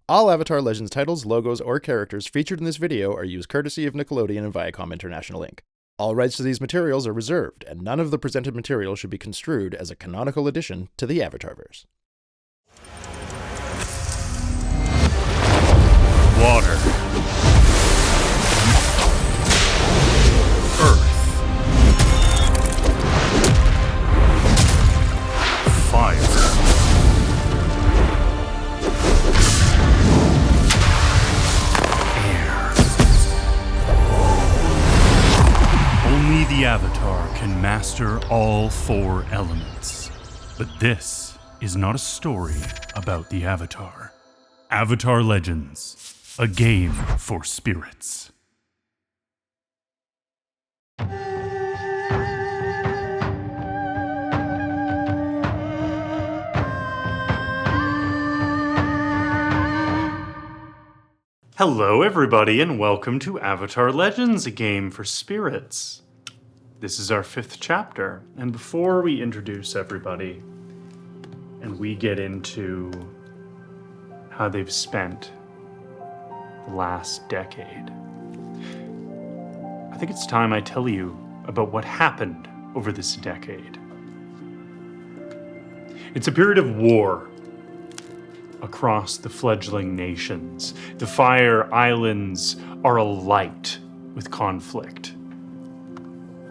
All Avatar Legends titles, logos, or characters featured in this video are used courtesy of Nickelodeon and Viacom International Inc. All rights to these materials are reserved, and none of the presented material should be construed as a canonical addition to the Avatarverse. Water. Earth. Fire. Air. Only the Avatar can master all four elements. But this is not a story about the Avatar. Avatar Legends, a game for spirits. Hello everybody and welcome to Avatar Legends, a game for spirits. This is our 5th chapter, and before we introduce everybody and we get into how they've spent the last decade, I think it's time I tell you about what happened over this decade. It's a period of war across the fledgling nations. The Fire Islands are alight with conflict.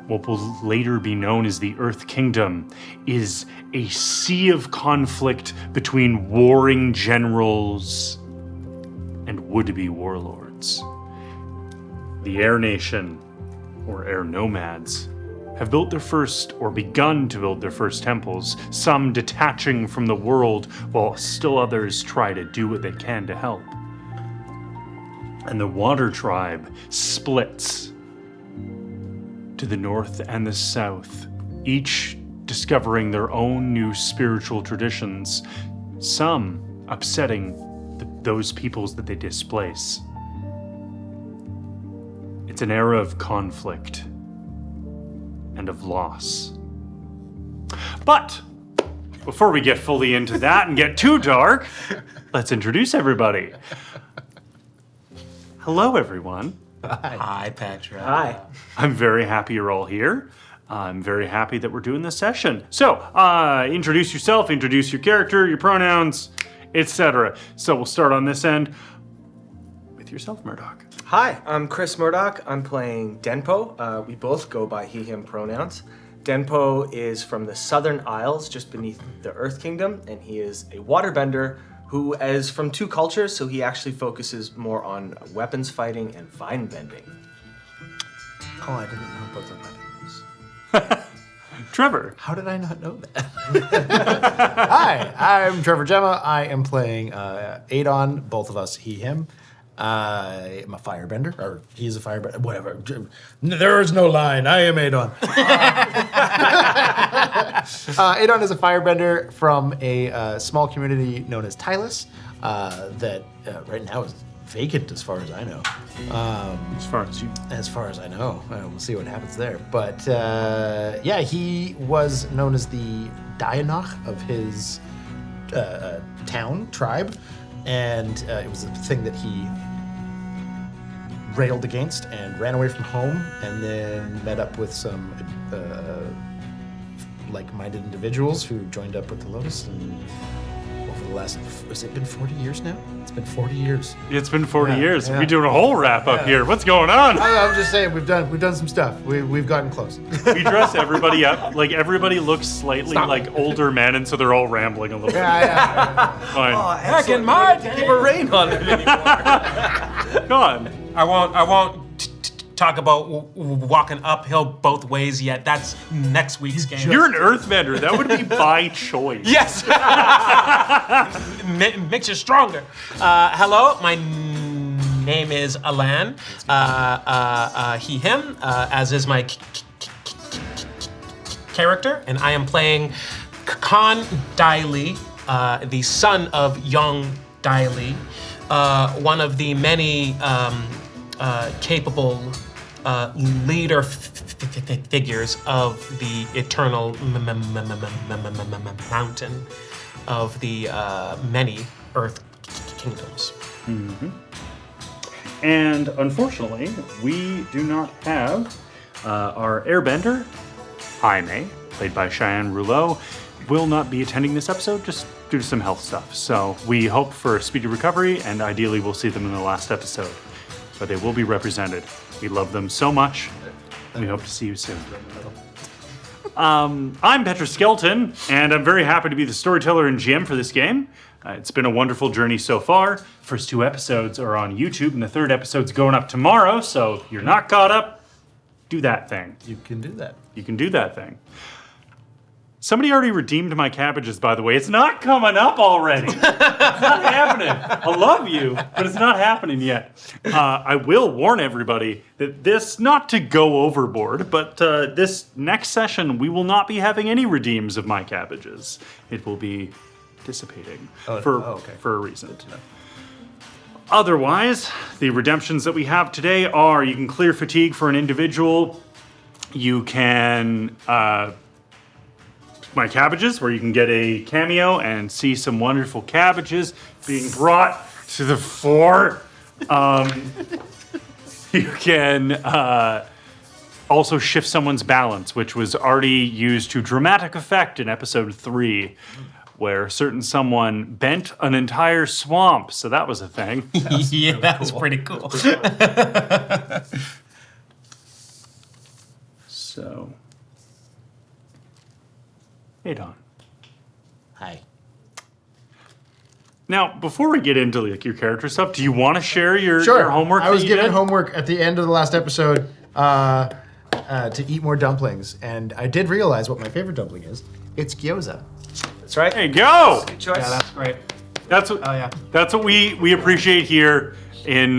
What will later be known as the Earth Kingdom is a sea of conflict between warring generals and would-be warlords. The Air Nation, or Air Nomads, have built their first, or begun to build their first temples, some detaching from the world while still others try to do what they can to help. And the Water Tribe splits to the north and the south, each discovering their own new spiritual traditions, some upsetting those peoples that they displace. It's an era of conflict and of loss. But before we get fully into that and get too dark, let's introduce everybody. Hello, everyone. Hi, Patrick. Hi. I'm very happy you're all here. I'm very happy that we're doing this session. So, introduce yourself, introduce your character, your pronouns, etc. So we'll start on this end with yourself, Murdoch. Hi, I'm Chris Murdoch. I'm playing Denpo. We both go by he, him pronouns. Denpo is from the Southern Isles, just beneath the Earth Kingdom, and he is a waterbender who is from 2 cultures, so he actually focuses more on weapons fighting and vine bending. Oh, I didn't know about the weapons. Trevor. How did I not know that? Hi, I'm Trevor Gemma. I am playing Adon, both of us, he, him. I am a firebender, or he's a firebender, whatever. There is no line. I am Adon. Adon is a firebender from a small community known as Tylus that right now is vacant as far as I know. As far as I know. We'll see what happens there. But yeah, he was known as the Dayanach of his town, tribe. And it was a thing that he railed against and ran away from home, and then met up with some like-minded individuals who joined up with the Lotus. And over the last, has it been 40 years now? It's been 40 years. It's been 40 years. Yeah. We're doing a whole wrap up here. What's going on? I'm just saying, we've done some stuff. We've gotten close. We dress everybody up. Like, everybody looks slightly like older men, and so they're all rambling a little bit. Yeah. Fine. Back in my day. Keep a rein on it anymore. Go on. I won't talk about walking uphill both ways yet. That's next week's game. You're an earthbender. That would be by choice. Yes. Makes you stronger. Hello, my name is Alan. He, him, as is my character, and I am playing Khan Daili, the son of young Daili, one of the many capable leader figures of the eternal mountain of the many Earth kingdoms. And unfortunately, we do not have our airbender, Jaime, played by Cheyenne Rouleau, will not be attending this episode just due to some health stuff. So we hope for a speedy recovery, and ideally we'll see them in the last episode. But they will be represented. We love them so much. We hope to see you soon. I'm Petra Skelton, and I'm very happy to be the storyteller and GM for this game. It's been a wonderful journey so far. First 2 episodes are on YouTube, and the 3rd episode's going up tomorrow, so if you're not caught up, do that thing. You can do that. You can do that thing. Somebody already redeemed my cabbages, by the way. It's not coming up already. It's not happening. I love you, but it's not happening yet. I will warn everybody that this, not to go overboard, but this next session, we will not be having any redeems of my cabbages. It will be dissipating for a reason. Otherwise, the redemptions that we have today are you can clear fatigue for an individual. You can... my cabbages, where you can get a cameo and see some wonderful cabbages being brought to the fore. You can also shift someone's balance, which was already used to dramatic effect in episode 3, where certain someone bent an entire swamp. So that was a thing. That was pretty cool. So, hey, Don. Hi. Now, before we get into like your character stuff, do you want to share your homework? I was that you given did? homework at the end of the last episode to eat more dumplings, and I did realize what my favorite dumpling is. It's gyoza. That's right. There you go. Good choice. Yeah, that's great. That's what. Oh, yeah. That's what we appreciate here in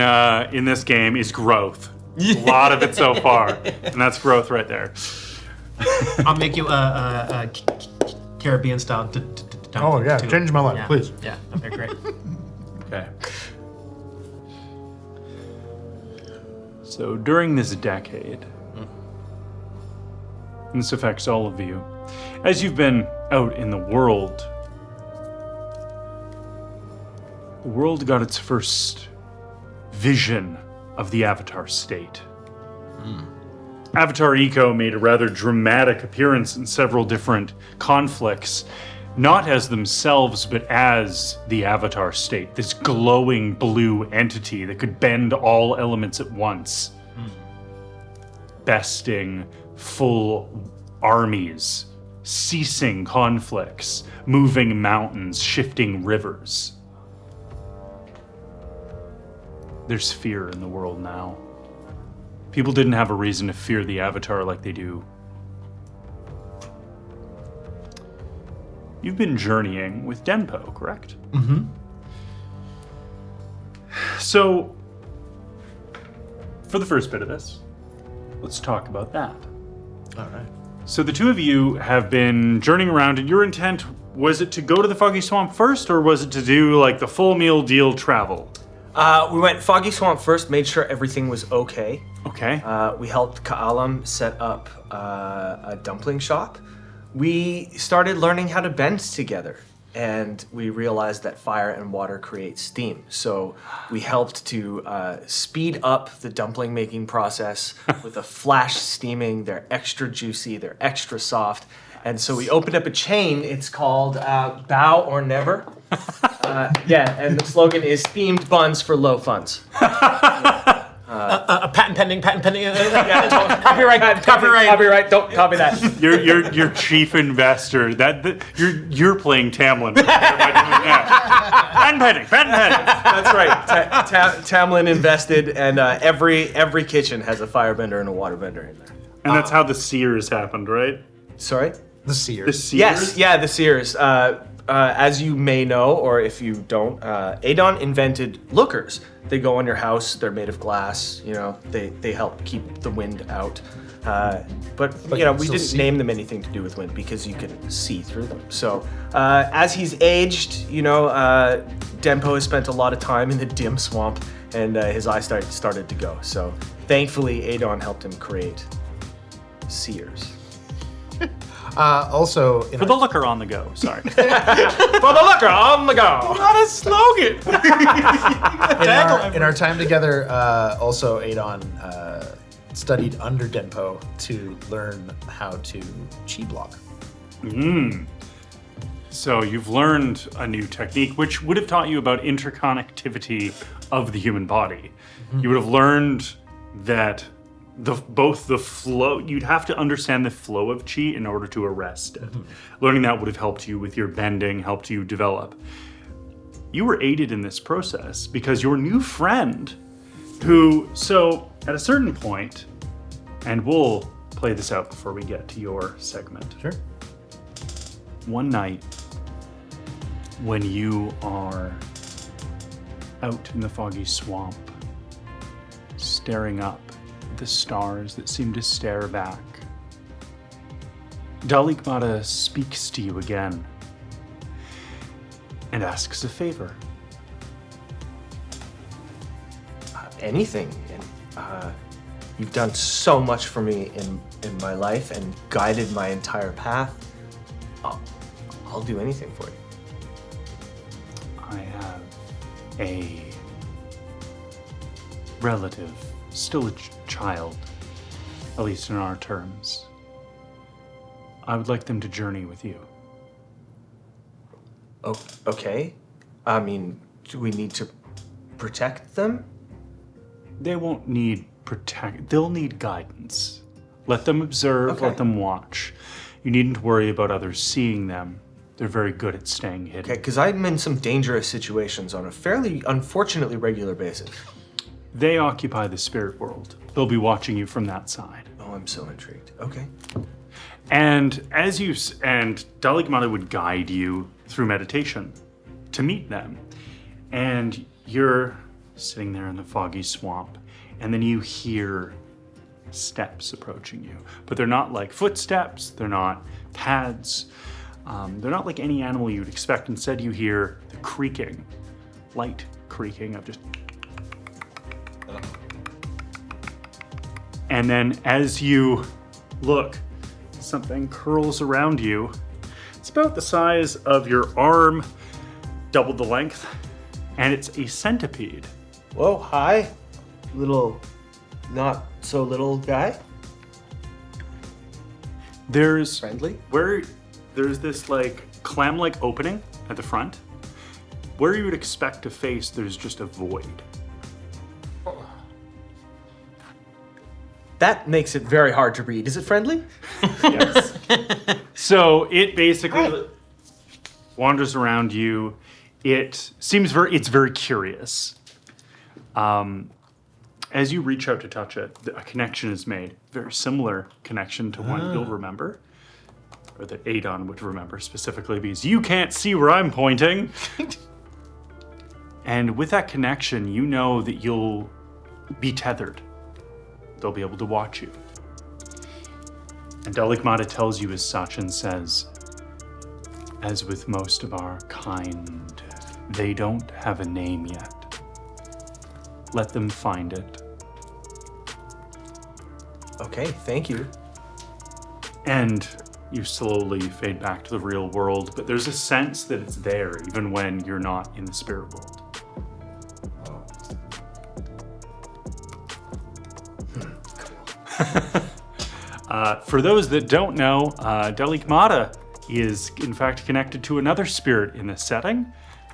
this game is growth. A lot of it so far, and that's growth right there. I'll make you a Caribbean style dumpling. Oh, yeah. too. Change my life, Yeah. please. Yeah, okay, great. Okay. So during this decade, and this affects all of you, as you've been out in the world got its first vision of the Avatar state. Avatar Eco made a rather dramatic appearance in several different conflicts, not as themselves, but as the Avatar state, this glowing blue entity that could bend all elements at once, besting full armies, ceasing conflicts, moving mountains, shifting rivers. There's fear in the world now. People didn't have a reason to fear the Avatar like they do. You've been journeying with Denpo, correct? Mm-hmm. So, for the first bit of this, let's talk about that. All right. So the two of you have been journeying around, and your intent, was it to go to the Foggy Swamp first, or was it to do like the full meal deal travel? We went Foggy Swamp first, made sure everything was okay. Okay. We helped Ka'alam set up a dumpling shop. We started learning how to bend together, and we realized that fire and water create steam. So we helped to speed up the dumpling making process with a flash steaming. They're extra juicy, they're extra soft. And so we opened up a chain. It's called Bow or Never. And the slogan is themed buns for low funds. Patent pending. Copyright. Don't copy that. Your chief investor. You're playing Tamlin by doing that. Patent pending. That's right. Tamlin invested, and every kitchen has a firebender and a waterbender in there. And that's how the Sears happened, right? Sorry? The Sears. The Sears? Yes, yeah, the Sears. As you may know, or if you don't, Adon invented lookers. They go on your house. They're made of glass. You know, they help keep the wind out. But you know, we didn't name them anything to do with wind because you can see through them. So as he's aged, you know, Denpo has spent a lot of time in the dim swamp, and his eyes started to go. So thankfully, Adon helped him create Sears. Also, For the looker on the go, sorry. For the looker on the go. Not a slogan. in our time together, also Adon studied under Denpo to learn how to chi block. So you've learned a new technique, which would have taught you about interconnectivity of the human body. You would have learned that both the flow, you'd have to understand the flow of chi in order to arrest it. Learning that would have helped you with your bending, helped you develop. You were aided in this process because your new friend, so at a certain point, and we'll play this out before we get to your segment. Sure. One night, when you are out in the foggy swamp, staring up at the stars that seem to stare back, Dalikmata speaks to you again and asks a favor. Anything. And, you've done so much for me in my life and guided my entire path. I'll do anything for you. I have a relative, still a child, at least in our terms. I would like them to journey with you. Oh, okay. I mean, do we need to protect them? They won't need they'll need guidance. Let them observe, Okay. let them watch. You needn't worry about others seeing them. They're very good at staying hidden. Okay, because I'm in some dangerous situations on a fairly, unfortunately, regular basis. They occupy the spirit world. They'll be watching you from that side. Oh, I'm so intrigued. Okay. And Dalikmata would guide you through meditation to meet them. And you're sitting there in the foggy swamp, and then you hear steps approaching you. But they're not like footsteps, they're not pads, they're not like any animal you'd expect. Instead, you hear the creaking, light creaking of just... And then as you look, something curls around you. It's about the size of your arm, double the length, and it's a centipede. Whoa, hi. Little, not so little guy. There's Friendly. there's this like clam-like opening at the front. Where you would expect a face, there's just a void. That makes it very hard to read. Is it friendly? Yes. So it basically wanders around you. It's very curious. As you reach out to touch it, a connection is made. Very similar connection to one you'll remember, or that Adon would remember specifically, because you can't see where I'm pointing. And with that connection, you know that you'll be tethered. They'll be able to watch you. And Dalikmata tells you as such and says, as with most of our kind, they don't have a name yet. Let them find it. Okay, thank you. And you slowly fade back to the real world, but there's a sense that it's there even when you're not in the spirit world. For those that don't know, Dalikmata is in fact connected to another spirit in this setting.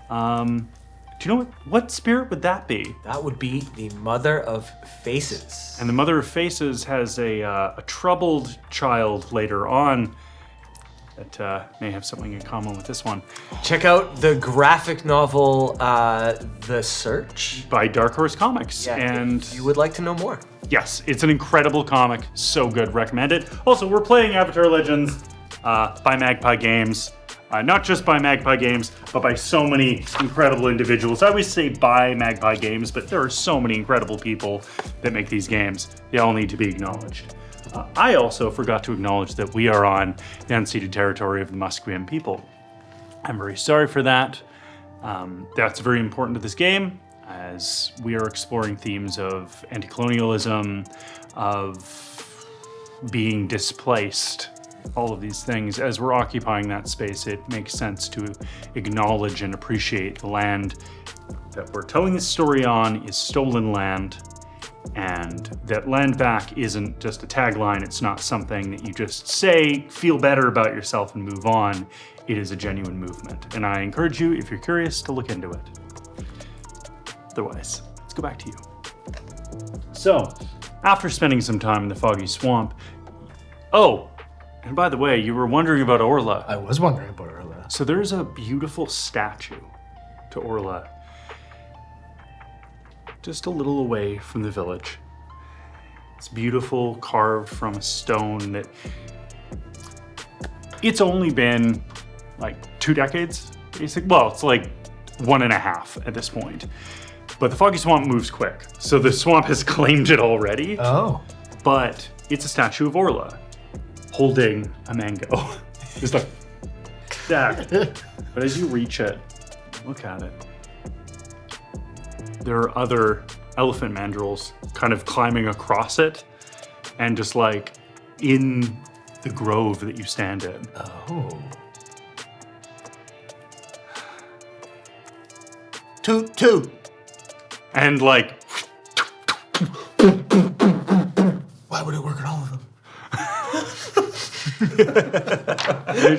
Do you know what spirit would that be? That would be the Mother of Faces. And the Mother of Faces has a troubled child later on that may have something in common with this one. Check out the graphic novel, The Search. By Dark Horse Comics. Yeah, And if you would like to know more. yes, it's an incredible comic. So good, recommend it. Also, we're playing Avatar Legends by Magpie Games. Not just by Magpie Games, but by so many incredible individuals. I always say by Magpie Games, but there are so many incredible people that make these games. They all need to be acknowledged. I also forgot to acknowledge that we are on the unceded territory of the Musqueam people. I'm very sorry for that. That's very important to this game, as we are exploring themes of anti-colonialism, of being displaced, all of these things. As we're occupying that space, it makes sense to acknowledge and appreciate the land that we're telling this story on is stolen land, and that land back isn't just a tagline. It's not something that you just say, feel better about yourself and move on. It is a genuine movement. And I encourage you, if you're curious, to look into it. Otherwise, let's go back to you. So, after spending some time in the foggy swamp, oh, and by the way, you were wondering about Orla. I was wondering about Orla. So there's a beautiful statue to Orla just a little away from the village. It's beautiful, carved from a stone that it's only been like 2 decades, basically. Well, it's like 1.5 at this point. But the foggy swamp moves quick, so the swamp has claimed it already. Oh. But it's a statue of Orla holding a mango. Just like that. But as you reach it, look at it. There are other elephant mandrills kind of climbing across it and just like in the grove that you stand in. Oh. Toot, toot. And like, Why would it work on all of them? you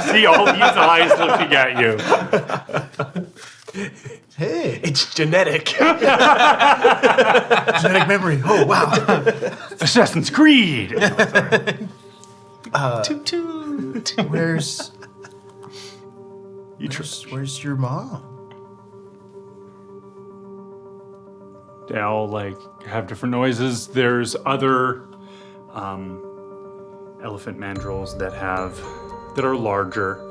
see all these eyes looking at you. Hey. It's genetic. Genetic memory. Oh, wow. Assassin's Creed. Toot, toot. Where's your mom? They all like have different noises. There's other elephant mandrills that are larger.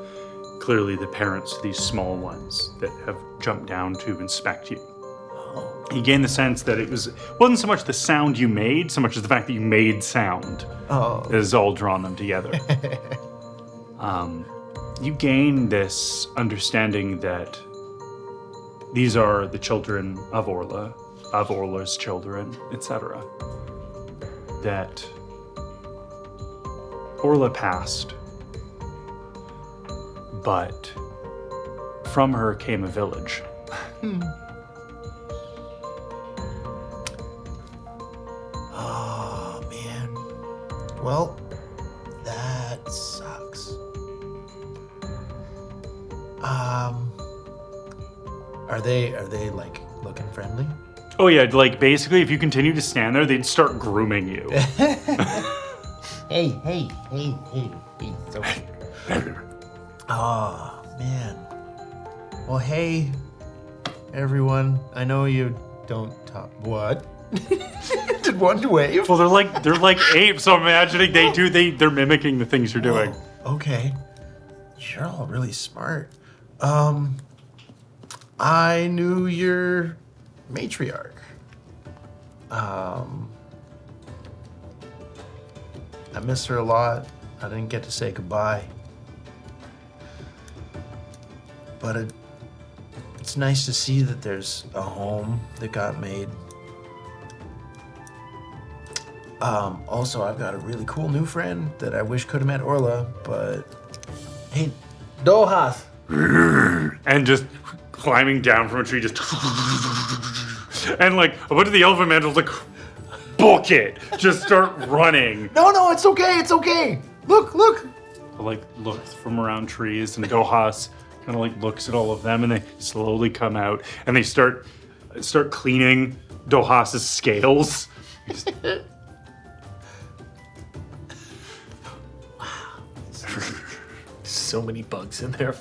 Clearly the parents to these small ones that have jumped down to inspect you. You gain the sense that wasn't so much the sound you made, so much as the fact that you made sound that has all drawn them together. You gain this understanding that these are the children of Orla, of Orla's children, etc. That Orla passed, but from her came a village. Oh, man. Well, that sucks. Are they like looking friendly? Oh yeah, like basically if you continue to stand there, they'd start grooming you. Hey. So oh, man. Well, hey, everyone. I know you don't talk. What? Did one wave? Well, they're like apes, so I'm imagining they're mimicking the things you're doing. Oh, okay. You're all really smart. I knew your matriarch. I miss her a lot. I didn't get to say goodbye. But it's nice to see that there's a home that got made. Also, I've got a really cool new friend that I wish could have met Orla, but hey, Dohas. And just climbing down from a tree, just and like a bunch of the elephant mandrills like book it, just start running. No, it's okay. Look. Like looks from around trees, and Dohas kind of like looks at all of them, and they slowly come out, and they start cleaning Dohas's scales. So many bugs in there.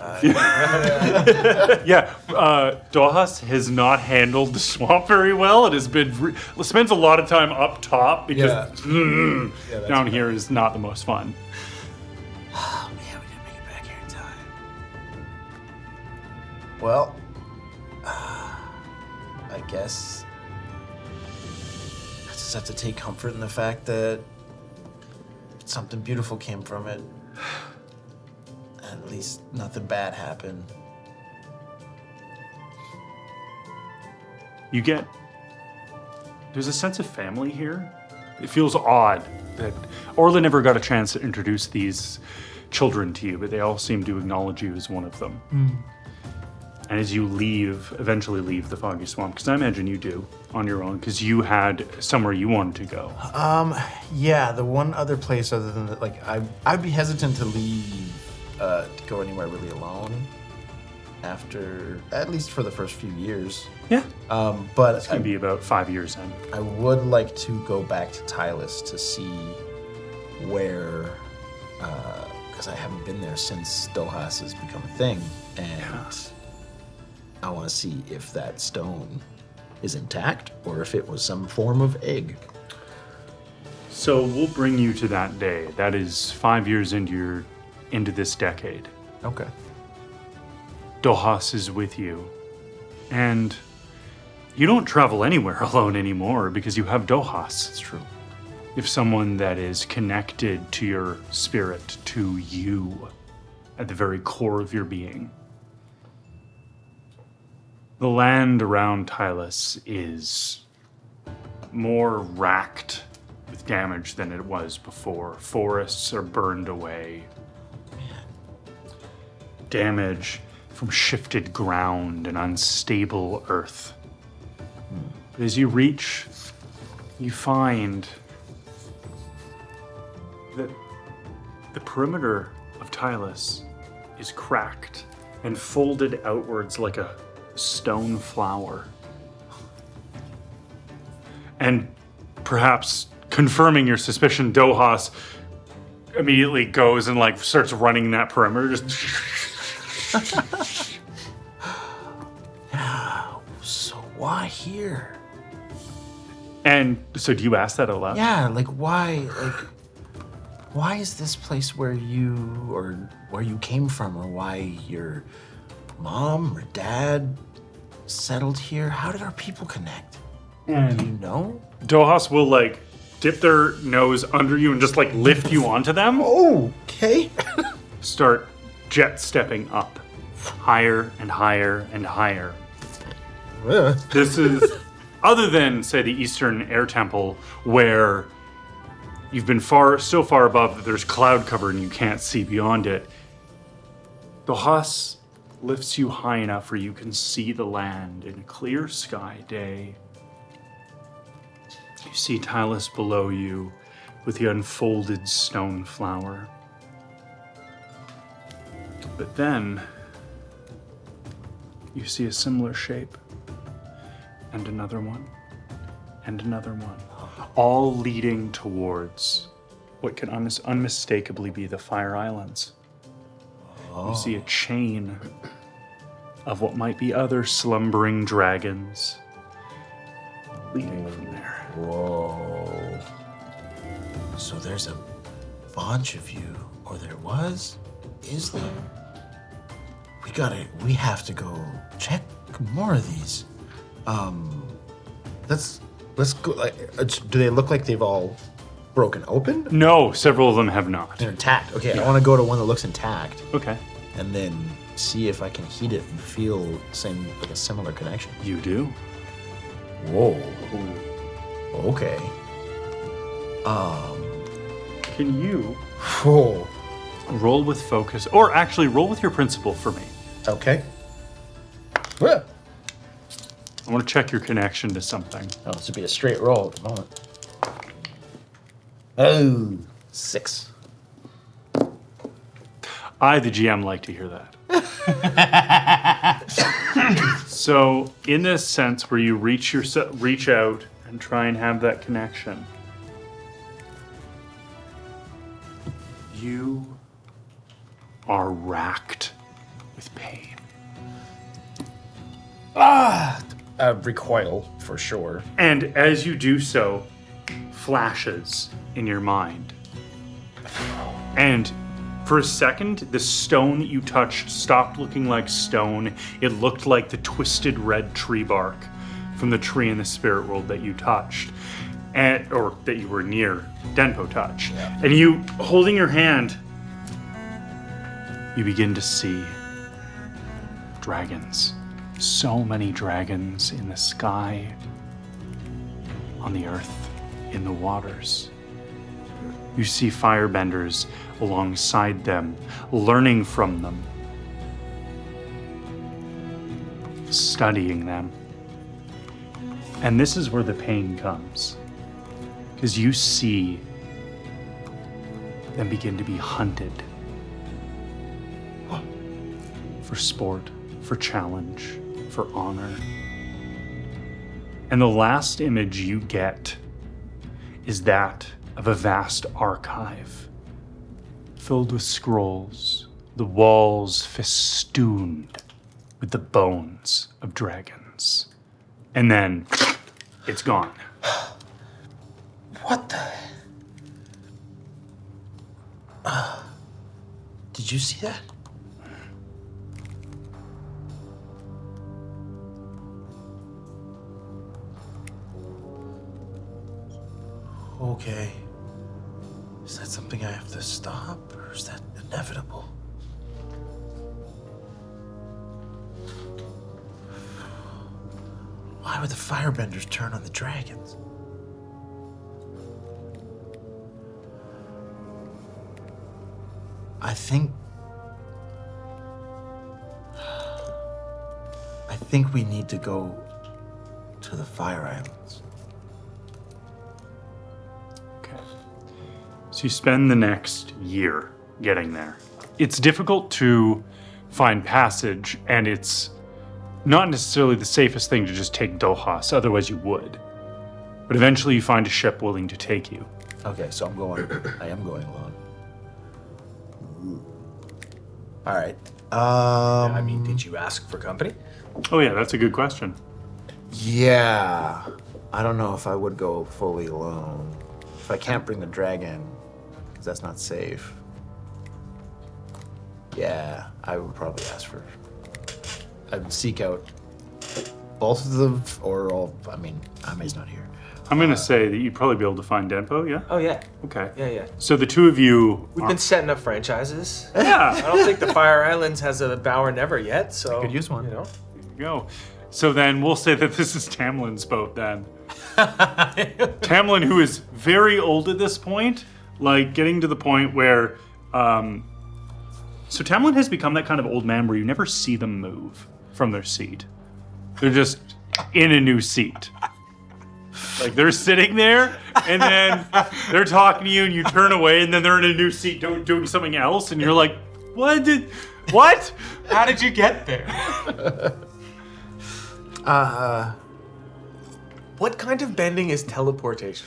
Yeah, Dohas has not handled the swamp very well. It has been spends a lot of time up top because down here is not the most fun. Oh man, we didn't make it back here in time. Well, I guess I just have to take comfort in the fact that something beautiful came from it. At least nothing bad happened. There's a sense of family here. It feels odd that Orla never got a chance to introduce these children to you, but they all seem to acknowledge you as one of them. And as you eventually leave the Foggy Swamp, because I imagine you do on your own, because you had somewhere you wanted to go. Yeah, the one other place other than that, like, I'd be hesitant to leave, to go anywhere really alone after, at least for the first few years. Yeah. But It's going to be about 5 years in. I would like to go back to Tylus to see where, because I haven't been there since Dohas has become a thing, and I want to see if that stone is intact or if it was some form of egg. So we'll bring you to that day. That is 5 years into this decade. Okay. Dohas is with you, and you don't travel anywhere alone anymore because you have Dohas. It's true. If someone that is connected to your spirit, to you, at the very core of your being. The land around Tylus is more racked with damage than it was before. Forests are burned away. Damage from shifted ground and unstable earth. But as you reach, you find that the perimeter of Tylus is cracked and folded outwards like a stone flower. And perhaps confirming your suspicion, Dohas immediately goes and like starts running that perimeter. So why here? And so do you ask that out loud? Yeah, like why is this place where you came from, or why your mom or dad settled here? How did our people connect? Do you know? Dohas will like dip their nose under you and just like lift you onto them. Oh, okay. Start jet stepping up, higher and higher and higher. This is, other than say the Eastern Air Temple, where you've been so far above that there's cloud cover and you can't see beyond it. Dohas lifts you high enough where you can see the land in a clear sky day. You see Tylus below you with the unfolded stone flower. But then you see a similar shape, and another one, and another one, all leading towards what can unmistakably be the Fire Islands. You see a chain of what might be other slumbering dragons leading from there. Whoa. So there's a bunch of you, or there was? Is there? We have to go check more of these. Let's go. Do they look like they've all broken open? No, several of them have not. They're intact. Okay, I want to go to one that looks intact, Okay, and then see if I can heat it and feel a similar connection. you do. Whoa. Okay. Can you Whoa. roll with focus, or actually roll with your principal for me? Okay. I want to check your connection to something. Oh, this would be a straight roll at the moment. Oh, 6. I, the GM, like to hear that. So, in this sense where you reach out and try and have that connection, you are racked with pain. Recoil, for sure. And as you do so, flashes in your mind. And for a second, the stone that you touched stopped looking like stone. It looked like the twisted red tree bark from the tree in the spirit world that you touched, or that you were near Denpo touch. Yeah. And you, holding your hand, you begin to see dragons. So many dragons in the sky, on the earth, in the waters. You see firebenders alongside them, learning from them. studying them. And this is where the pain comes. Because you see them begin to be hunted for sport, for challenge, for honor. And the last image you get is that of a vast archive filled with scrolls, the walls festooned with the bones of dragons. And then it's gone. What the? Did you see that? Okay. Is that something I have to stop, or is that inevitable? Why would the firebenders turn on the dragons? I think we need to go to the Fire Islands. Okay. So you spend the next year getting there. It's difficult to find passage, and it's not necessarily the safest thing to just take Dohas, otherwise you would. But eventually you find a ship willing to take you. Okay, so I am going alone. All right. I mean, did you ask for company? Oh yeah, that's a good question. Yeah. I don't know if I would go fully alone. If I can't bring the dragon, because that's not safe. Yeah, I would probably ask for. I would seek out both of them, or all. I mean, Ame's not here. I'm gonna say that you'd probably be able to find Denpo, yeah? Oh, yeah. Okay. Yeah. So the two of you We've been setting up franchises. Yeah. I don't think the Fire Islands has a Bower Never yet, so. Could use one. You know. go. So then we'll say that this is Tamlin's boat then. Tamlin, who is very old at this point, like getting to the point where, so Tamlin has become that kind of old man where you never see them move from their seat. They're just in a new seat. Like they're sitting there and then they're talking to you and you turn away and then they're in a new seat doing something else and you're like, what? How did you get there? What kind of bending is teleportation?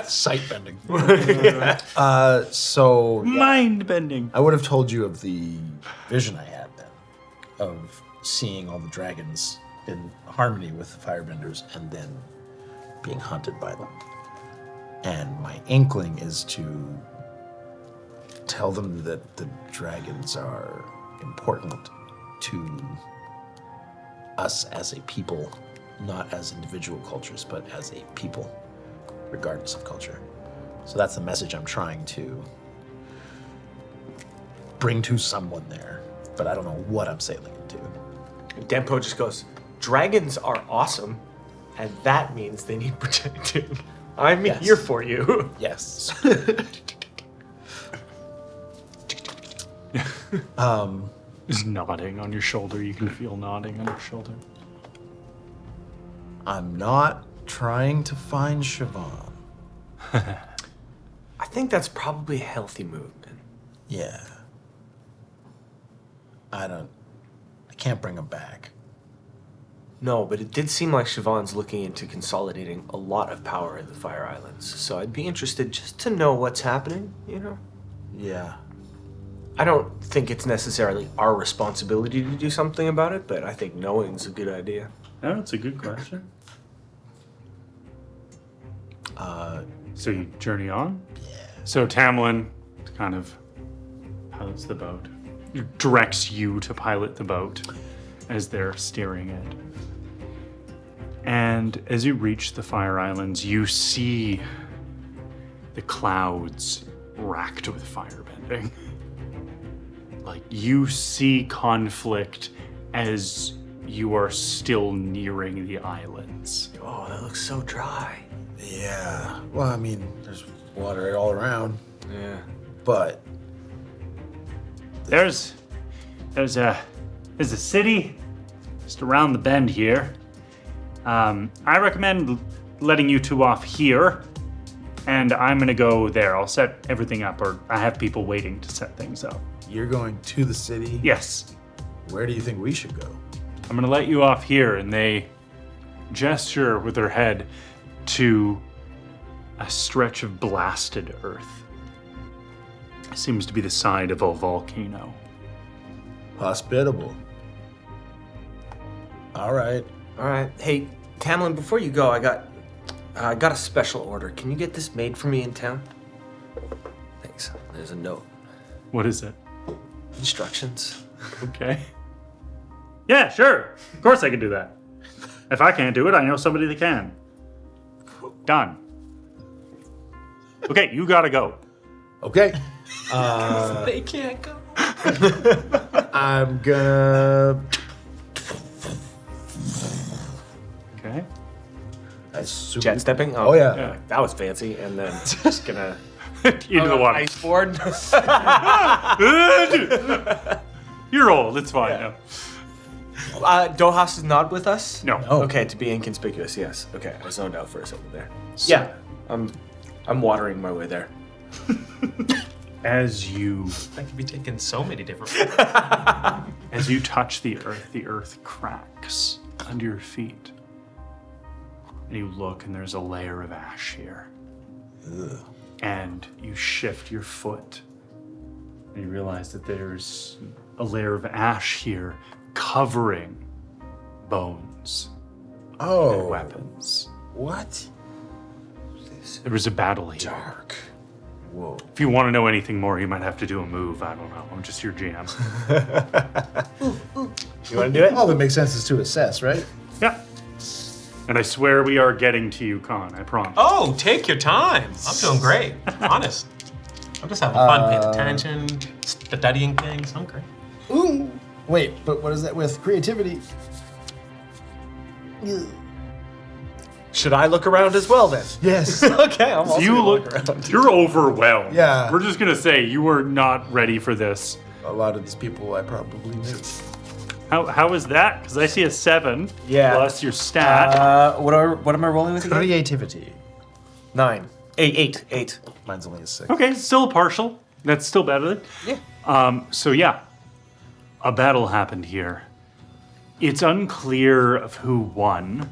Sight bending. So Mind bending. I would have told you of the vision I had then, of seeing all the dragons in harmony with the firebenders and then being hunted by them. And my inkling is to tell them that the dragons are important to us as a people, not as individual cultures, but as a people, regardless of culture. So that's the message I'm trying to bring to someone there, but I don't know what I'm sailing into. And Denpo just goes, dragons are awesome, and that means they need protecting. I'm Yes. here for you. Yes. Is nodding on your shoulder. You can feel nodding on your shoulder. I'm not trying to find Siobhan. I think that's probably a healthy movement. Yeah. I can't bring him back. No, but it did seem like Siobhan's looking into consolidating a lot of power in the Fire Islands. So I'd be interested just to know what's happening, you know? Yeah. I don't think it's necessarily our responsibility to do something about it, but I think knowing's a good idea. Oh, that's a good question. So you journey on? Yeah. So Tamlin kind of pilots the boat. Directs you to pilot the boat as they're steering it. And as you reach the Fire Islands, you see the clouds racked with firebending. Like, you see conflict as you are still nearing the islands. Oh, that looks so dry. Yeah. Well, I mean, there's water all around, Yeah. but There's a city just around the bend here. I recommend letting you two off here, and I'm gonna go there. I'll set everything up, or I have people waiting to set things up. You're going to the city? Yes. Where do you think we should go? I'm gonna let you off here, and they gesture with their head to a stretch of blasted earth. It seems to be the side of a volcano. Hospitable. All right. All right. Hey, Tamlin, before you go, I got a special order. Can you get this made for me in town? Thanks. There's a note. What is it? Instructions. Okay. Yeah, sure. Of course I can do that. If I can't do it, I know somebody that can. Done. Okay, you gotta go. Okay. They can't go. I'm gonna. Okay. That's super. Jet stepping? Oh, yeah. Yeah. That was fancy. And then just gonna... Into the water. Ice board? You're old, it's fine. Yeah. No. Dohas is not with us? No. Oh. Okay, to be inconspicuous, yes. Okay, I zoned out for a second there. Yeah, I'm watering my way there. As you That could be taken so many different As you touch the earth cracks under your feet. And you look, and there's a layer of ash here. Ugh. And you shift your foot, and you realize that there's a layer of ash here covering bones and Oh. weapons. What? There was a battle here. Dark. Whoa. If you want to know anything more, you might have to do a move. I don't know. I'm just your GM. You want to do it? All that makes sense is to assess, right? Yeah. And I swear we are getting to you, Con. I promise. Oh, take your time. I'm doing great. Honest. I'm just having fun paying attention, studying things. I'm great. Ooh. Wait, but what is that with creativity? Should I look around as well then? Yes. Okay, I'm also You gonna look. around. You're overwhelmed. Yeah. We're just gonna say you were not ready for this. A lot of these people I probably knew. How is that? Because I see a 7 Yeah. plus your stat. What am I rolling with again? Creativity. 9. 8. Mine's only a 6. Okay, still a partial. That's still better. Yeah. So yeah, a battle happened here. It's unclear of who won,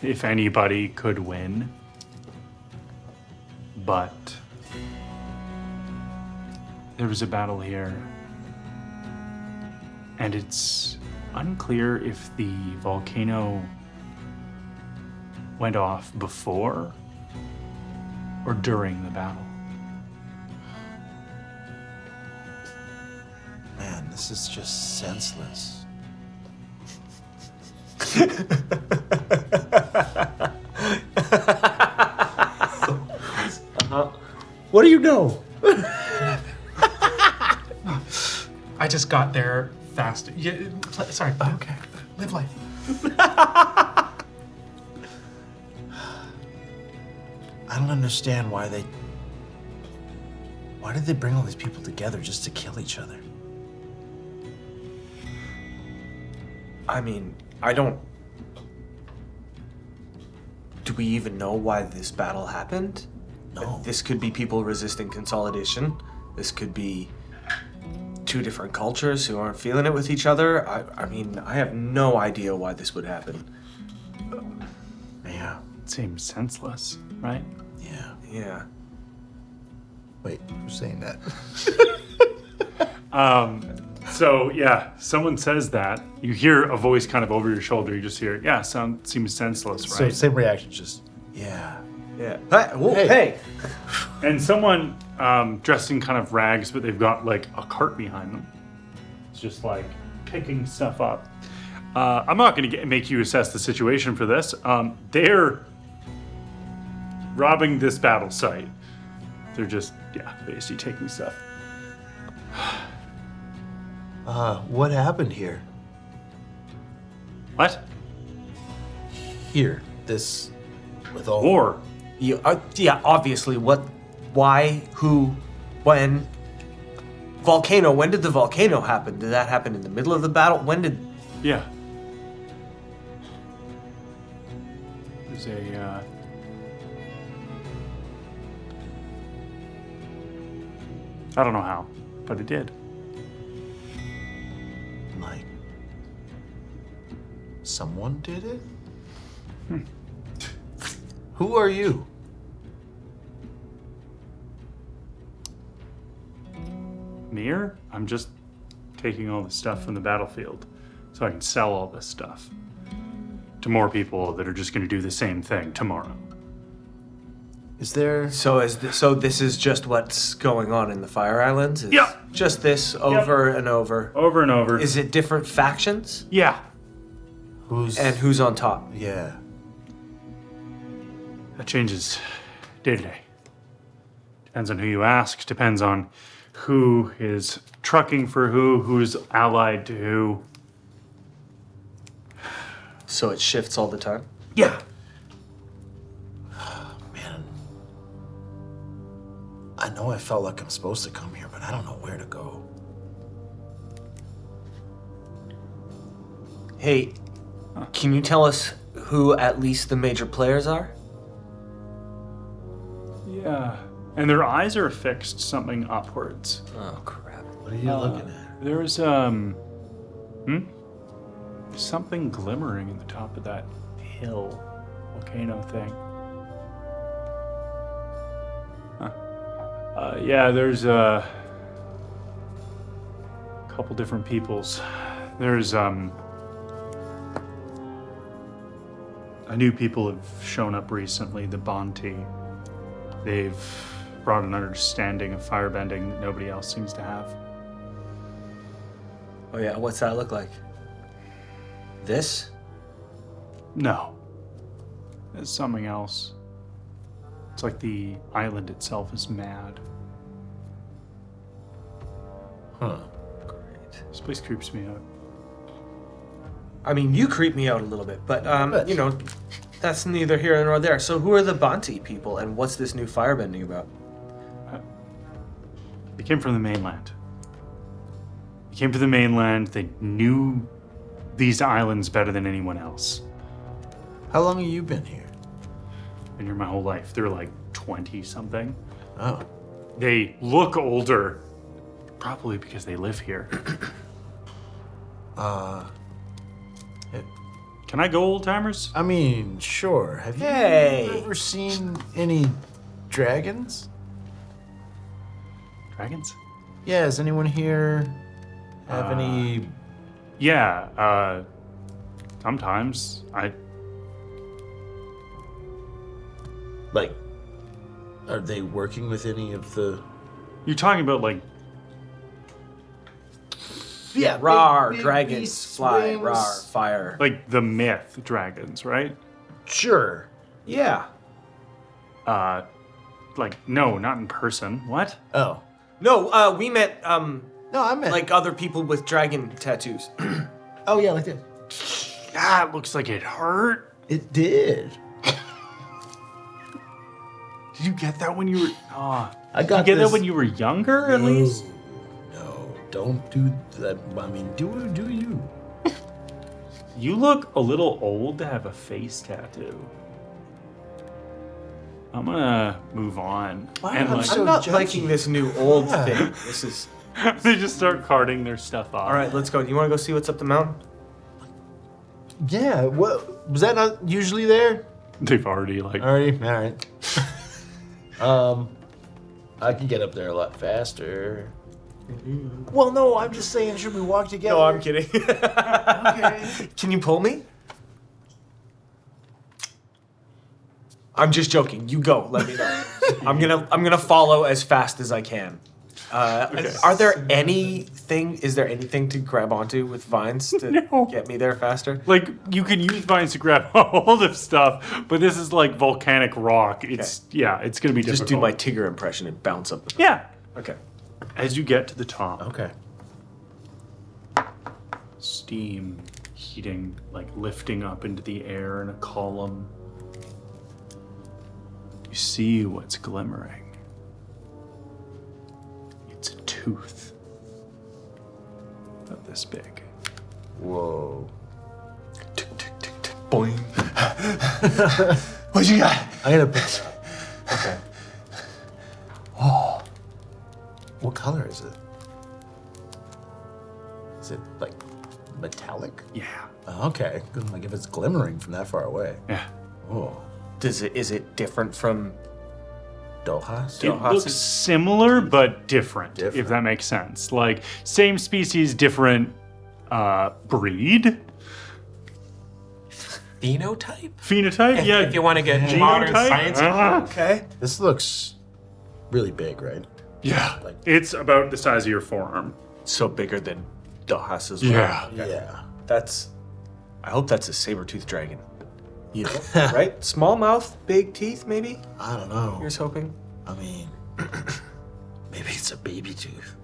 if anybody could win. But there was a battle here. And it's unclear if the volcano went off before or during the battle. Man, this is just senseless. What do you know? I just got there fast. Yeah, sorry. Okay. Live life. I don't understand why did they bring all these people together just to kill each other? I mean, I don't... Do we even know why this battle happened? No. This could be people resisting consolidation. This could be two different cultures who aren't feeling it with each other. I mean, I have no idea why this would happen. Yeah. It seems senseless, right? Yeah. Yeah. Wait, who's saying that? So yeah, someone says that. You hear a voice kind of over your shoulder. You just hear, yeah, seems senseless, So right? same reaction, just yeah. Yeah. Hey! Whoa, Hey. hey. And someone dressed in kind of rags, but they've got like a cart behind them. It's just like picking stuff up. I'm not going to make you assess the situation for this. They're robbing this battle site. They're just, basically taking stuff. What happened here? What? Here, this with all War. Yeah, obviously. What? Why? Who? When? Volcano. When did the volcano happen? Did that happen in the middle of the battle? When did... Yeah. was a I don't know how, but it did. Like, someone did it? Who are you? Mir? I'm just taking all the stuff from the battlefield so I can sell all this stuff to more people that are just going to do the same thing tomorrow. Is there... So this is just what's going on in the Fire Islands? It's Yeah. Just this over and over. Over and over. Is it different factions? Yeah. Who's on top? Yeah. That changes day to day. Depends on who you ask, depends on who is trucking for who's allied to who. So it shifts all the time? Yeah. Man. I know I felt like I'm supposed to come here, but I don't know where to go. Hey, can you tell us who at least the major players are? Yeah. And their eyes are affixed something upwards. Oh, crap. What are you looking at? There's something glimmering in the top of that hill volcano thing. Yeah, there's a couple different peoples. There's a new people have shown up recently, the Bonti. They've brought an understanding of firebending that nobody else seems to have. Oh, yeah. What's that look like? This? No. It's something else. It's like the island itself is mad. Huh. Great. This place creeps me out. I mean, you creep me out a little bit, but, But- you know, that's neither here nor there. So who are the Bonti people, and what's this new firebending about? They came from the mainland. They came to the mainland. They knew these islands better than anyone else. How long have you been here? Been here my whole life. They're like 20-something. Oh. They look older, probably because they live here. Can I go, old-timers? I mean, sure. Have you Hey. ever seen any dragons? Dragons? Yeah, does anyone here have any... Yeah, sometimes. Like, are they working with any of the... You're talking about, like, Yeah, Rar, big dragons, beasts, fly, wings. rar, fire. the myth dragons, right? Sure. Yeah. Like, no, not in person. What? Oh. No, we met, No, I meant... like other people with dragon tattoos. Oh, yeah, like this. Ah, it looks like it hurt. It did. Did you get that when you were... I Did got you get this... that when you were younger, at least? No, don't do that. I mean, do you? You look a little old to have a face tattoo. I'm gonna move on. Why And am I like, so I'm not judgy. liking this new old Yeah. thing. This is... they just start carting their stuff off. All right, let's go. Do you want to go see what's up the mountain? Yeah, what... Was that not usually there? They've already like... Alright, alright. I can get up there a lot faster. Well, no, I'm just saying, should we walk together? No, I'm kidding. Okay. Can you pull me? I'm just joking. You go. Let me know. I'm gonna follow as fast as I can. Are there anything? Is there anything to grab onto with vines to No. get me there faster? Like, you can use vines to grab a hold of stuff, but this is like volcanic rock. It's, yeah, it's gonna be difficult. Just do my Tigger impression and bounce up. Yeah. Okay. As you get to the top, Okay. steam heating, like lifting up into the air in a column. You see what's glimmering. It's a tooth. About this big. Whoa. Tick, tick, tick, tick. Boing. What you got? I'm gonna pick. Okay. Oh. What color is it? Is it like metallic? Yeah. Oh, okay. Like if it's glimmering from that far away. Yeah. Oh. Is it different from Dohas? It looks similar but different, if that makes sense. Like, same species, different breed. Phenotype? Phenotype? Yeah. If you want to get modern Genotype? science. Okay. This looks really big, right? Yeah. Like- It's about the size of your forearm. So bigger than Dohas as well. Yeah. Yeah. I hope that's a saber-toothed dragon. You know, right? Small mouth, big teeth, maybe? I don't know. You're just hoping? I mean, maybe it's a baby tooth.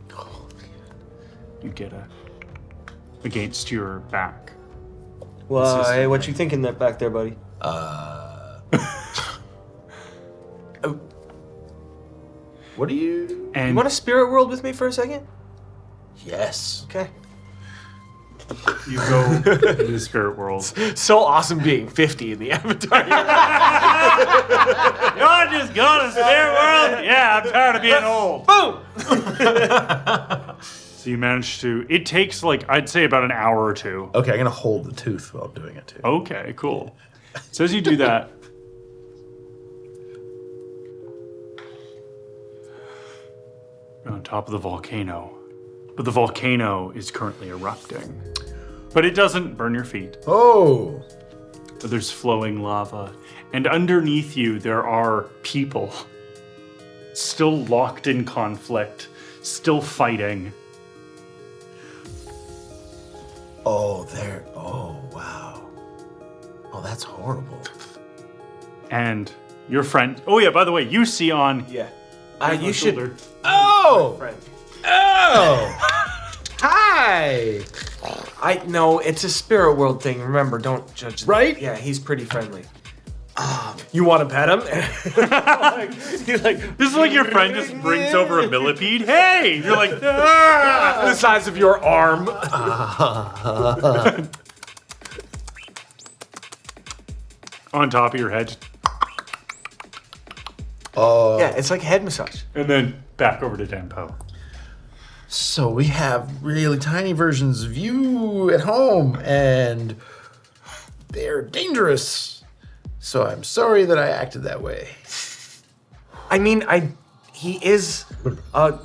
You get against your back. Well, hey, what you thinking that back there, buddy? What do you? And You want to spirit world with me for a second? Yes. Okay. you go into the spirit world. So awesome being 50 in the Avatar. You're just going to spirit world? Yeah, I'm tired of being old. Boom! So you manage to, it takes like, I'd say about an hour or two. Okay, I'm gonna hold the tooth while I'm doing it too. Okay, cool. So as you do that, you're on top of the volcano. But the volcano is currently erupting. But it doesn't burn your feet. Oh. But there's flowing lava. And underneath you, there are people still locked in conflict, still fighting. Oh, there. Oh, wow. Oh, that's horrible. And your friend, oh yeah, by the way, you see on Yeah. my You should. shoulder. Oh. Friend. Oh. Hi. No, it's a spirit world thing. Remember, don't judge. Right? Yeah, he's pretty friendly. You want to pet him? He's like, This is like your friend just brings over a millipede. Hey! You're like, ah! the size of your arm. On top of your head. Oh. Yeah, it's like head massage. And then back over to Denpo. So we have really tiny versions of you at home, and they're dangerous. So I'm sorry that I acted that way. I mean, he is a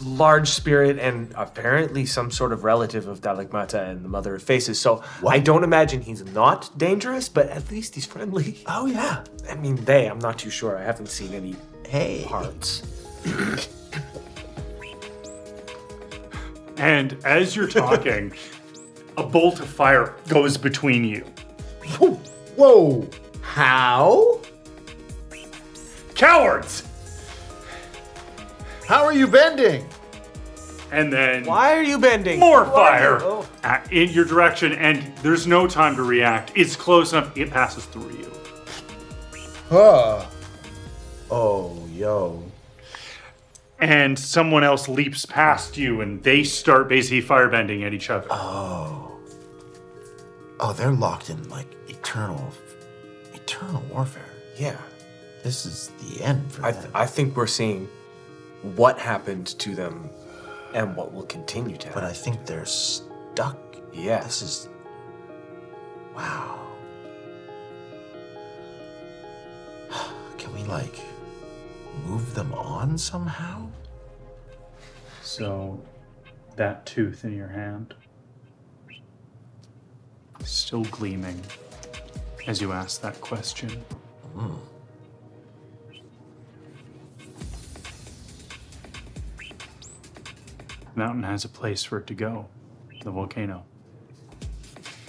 large spirit and apparently some sort of relative of Dalekmata and the Mother of Faces. So I don't imagine he's not dangerous, but at least he's friendly. Oh yeah. I mean, I'm not too sure. I haven't seen any parts. And as you're talking, a bolt of fire goes between you. Whoa. How? Cowards! How are you bending? And then Why are you bending? more Why fire are you- in your direction, and there's no time to react. It's close enough, it passes through you. Huh. Oh, yo. And someone else leaps past you, and they start basically firebending at each other. Oh, they're locked in like eternal warfare. Yeah. This is the end for them. I think we're seeing what happened to them and what will continue to happen. But I think they're stuck. Yeah. This is. Wow. Can we, like, move them on somehow? So, that tooth in your hand is still gleaming as you ask that question. The mountain has a place for it to go, the volcano,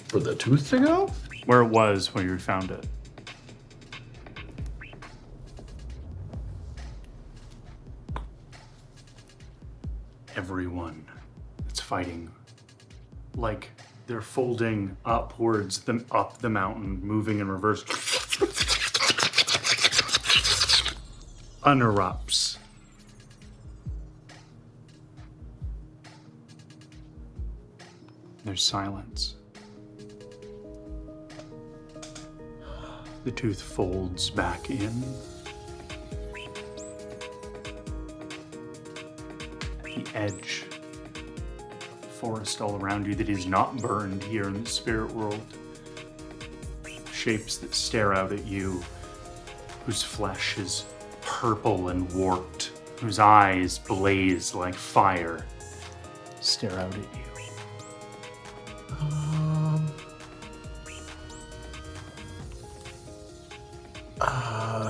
For the tooth to go? where it was when you found it. Everyone that's fighting, like they're folding upwards, up the mountain, moving in reverse, unerupts. There's silence. The tooth folds back in. The edge of forest all around you that is not burned here in the spirit world. Shapes that stare out at you, whose flesh is purple and warped, whose eyes blaze like fire, stare out at you.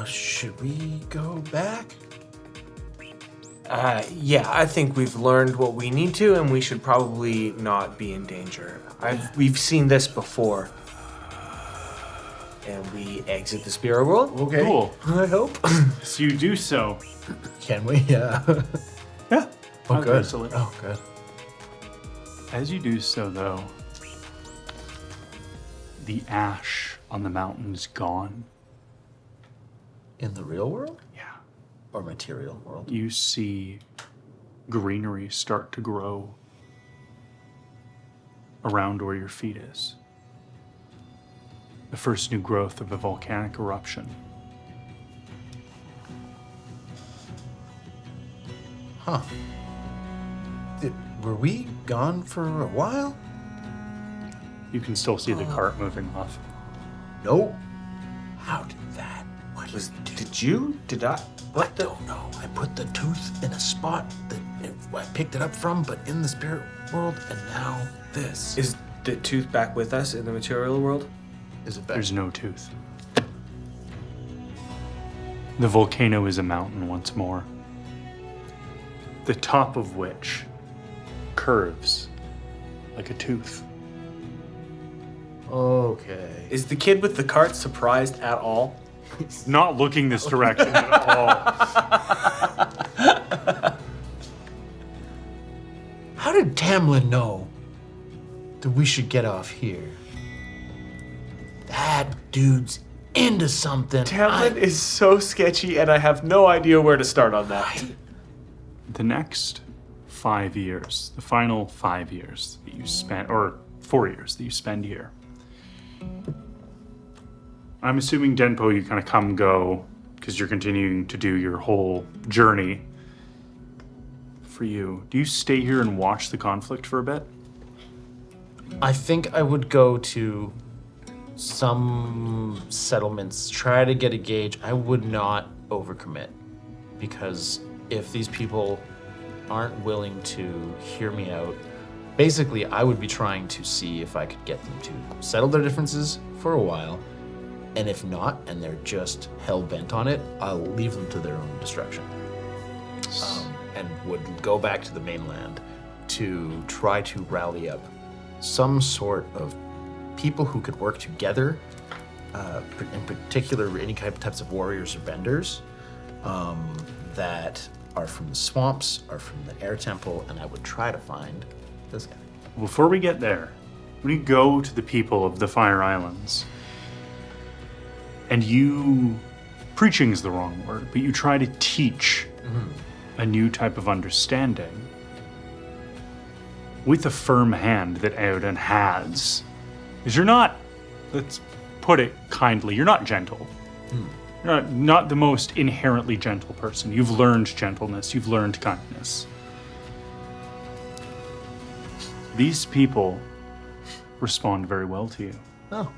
Should we go back? Yeah, I think we've learned what we need to, and we should probably not be in danger. We've seen this before. And we exit the spirit world. Okay. Cool. I hope. So you do so. Can we? Yeah. Yeah. Oh, good. Excellent. Oh, good. As you do so, though, the ash on the mountain is gone. In the real world? Yeah. Or material world? You see greenery start to grow around where your feet is. The first new growth of a volcanic eruption. Huh. Were we gone for a while? You can still see the cart moving off. Nope. How did that? Did I? What I don't know. I put the tooth in a spot that I picked it up from, but in the spirit world, and now this. Is the tooth back with us in the material world? Is it back? There's no tooth. The volcano is a mountain once more, the top of which curves like a tooth. Okay. Is the kid with the cart surprised at all? Not looking this direction at all. How did Tamlin know that we should get off here? That dude's into something. Tamlin is so sketchy, and I have no idea where to start on that. The next 5 years, the final 5 years that you spent, or 4 years that you spend here. I'm assuming, Denpo, you kind of come go because you're continuing to do your whole journey. For you, do you stay here and watch the conflict for a bit? I think I would go to some settlements, try to get a gauge. I would not overcommit, because if these people aren't willing to hear me out, basically I would be trying to see if I could get them to settle their differences for a while. And if not, and they're just hell-bent on it, I'll leave them to their own destruction. And would go back to the mainland to try to rally up some sort of people who could work together, in particular any types of warriors or benders that are from the swamps, are from the air temple, and I would try to find this guy. Before we get there, when you go to the people of the Fire Islands, and you, preaching is the wrong word, but you try to teach a new type of understanding with a firm hand that Aoden has. Because you're not, let's put it kindly, you're not gentle. You're not the most inherently gentle person. You've learned gentleness, you've learned kindness. These people respond very well to you. Oh.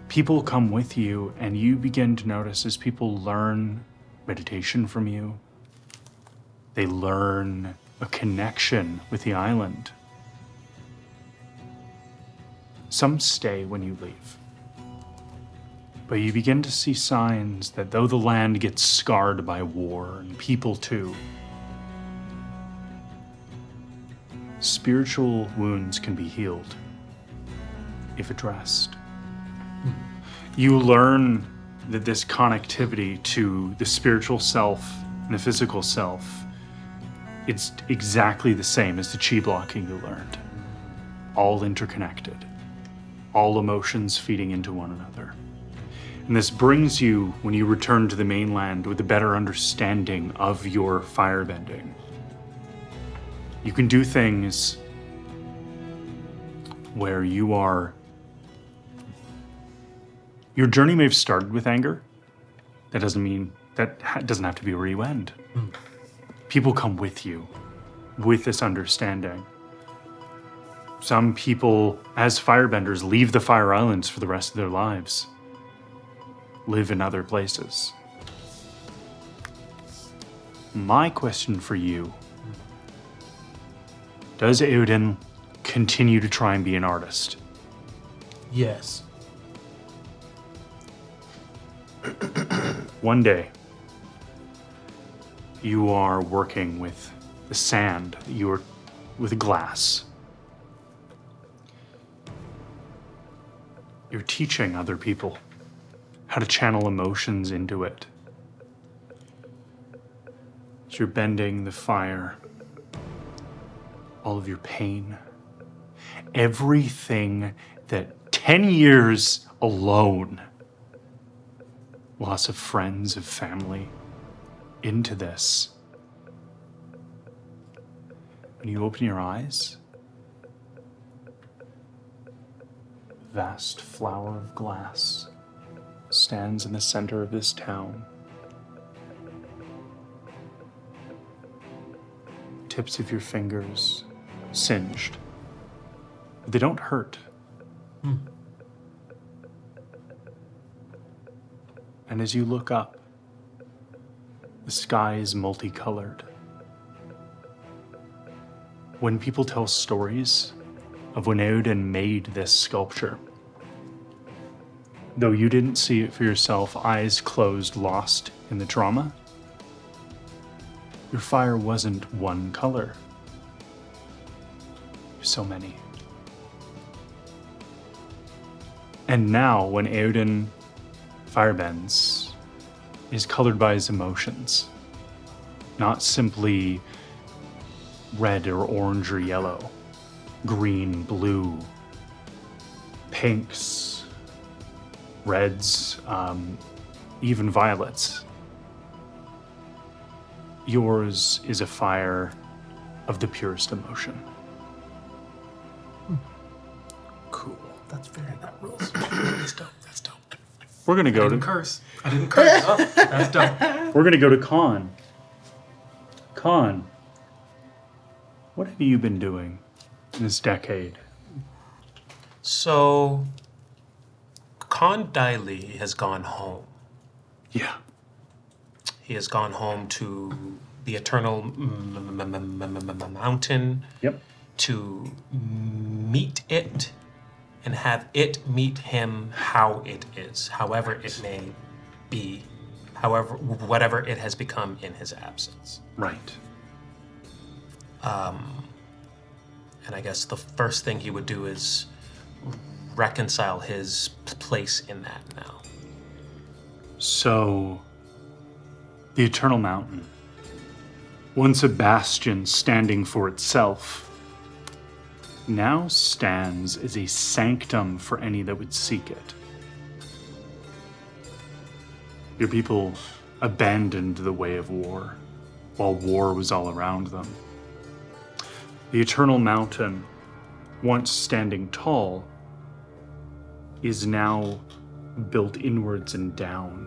People come with you, and you begin to notice as people learn meditation from you, they learn a connection with the island. Some stay when you leave. But you begin to see signs that though the land gets scarred by war, and people too, spiritual wounds can be healed if addressed. You learn that this connectivity to the spiritual self and the physical self, it's exactly the same as the chi blocking you learned. All interconnected. All emotions feeding into one another. And this brings you, when you return to the mainland, with a better understanding of your firebending. You can do things where you are Your journey may have started with anger. That doesn't mean doesn't have to be where you end. People come with you, with this understanding. Some people, as firebenders, leave the Fire Islands for the rest of their lives, live in other places. My question for you, does Eowyn continue to try and be an artist? Yes. One day, you are working with the sand, you are with glass. You're teaching other people how to channel emotions into it. So you're bending the fire, all of your pain, everything that 10 years alone, loss of friends, of family, into this. When you open your eyes, a vast flower of glass stands in the center of this town. Tips of your fingers singed, but they don't hurt. And as you look up, the sky is multicolored. When people tell stories of when Eowyn made this sculpture, though you didn't see it for yourself, eyes closed, lost in the drama, your fire wasn't one color. There's so many. And now, when Eowyn firebends, is colored by his emotions, not simply red or orange or yellow, green, blue, pinks, reds, even violets. Yours is a fire of the purest emotion. Cool. That's very that rules. That's dope. That's dope. We're gonna go I to didn't curse. I didn't curse. Oh, that's dope. We're gonna go to Khan. Khan, what have you been doing in this decade? So, Khan Daili has gone home. Yeah. He has gone home to the eternal mountain Yep. to meet it and have it meet him how it is, however it may be, however, whatever it has become in his absence. Right. And I guess the first thing he would do is reconcile his place in that now. So, the Eternal Mountain, once a bastion standing for itself, now stands as a sanctum for any that would seek it. Your people abandoned the way of war, while war was all around them. The Eternal Mountain, once standing tall, is now built inwards and down.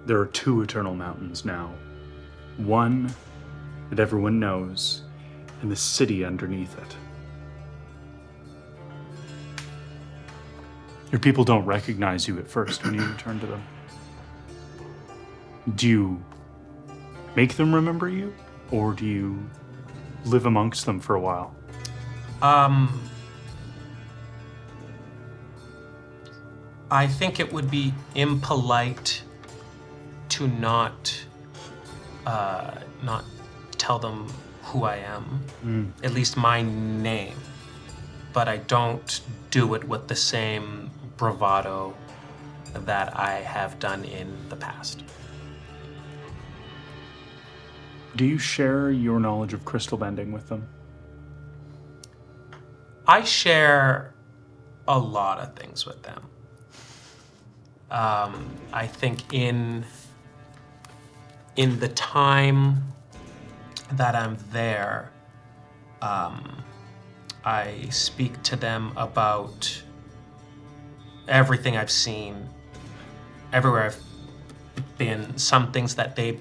There are two Eternal Mountains now. One that everyone knows, and the city underneath it. Your people don't recognize you at first when you return to them. Do you make them remember you, or do you live amongst them for a while? I think it would be impolite to not tell them who I am, at least my name, but I don't do it with the same bravado that I have done in the past. Do you share your knowledge of crystal bending with them? I share a lot of things with them. I think in the time that I'm there, I speak to them about everything I've seen, everywhere I've been, some things that they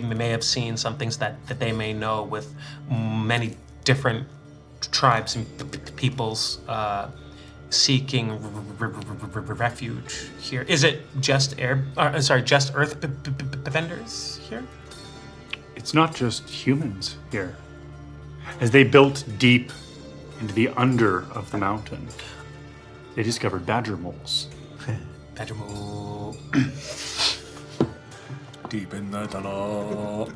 may have seen, some things that they may know, with many different tribes and peoples seeking refuge here. Is it just just earthbenders here? It's not just humans here. As they built deep into the under of the mountain, they discovered badger moles. Badger mole. Deep in the tunnel.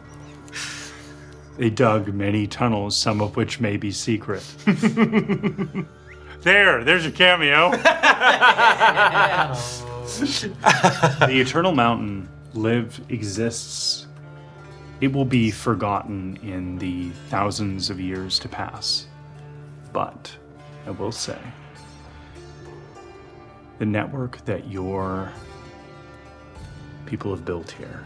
They dug many tunnels, some of which may be secret. There's your cameo. The Eternal Mountain exists. It will be forgotten in the thousands of years to pass. But I will say, the network that your people have built here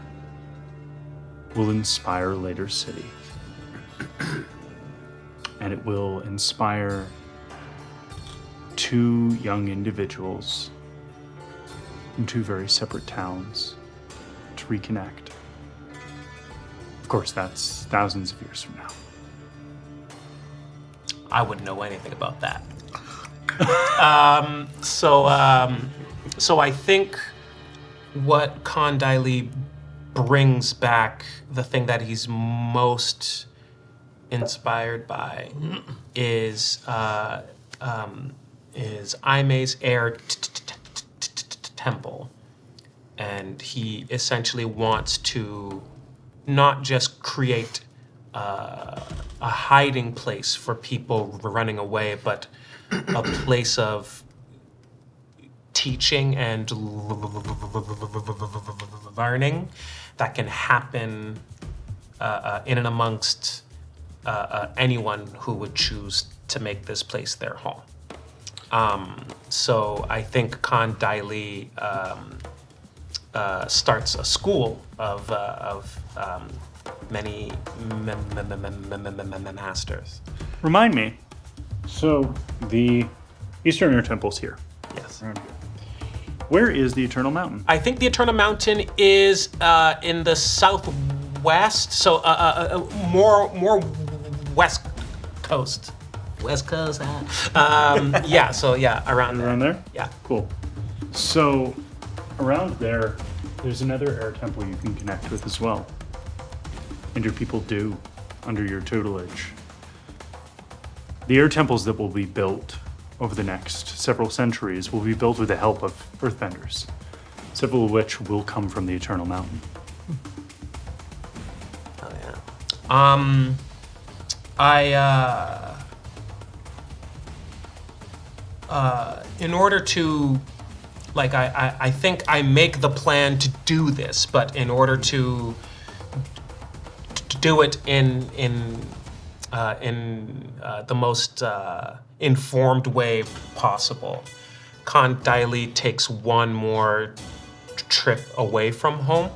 will inspire later City. And it will inspire 2 young individuals from 2 very separate towns to reconnect. Of course, that's thousands of years from now. I wouldn't know anything about that. So I think what Condyle brings back, the thing that he's most inspired by, is Aime's air temple, and he essentially wants to not just create a hiding place for people running away, but a place of teaching and learning that can happen in and amongst anyone who would choose to make this place their home. So I think Condyle starts a school of many masters. Remind me. So the Eastern Air Temple's here. Yes. Around here. Where is the Eternal Mountain? I think the Eternal Mountain is in the southwest, so more west coast. West coast. Yeah. So yeah, around there. Yeah. Cool. So around there, there's another air temple you can connect with as well. And your people do, under your tutelage. The air temples that will be built over the next several centuries will be built with the help of earthbenders, several of which will come from the Eternal Mountain. Oh yeah. In order to, I think I make the plan to do this, but in order to do it in the most informed way possible, Condyle takes one more trip away from home,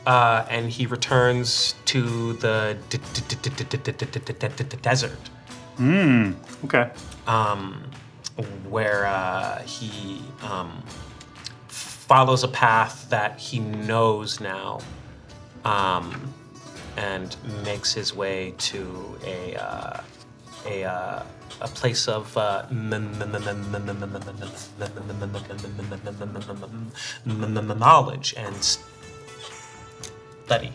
and he returns to the desert. Okay. Where he follows a path that he knows now, and makes his way to a place of knowledge and study.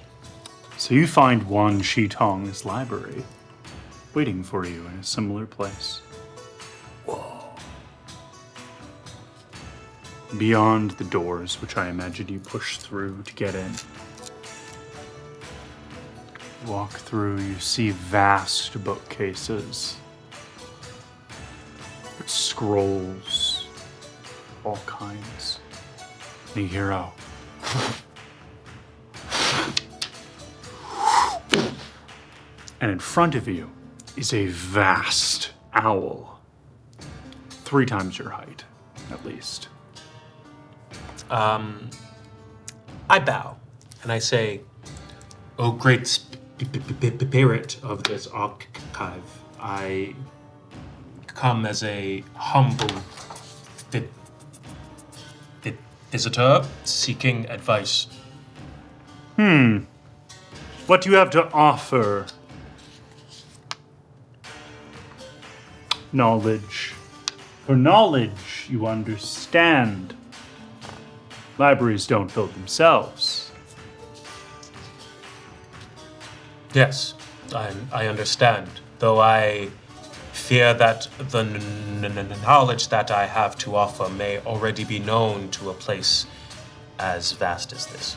So you find Wan Shitong's library waiting for you in a similar place. Beyond the doors, which I imagine you push through to get in. Walk through, you see vast bookcases, scrolls, all kinds. And you hear out. And in front of you is a vast owl, 3 times your height, at least. I bow and I say, "Oh, great spirit of this archive, I come as a humble visitor seeking advice. What do you have to offer? Knowledge. For knowledge, you understand. Libraries don't build themselves. Yes, I understand. Though I fear that the knowledge that I have to offer may already be known to a place as vast as this.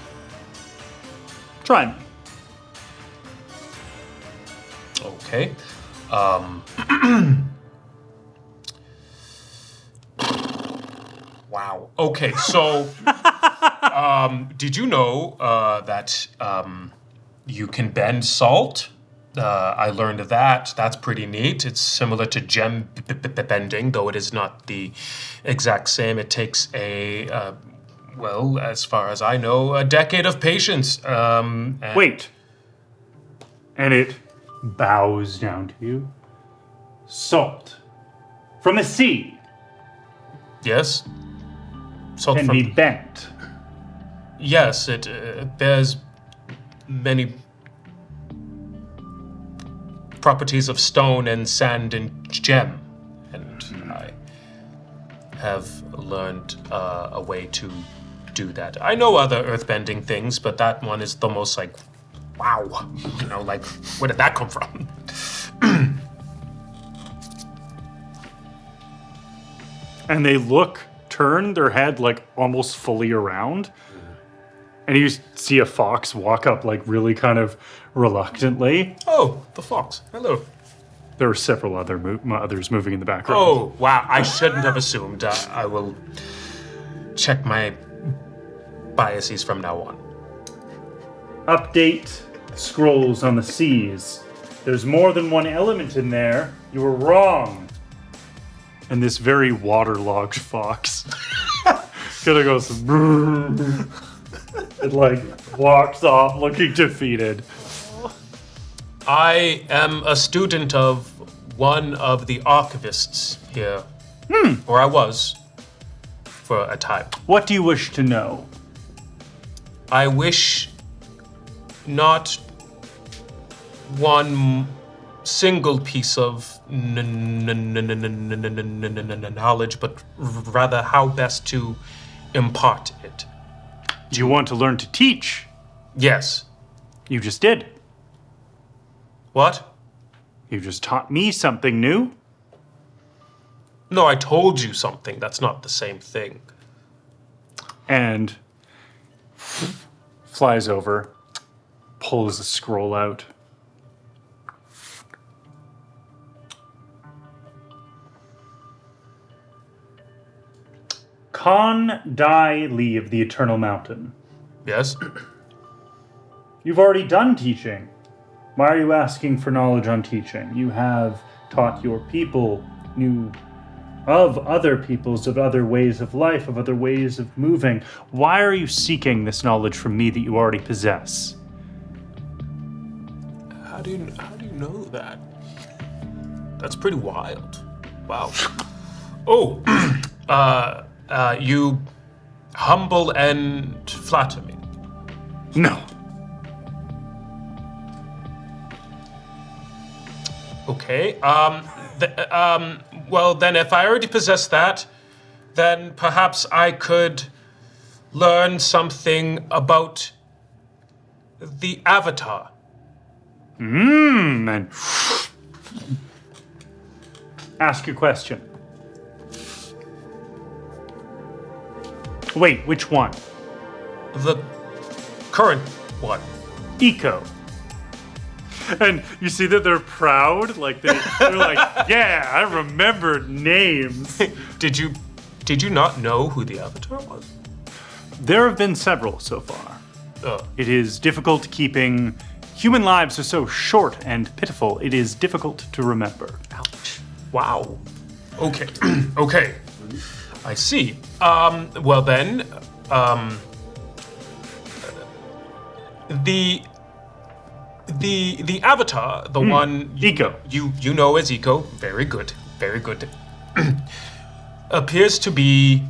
Try me. Okay. Wow. Okay, so did you know that you can bend salt? I learned of that. That's pretty neat. It's similar to gem bending, though it is not the exact same. It takes well, as far as I know, a decade of patience. Wait. And it bows down to you. Salt. From the sea. Yes. Salt Can be bent. Yes, it bears many properties of stone and sand and gem, and I have learned a way to do that. I know other earthbending things, but that one is the most like, wow, like where did that come from? And they turn their head like almost fully around. And you see a fox walk up like really kind of reluctantly. Oh, the fox. Hello. There are several others moving in the background. Oh, wow. I shouldn't have assumed. I will check my biases from now on. Update scrolls on the seas. There's more than one element in there. You were wrong. And this very waterlogged fox kind of goes, it like walks off looking defeated. I am a student of one of the archivists here. Or I was for a time. What do you wish to know? I wish not one single piece of knowledge, but rather how best to impart it. Do you want to learn to teach? Yes. You just did. What? You just taught me something new. No, I told you something. That's not the same thing. And flies over, pulls the scroll out. Con Dai Li of the Eternal Mountain. Yes? You've already done teaching. Why are you asking for knowledge on teaching? You have taught your people new of other peoples, of other ways of life, of other ways of moving. Why are you seeking this knowledge from me that you already possess? How do you know that? That's pretty wild. Wow. Oh, you humble and flatter me. No. Okay. Well, then, if I already possess that, then perhaps I could learn something about the Avatar. And ask your question. Wait, which one? The current one. Eco. And you see that they're proud, like they're like, yeah, I remembered names. Did you not know who the Avatar was? There have been several so far. Oh. It is difficult keeping. Human lives are so short and pitiful, it is difficult to remember. Ouch. Wow. Okay. Okay. I see. Well then, the Avatar, the one Eco. you know as Eco, very good, very good. Appears to be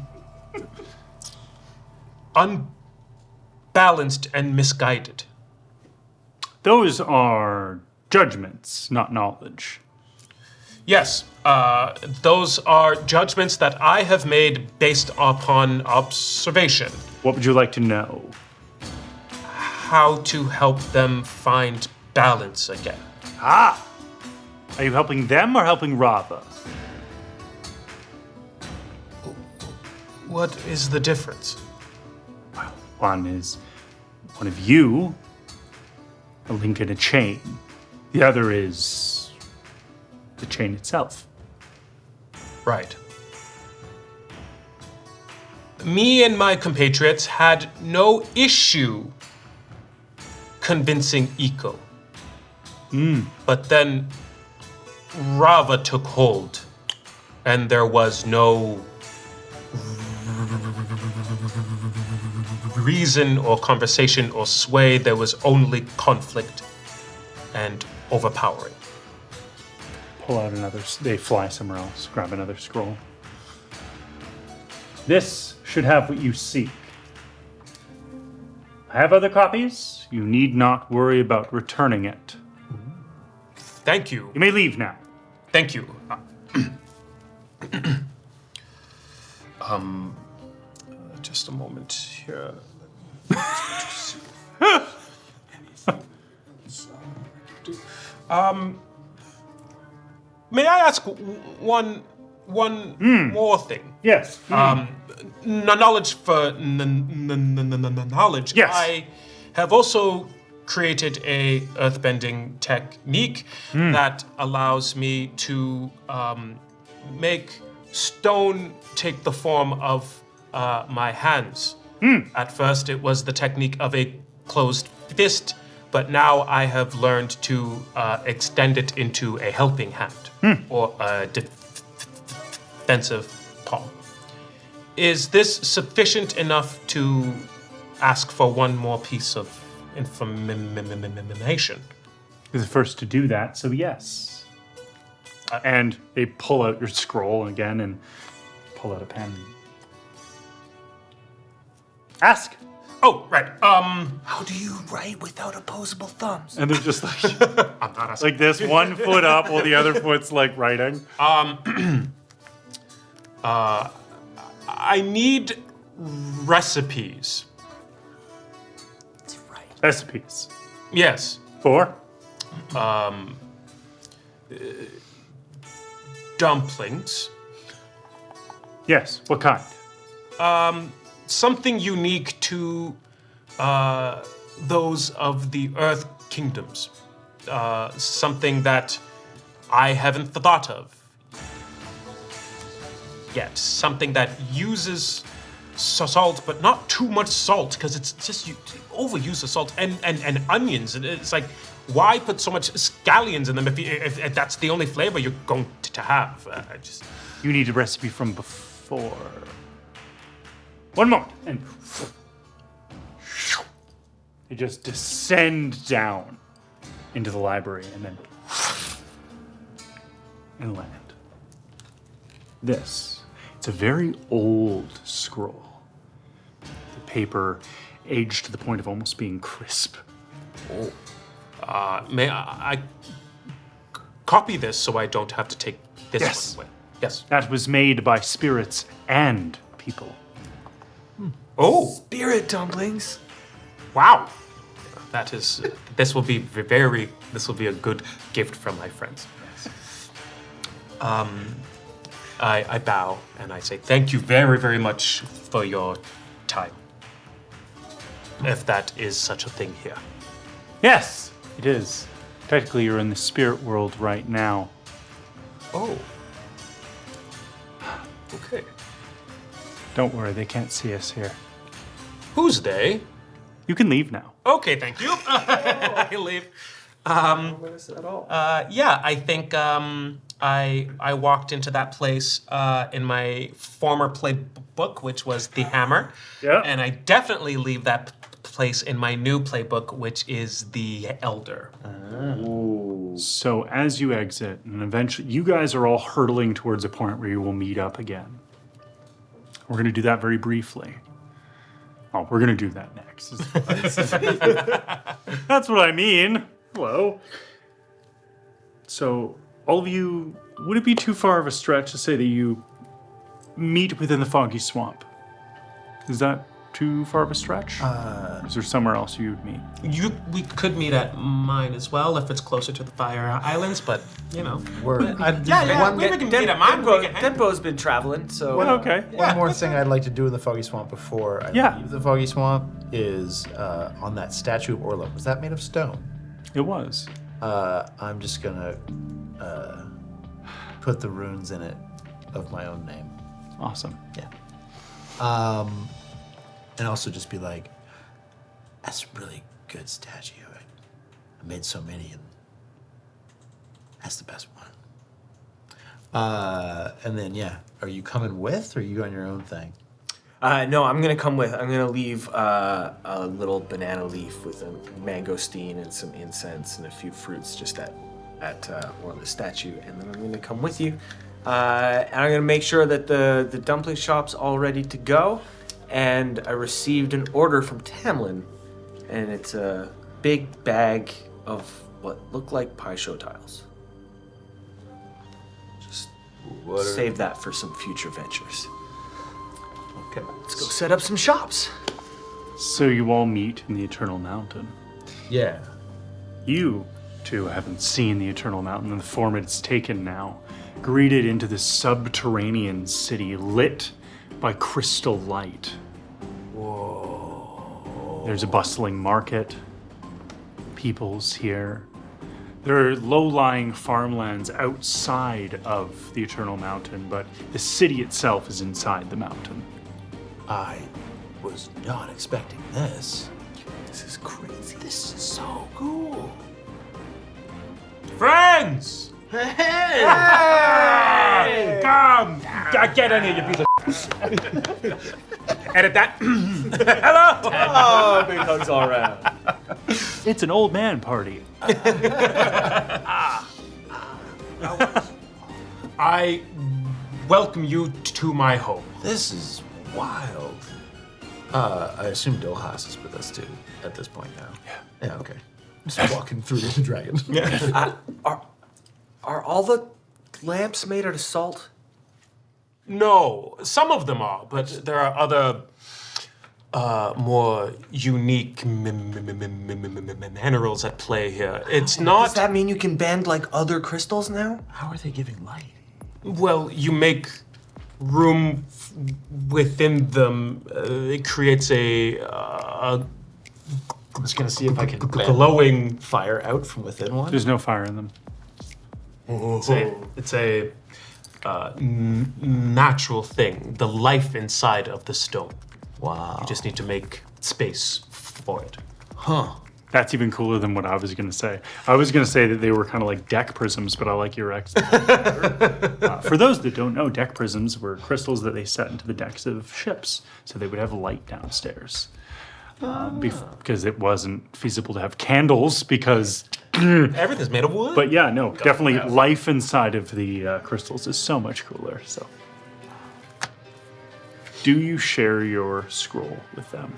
unbalanced and misguided. Those are judgments, not knowledge. Yes, those are judgments that I have made based upon observation. What would you like to know? How to help them find balance again. Ah! Are you helping them or helping Rava? What is the difference? Well, one is one of you, a link in a chain. The other is the chain itself. Right. Me and my compatriots had no issue convincing Eco. But then Rava took hold, and there was no reason or conversation or sway. There was only conflict and overpowering. Pull out another, they fly somewhere else, grab another scroll. This should have what you seek. I have other copies. You need not worry about returning it. Thank you. You may leave now. Thank you. Just a moment here. May I ask one more thing? Yes. Knowledge for knowledge. Yes. I have also created a earthbending technique that allows me to make stone take the form of my hands. At first, it was the technique of a closed fist, but now I have learned to extend it into a helping hand or a defensive palm. Is this sufficient enough to ask for one more piece of information? You're the first to do that, so yes. And they pull out your scroll again and pull out a pen. Ask. Oh, right. How do you write without opposable thumbs? And they're just like, I'm not asking. like this, one foot up while the other foot's like writing. I need recipes. That's right. Recipes. Yes. For? Dumplings. Yes. What kind? Something unique to those of the Earth Kingdoms. Something that I haven't thought of yet. Something that uses salt, but not too much salt, because it's just you overuse the salt and onions. And it's like, why put so much scallions in them if that's the only flavor you're going to have? You need a recipe from before. One moment. And they just descend down into the library and then and land. This, it's a very old scroll. The paper aged to the point of almost being crisp. May I copy this so I don't have to take this Yes. one away? Yes. That was made by spirits and people. Oh, Spirit dumplings. wow. That is, this will be this will be a good gift from my friends. I bow and I say thank you very, very much for your time. If that is such a thing here. Yes, it is. Technically, you're in the spirit world right now. Oh. Okay. Don't worry, they can't see us here. Who's they? You can leave now. Okay, thank you. I leave. Yeah, I think I walked into that place in my former playbook, which was the Hammer. Yeah. And I definitely leave that place in my new playbook, which is the Elder. So as you exit, and eventually you guys are all hurtling towards a point where you will meet up again. We're going to do that very briefly. Oh, we're gonna do that next. That's what I mean. Hello. So, all of you, would it be too far of a stretch to say that you meet within the Foggy Swamp? Is that too far of a stretch? Is there somewhere else you'd meet? We could meet at mine as well if it's closer to the Fire Islands, but you know. We we can meet at mine. Denpo's been traveling, so. Well, okay. One more thing I'd like to do in the Foggy Swamp before I leave the Foggy Swamp is on that statue of Orlo. Was that made of stone? It was. I'm just gonna put the runes in it of my own name. Awesome. Yeah. And also just be like, that's a really good statue. I made so many, and that's the best one. And then, are you coming with, or are you on your own thing? No, I'm gonna come with. I'm gonna leave a little banana leaf with a mangosteen and some incense and a few fruits just at Orla's statue, and then I'm gonna come with you. And I'm gonna make sure that the dumpling shop's all ready to go. And I received an order from Tamlin, and it's a big bag of what look like pie show tiles. Just save that for some future ventures. Okay. Let's go set up some shops. So you all meet in the Eternal Mountain. Yeah. You two haven't seen the Eternal Mountain in the form it's taken now. Greeted into this subterranean city lit by crystal light. Whoa. There's a bustling market. People's here. There are low-lying farmlands outside of the Eternal Mountain, but the city itself is inside the mountain. I was not expecting this. This is crazy. This is so cool. Friends! Hey! Come! Get in here, you piece of Edit that. Hello! Oh, big hugs all around. It's an old man party. I welcome you to my home. This is wild. I assume Dohas is with us too at this point now. Yeah, okay. Just walking through the dragon. Are all the lamps made out of salt? No, some of them are, but there are other more unique minerals at play here. It's not. Does that mean you can bend like other crystals now? How are they giving light? Well, you make room within them. It creates I'm just gonna see if I can glowing fire out from within one. There's no fire in them. It's a natural thing. The life inside of the stone. Wow. You just need to make space for it. Huh. That's even cooler than what I was going to say. I was going to say that they were kind of like deck prisms, but I like your explanation. For those that don't know, deck prisms were crystals that they set into the decks of ships, so they would have light downstairs. Because it wasn't feasible to have candles because... Everything's made of wood. But yeah, no, definitely life inside of the crystals is so much cooler. So, do you share your scroll with them?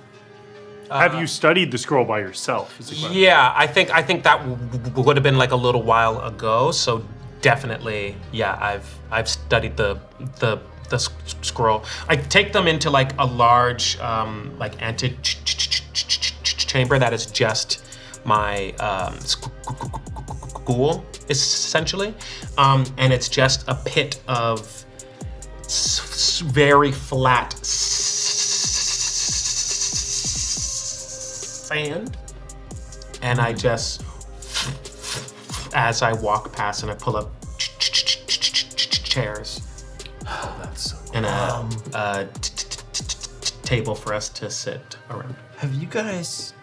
Have you studied the scroll by yourself? Is the question. Yeah, I think that would have been like a little while ago. So definitely, yeah, I've studied the scroll. I take them into like a large like chamber that is just my school essentially, and it's just a pit of very flat sand, and I just, as I walk past, and I pull up chairs. Oh, that's so cool. And a table for us to sit around. Have you guys?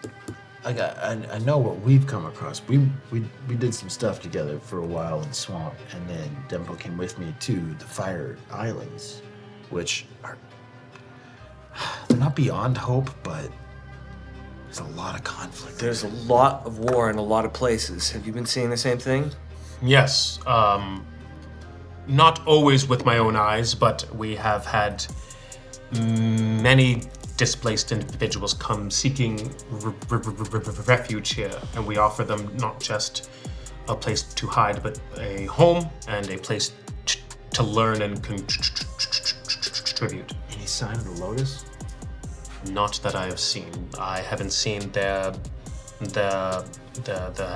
I know what we've come across. We did some stuff together for a while in Swamp, and then Dempo came with me to the Fire Islands, which are they're not beyond hope, but there's a lot of conflict. There's a lot of war in a lot of places. Have you been seeing the same thing? Yes, not always with my own eyes, but we have had many displaced individuals come seeking refuge here, and we offer them not just a place to hide, but a home and a place to learn and contribute. Any sign of the lotus? Not that I have seen. I haven't seen their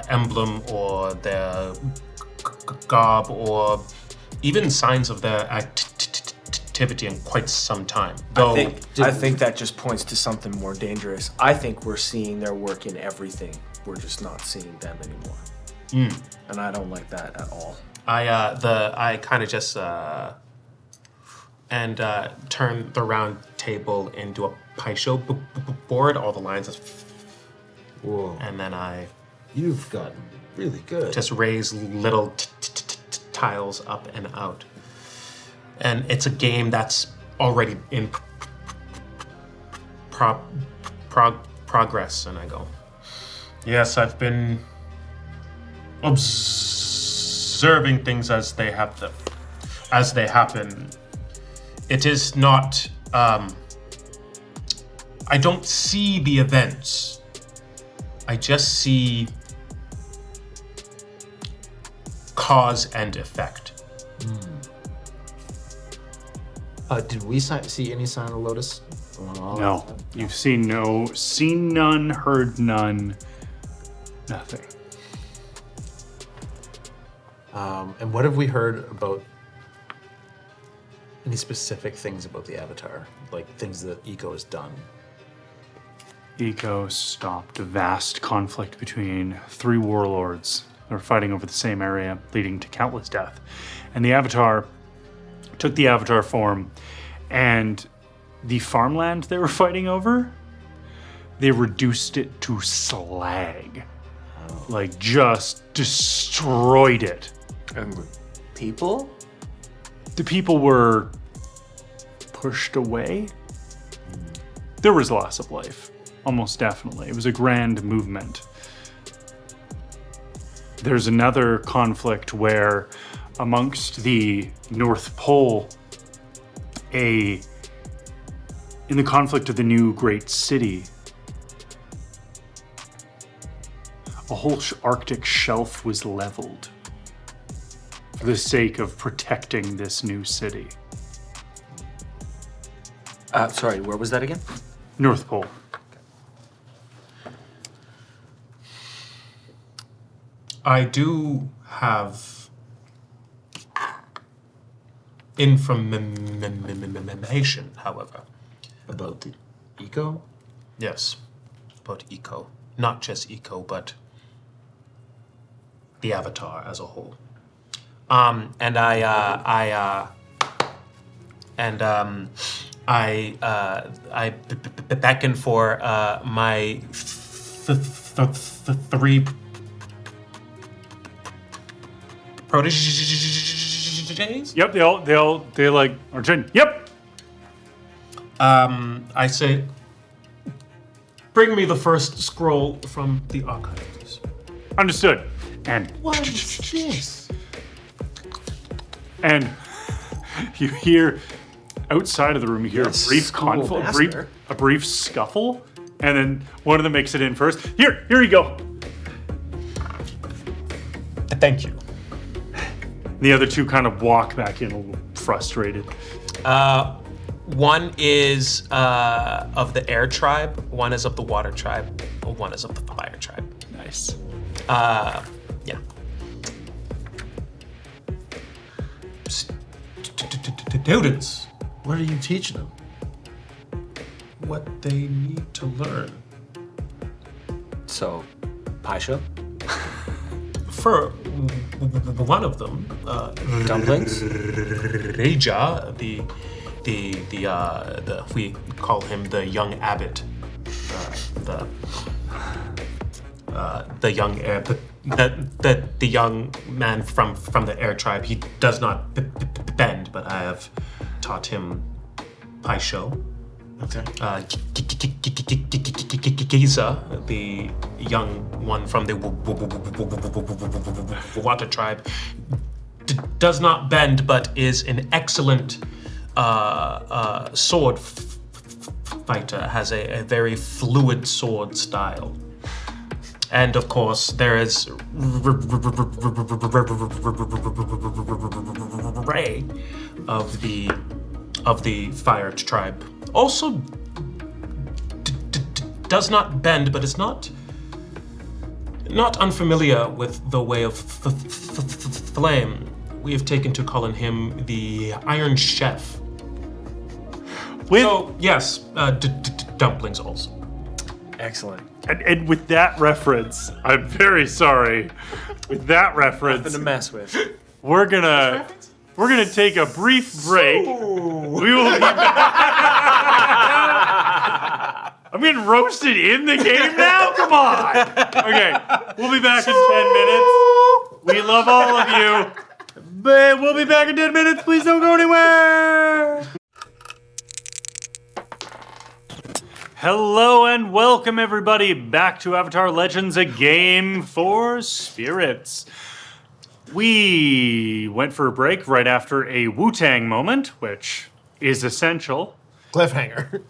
emblem or their garb or even signs of their activity in quite some time. Though I think that just points to something more dangerous. I think we're seeing their work in everything. We're just not seeing them anymore. And I don't like that at all. I kind of just turn the round table into a pie show board. All the lines, Whoa. and then I You've gotten really good. just raise little tiles up and out. And it's a game that's already in progress. And I go, yes, I've been observing things as they happen. It is not. I don't see the events. I just see cause and effect. Did we see any sign of lotus? No, you've seen none, heard none, nothing. And what have we heard about any specific things about the Avatar? Like things that Eco has done? Eco stopped a vast conflict between three warlords that were fighting over the same area, leading to countless death. And the Avatar took the Avatar form, and the farmland they were fighting over, they reduced it to slag. Like, just destroyed it. And people? The people were pushed away. There was loss of life, almost definitely. It was a grand movement. There's another conflict where amongst the North Pole, in the conflict of the new great city, a whole Arctic shelf was leveled for the sake of protecting this new city. Sorry, where was that again? North Pole. I do have information, however. About the Eco? Yes, about Eco. Not just Eco, but the Avatar as a whole. And I beckon for my three proteges. Yep, they like Argent. Yep. I say, bring me the first scroll from the archives. Understood. And What is this? and you hear outside of the room, you hear a brief conflict, a brief scuffle, and then one of them makes it in first. Here you go. Thank you. The other two kind of walk back in a little frustrated. One is of the air tribe, one is of the water tribe, one is of the fire tribe. Nice. Yeah. Students, What are you teaching them? what they need to learn. So, pie show? For one of them, Dumplings? Reja, we call him the young abbot, the young air, the young man from the air tribe. He does not bend, but I have taught him pie show. Okay. Giza, the young one from the water tribe, does not bend, but is an excellent sword fighter, has a very fluid sword style. And of course, there is Ray of the Fire Tribe. Also does not bend, but is not unfamiliar with the way of flame. We have taken to calling him the Iron Chef. So yes, dumplings also. Excellent. And with that reference, I'm very sorry. With that reference, Nothing to mess with. we're gonna take a brief break. We will be back. I'm getting roasted in the game now? Come on. Okay, we'll be back in 10 minutes. We love all of you. But we'll be back in 10 minutes. Please don't go anywhere. Hello and welcome everybody back to Avatar Legends, a game for spirits. We went for a break right after a Wu-Tang moment, which is essential. Cliffhanger.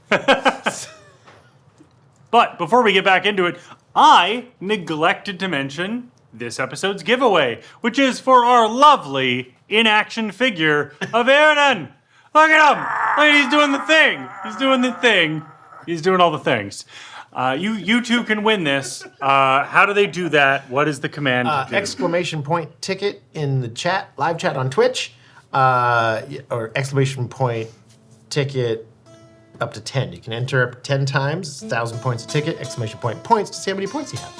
But before we get back into it, I neglected to mention this episode's giveaway, which is for our lovely in-action figure of Aaron. Look at him! Look, he's doing the thing. He's doing the thing. He's doing all the things. You two can win this. How do they do that? What is the command to do? Exclamation point ticket in the chat, live chat on Twitch, or exclamation point ticket up to 10. You can enter up 10 times, 1,000 points a ticket, exclamation point points to see how many points you have.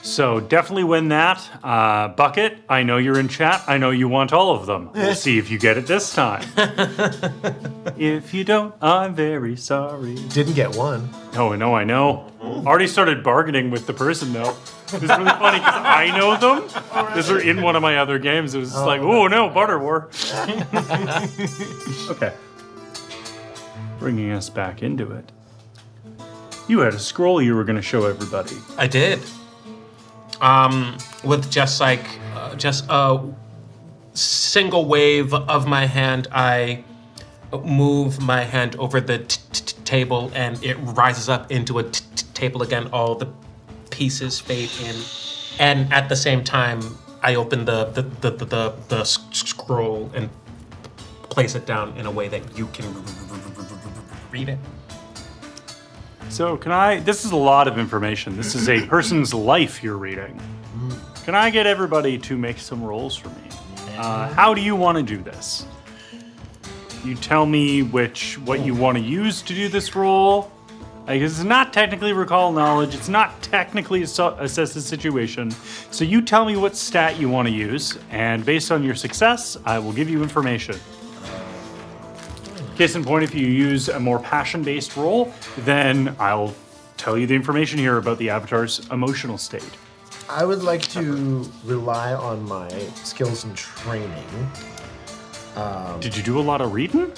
So definitely win that. Bucket, I know you're in chat. I know you want all of them. We'll see if you get it this time. If you don't, I'm very sorry. Didn't get one. Oh, no, I know. Already started bargaining with the person, though. It was really funny because I know them. Because they're in one of my other games. It was just like, oh, no, barter war. Okay. Bringing us back into it. You had a scroll you were going to show everybody. I did. With just like, just a single wave of my hand, I move my hand over the table and it rises up into a table again. All the pieces fade in. And at the same time, I open the scroll and place it down in a way that you can read it. So this is a lot of information. This is a person's life you're reading. Can I get everybody to make some rolls for me? How do you want to do this? You tell me what you want to use to do this roll. It's not technically recall knowledge. It's not technically assess the situation. So you tell me what stat you want to use, and based on your success, I will give you information. Case in point, if you use a more passion-based roll, then I'll tell you the information here about the Avatar's emotional state. I would like to rely on my skills and training. Did you do a lot of reading?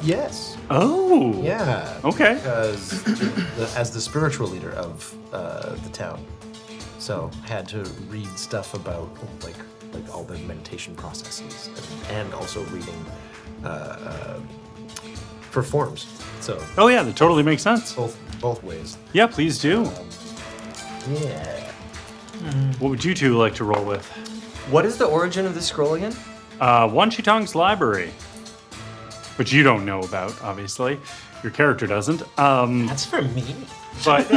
Yes. Oh. Yeah. Okay. Because as the spiritual leader of the town, so had to read stuff about like all the meditation processes and also reading for forms. So. Oh yeah, that totally makes sense. Both ways. Yeah, please do. Yeah. What would you two like to roll with? What is the origin of this scroll again? Wan Chitong's library, which you don't know about, obviously. Your character doesn't. That's for me. But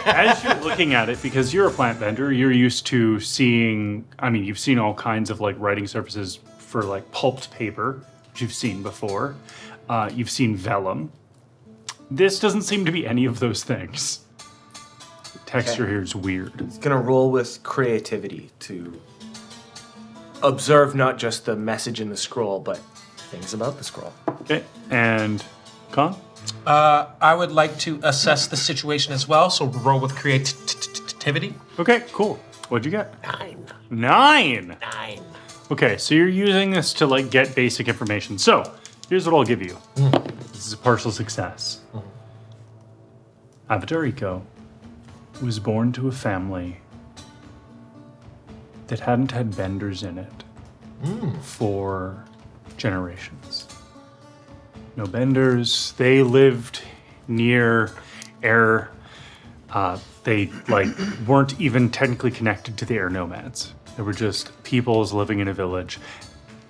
as you're looking at it, because you're a plant vendor, you're used to seeing, you've seen all kinds of like writing surfaces for like pulped paper, which you've seen before. You've seen vellum. This doesn't seem to be any of those things. The texture here is weird. It's gonna roll with creativity to observe not just the message in the scroll, but things about the scroll. Okay, and Con? I would like to assess the situation as well, so roll with creativity. Okay, cool. What'd you get? 9. 9! Okay, so you're using this to like get basic information. So, here's what I'll give you. This is a partial success. Avatar Eco was born to a family that hadn't had benders in it for generations. No benders. They lived near air. They weren't even technically connected to the air nomads. They were just peoples living in a village.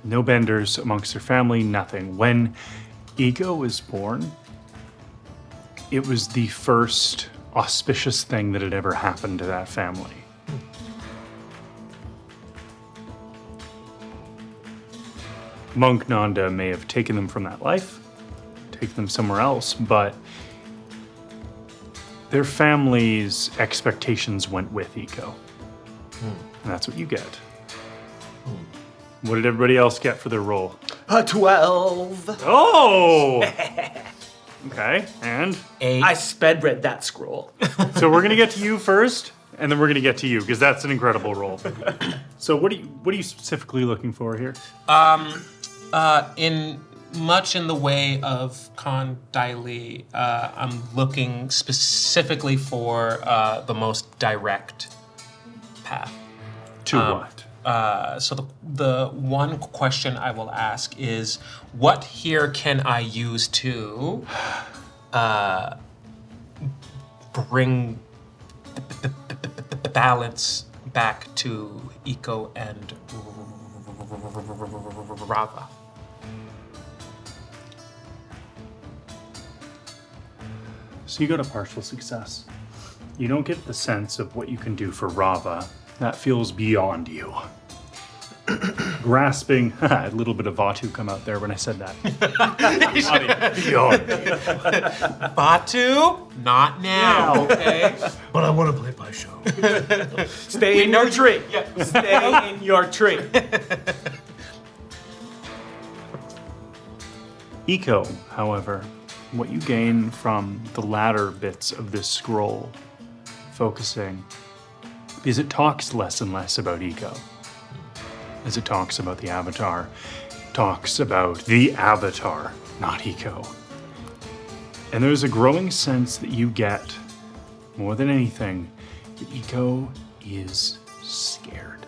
No benders amongst their family, nothing. When Ego was born, it was the first auspicious thing that had ever happened to that family. Monk Nanda may have taken them from that life, taken them somewhere else, but their family's expectations went with Eco. And that's what you get. What did everybody else get for their role? 12. Oh! Okay, and? 8. I sped read that scroll. So we're gonna get to you first, and then we're gonna get to you, because that's an incredible roll. So what are you specifically looking for here? In the way of Condyle, I'm looking specifically for the most direct path. To what? So the one question I will ask is, what here can I use to bring the balance back to Eco and Rava? So you got a partial success. You don't get the sense of what you can do for Rava. That feels beyond you. Grasping, a little bit of Vatu come out there when I said that. Beyond. Batu? Not now, okay? But I want to play my show. Stay in your tree. Yeah. Stay in your tree. Eco, however, what you gain from the latter bits of this scroll, focusing, is it talks less and less about Eco. As it talks about the Avatar, talks about the Avatar, not Eco. And there's a growing sense that you get, more than anything, that Eco is scared.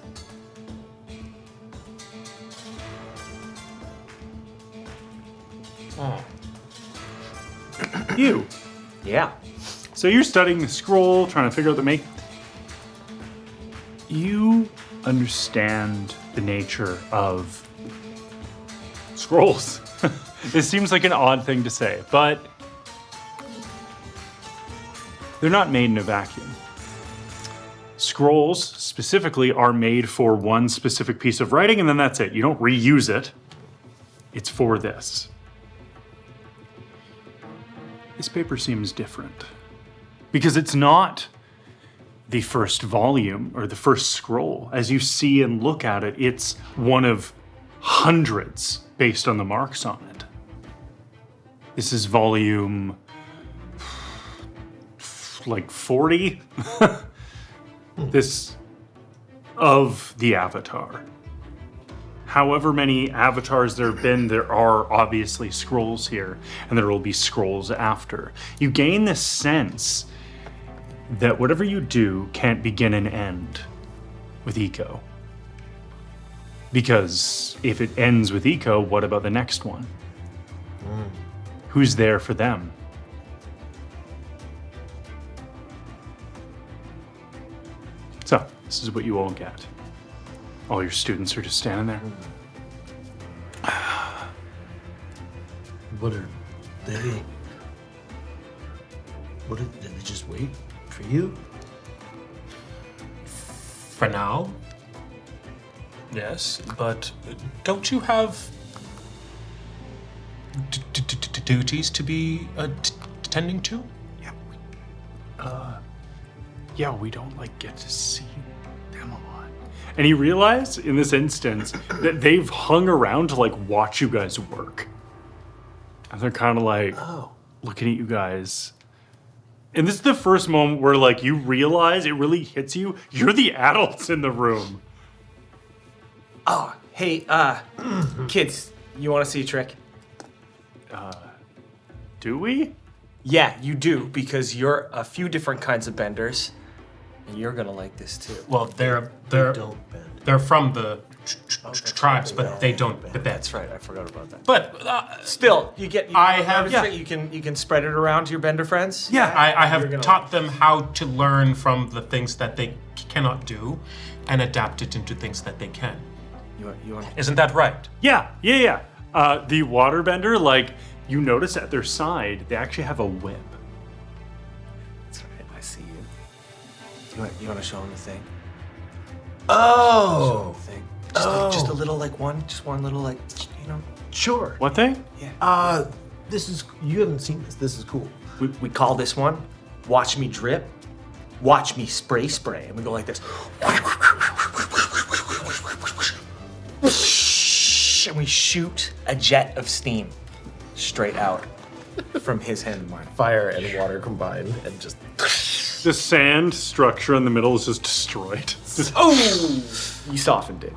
You. Yeah. So you're studying the scroll, trying to figure out the make. You understand the nature of scrolls. This seems like an odd thing to say, but they're not made in a vacuum. Scrolls specifically are made for one specific piece of writing, and then that's it. You don't reuse it. It's for this. This paper seems different because it's not the first volume or the first scroll. As you see and look at it, it's one of hundreds based on the marks on it. This is volume like 40 this of the Avatar. However many avatars there have been, there are obviously scrolls here, and there will be scrolls after. You gain this sense that whatever you do can't begin and end with Eco. Because if it ends with Eco, what about the next one? Who's there for them? So, this is what you all get. All your students are just standing there. What are they? Did they just wait for you? For now, yes, but don't you have duties to be tending to? Yeah, we don't get to see them a lot. And you realize in this instance that they've hung around to watch you guys work. And they're kind of looking at you guys. And this is the first moment where you realize, it really hits you, you're the adults in the room. Oh, hey, kids, you want to see a trick? Do we? Yeah, you do, because you're a few different kinds of benders, and you're gonna like this too. Well, they're Don't bend. They're from the tribes, but they don't bend. That's right. I forgot about that. But Still, you get. I have- yeah. You can spread it around to your bender friends. yeah, I You're have gonna- taught them how to learn from the things that they cannot do, and adapt it into things that they can. You want. Isn't that right? Yeah. The waterbender, like, you notice at their side, they actually have a whip. That's right. I see you. You want to show them the thing? Oh, Thing. Just a little like one. Just one little like sure. What thing? This is, you haven't seen this. This is cool. We call this one, watch me drip, watch me spray, and we go like this. And we shoot a jet of steam straight out from his hand and mine. Fire and water combined, and just. The sand structure in the middle is just destroyed. Just- Oh! You softened it.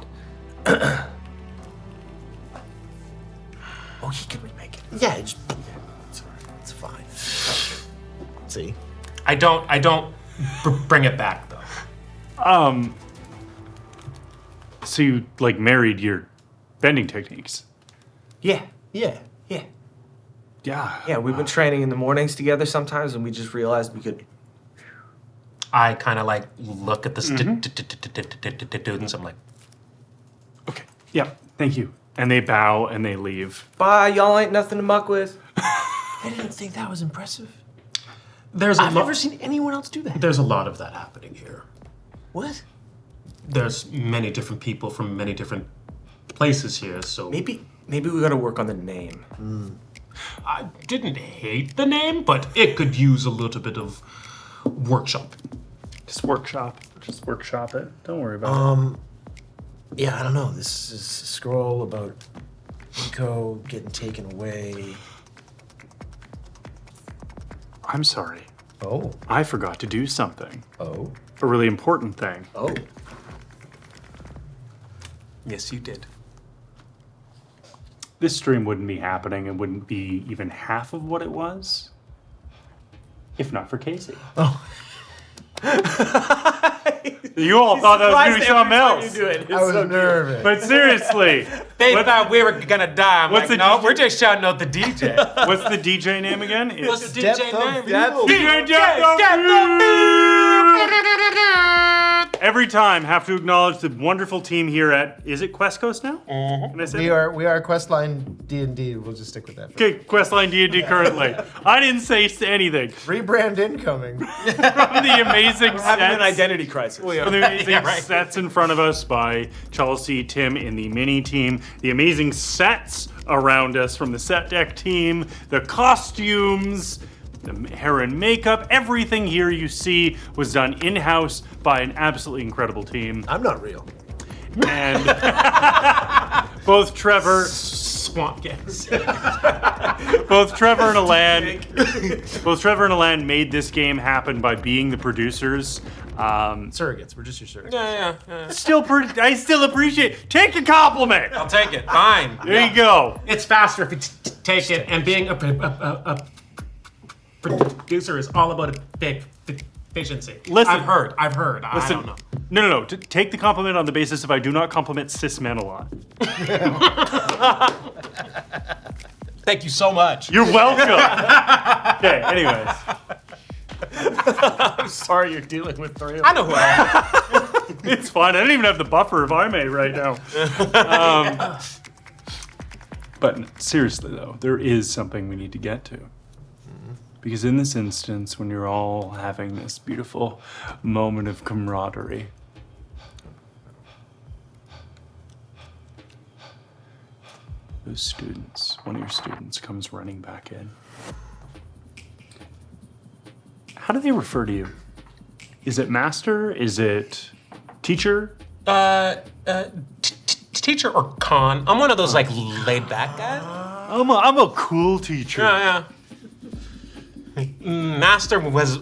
Oh, he can remake it. Yeah, just. It's alright. It's fine. See? I don't bring it back though. So you, like, married your bending techniques? Yeah. Yeah. Yeah. Yeah. We've been training in the mornings together sometimes, and we just realized we could. I kind of like look at the students. I'm like, Okay. Yeah. Thank you. And they bow and they leave. Bye, y'all ain't nothing to muck with. I didn't think that was impressive. there's I've never seen anyone else do that. There's a lot of that happening here. What? There's many different people from many different places here, so Maybe we gotta work on the name. I didn't hate the name, but it could use a little bit of workshop. Just workshop it. Don't worry about it. Yeah, I don't know. This is a scroll about Nico getting taken away. I'm sorry. Oh. I forgot to do something. Oh. A really important thing. Oh. Yes, you did. This stream wouldn't be happening and wouldn't be even half of what it was if not for Casey. Oh. You all thought that was going to be something else. I was nervous. But seriously, They thought we were gonna die. I'm What's like, the no, DJ? we're just shouting out the DJ. what's the DJ name again? What's It's the Depth DJ of name? Field. DJ Depth Every time, have to acknowledge the wonderful team here at, is it Quest Coast now? Can I say We that? are Questline D&D. We'll just stick with that. Okay, Questline D&D currently. I didn't say anything. Rebrand incoming. From the amazing Having an sets, identity crisis. from the amazing sets in front of us by Chelsea, Tim in the mini team, the amazing sets around us from the set deck team, the costumes, the hair and makeup, everything here you see was done in-house by an absolutely incredible team. I'm not real. And both Trevor Swamp Gangs. Both Trevor and Alan made this game happen by being the producers. Surrogates. We're just your surrogates. Yeah. I still appreciate. Take a compliment. I'll take it. Fine. There you go. It's faster if you take it, and being a producer is all about efficiency. Listen. I've heard. I don't know. No. Take the compliment on the basis if I do not compliment cis men a lot. Thank you so much. You're welcome. Okay. Anyways, I'm sorry you're dealing with three of I know who I am. it's fine. I don't even have the buffer if I may right now. But seriously though, there is something we need to get to. Because in this instance, when you're all having this beautiful moment of camaraderie, those students, one of your students comes running back in. How do they refer to you? Is it master? Is it teacher? Teacher or con? I'm one of those like laid back guys. I'm a cool teacher. Yeah. Master was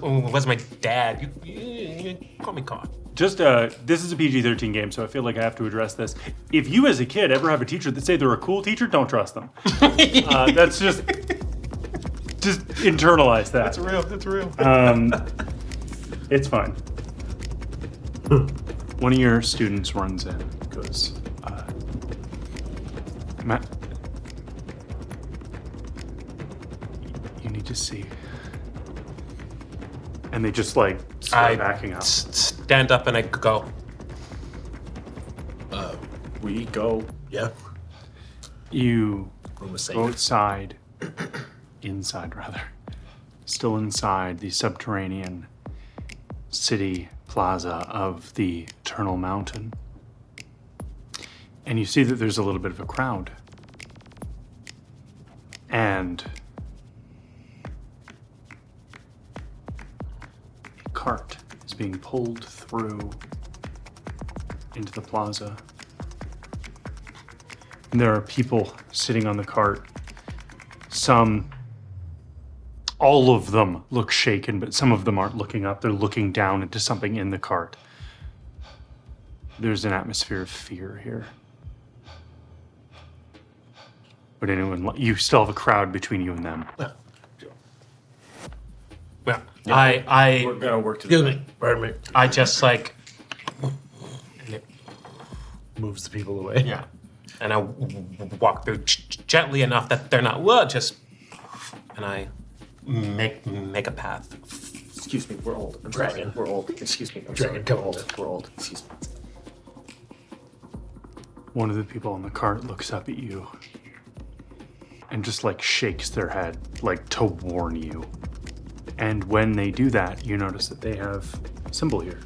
my dad. You call me con. Just, this is a PG-13 game, so I feel like I have to address this. If you as a kid ever have a teacher that say they're a cool teacher, don't trust them. That's just internalize that. That's real. It's fine. One of your students runs in, goes, Matt, you need to see. And they just like start backing up. Stand up and I go. We go. Yeah. You Room is safe. go outside, inside rather, still inside the subterranean city plaza of the Eternal Mountain. And you see that there's a little bit of a crowd. And a cart is being pulled through into the plaza. And there are people sitting on the cart. All of them look shaken, but some of them aren't looking up. They're looking down into something in the cart. There's an atmosphere of fear here. But you still have a crowd between you and them. Well, I We're gonna work to Excuse the me. Pardon me. I just like, moves the people away. yeah. And I walk through gently enough that they're not, and I make a path. Excuse me, we're old. I'm Dragon. sorry. We're old. Excuse me. I'm Dragon, sorry. come old. We're old. Excuse me. One of the people on the cart looks up at you and just like shakes their head, like to warn you. And when they do that, you notice that they have a symbol here.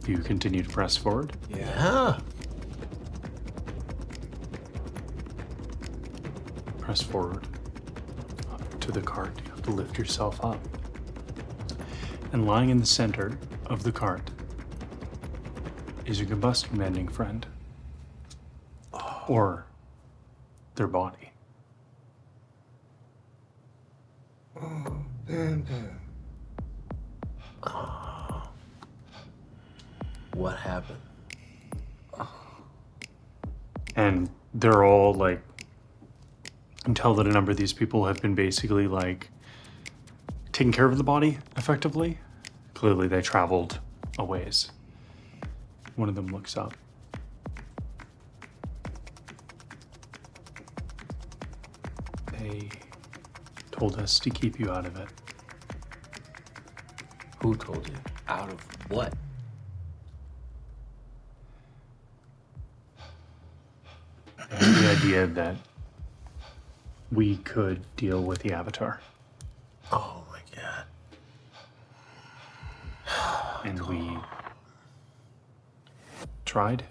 You continue to press forward. Yeah. Press forward up to the cart. You have to lift yourself up. And lying in the center of the cart is your combustion bending friend. Or their body. What happened? And they're all like, you can tell that a number of these people have been basically like taking care of the body effectively. Clearly they traveled a ways. One of them looks up. They told us to keep you out of it. Who told you? Out of what? And the idea that we could deal with the Avatar. Oh my god. And we tried.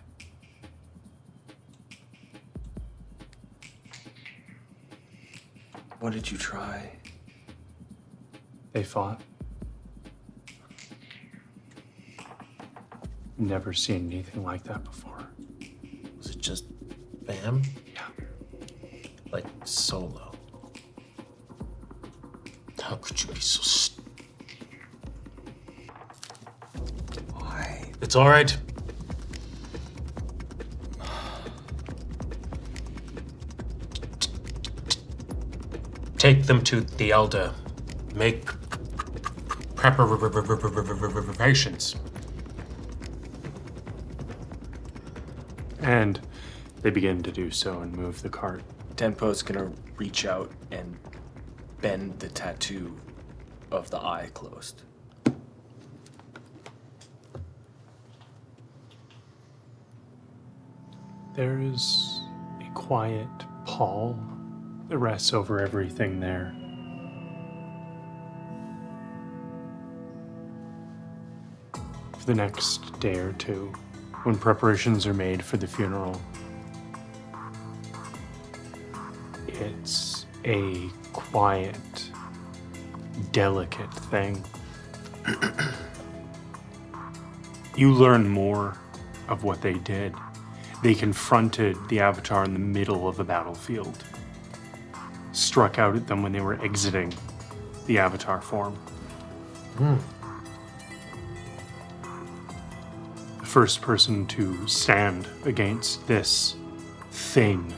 What did you try? They fought. Never seen anything like that before. Was it just bam? Yeah. Like solo? How could you be so Why? It's all right. Take them to the Elder. Make preparations. And they begin to do so and move the cart. Denpo's gonna reach out and bend the tattoo of the eye closed. There is a quiet pall that rests over everything there. For the next day or two, when preparations are made for the funeral, it's a quiet, delicate thing. You learn more of what they did. They confronted the Avatar in the middle of the battlefield, struck out at them when they were exiting the Avatar form. The first person to stand against this thing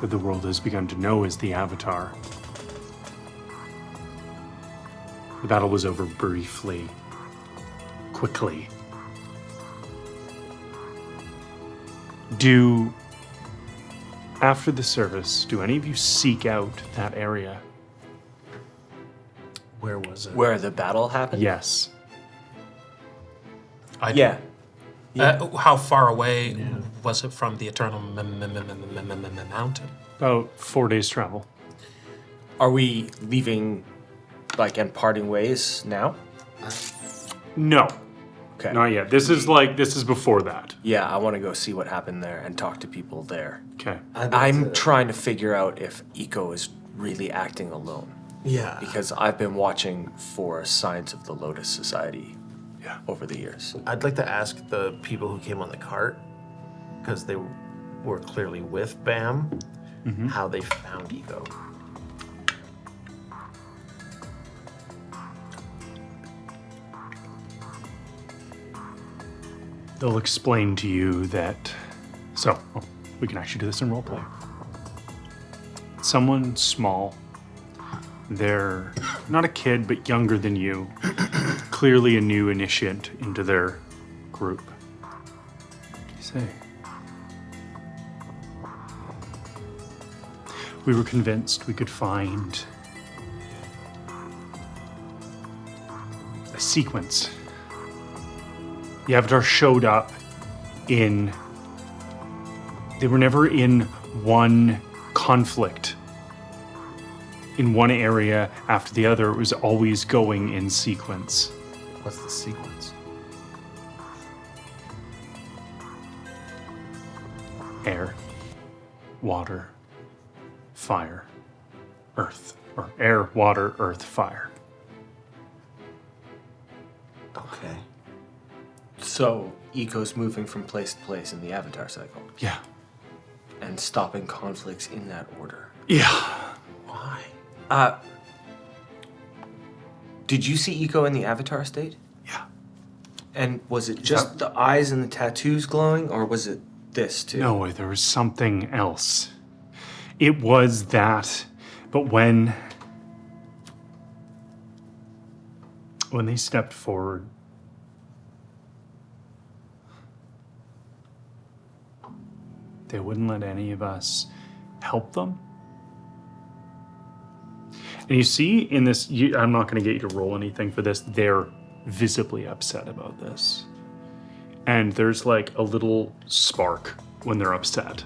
that the world has begun to know as the Avatar The battle was over briefly, quickly. After the service, do any of you seek out that area? Where was it? Where the battle happened? Yes. I Yeah. How far away was it from the Eternal Mountain? About 4 days travel. Are we leaving, like, and parting ways now? No, Okay. not yet. This is before that. Yeah, I want to go see what happened there and talk to people there. Okay. I'm trying to figure out if Eco is really acting alone. Yeah. Because I've been watching for signs of the Lotus Society Yeah. over the years. I'd like to ask the people who came on the cart, because they were clearly with Bam, how they found Ego. They'll explain to you that. So, we can actually do this in roleplay. Someone small. They're not a kid, but younger than you. Clearly a new initiate into their group. You say. We were convinced we could find a sequence. The Avatar showed up in. They were never in one conflict, in one area after the other. It was always going in sequence. What's the sequence? Air, water, fire, earth. Or air, water, earth, fire. Okay. So, Eco's moving from place to place in the Avatar cycle Yeah. and stopping conflicts in that order. Yeah. Why? Did you see Eco in the Avatar state? Yeah. And was it just the eyes and the tattoos glowing, or was it this too? No, there was something else. It was that, but when they stepped forward, they wouldn't let any of us help them. And you see in this, I'm not going to get you to roll anything for this. They're visibly upset about this. And there's like a little spark when they're upset.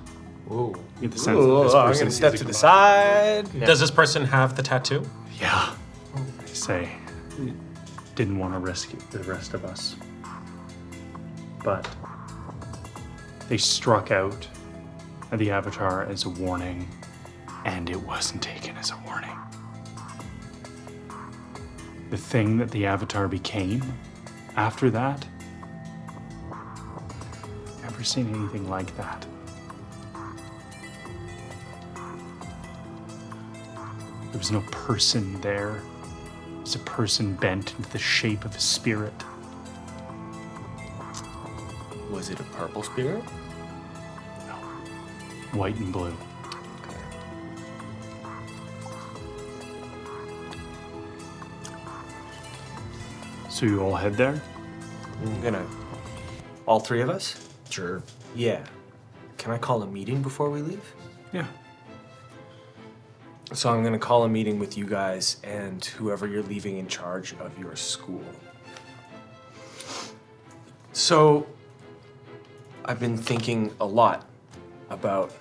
Ooh. You get the sense that Ooh, this I'm person gonna step is to the about- side. Does this person have the tattoo? Yeah. They say didn't want to risk it, the rest of us. But they struck out at the Avatar as a warning, and it wasn't taken as a warning. The thing that the Avatar became after that, never seen anything like that. There was no person there. It was a person bent into the shape of a spirit. Was it a purple spirit? White and blue. So you all head there? I'm gonna. All three of us? Sure. Yeah. Can I call a meeting before we leave? Yeah. So I'm gonna call a meeting with you guys and whoever you're leaving in charge of your school. So I've been thinking a lot about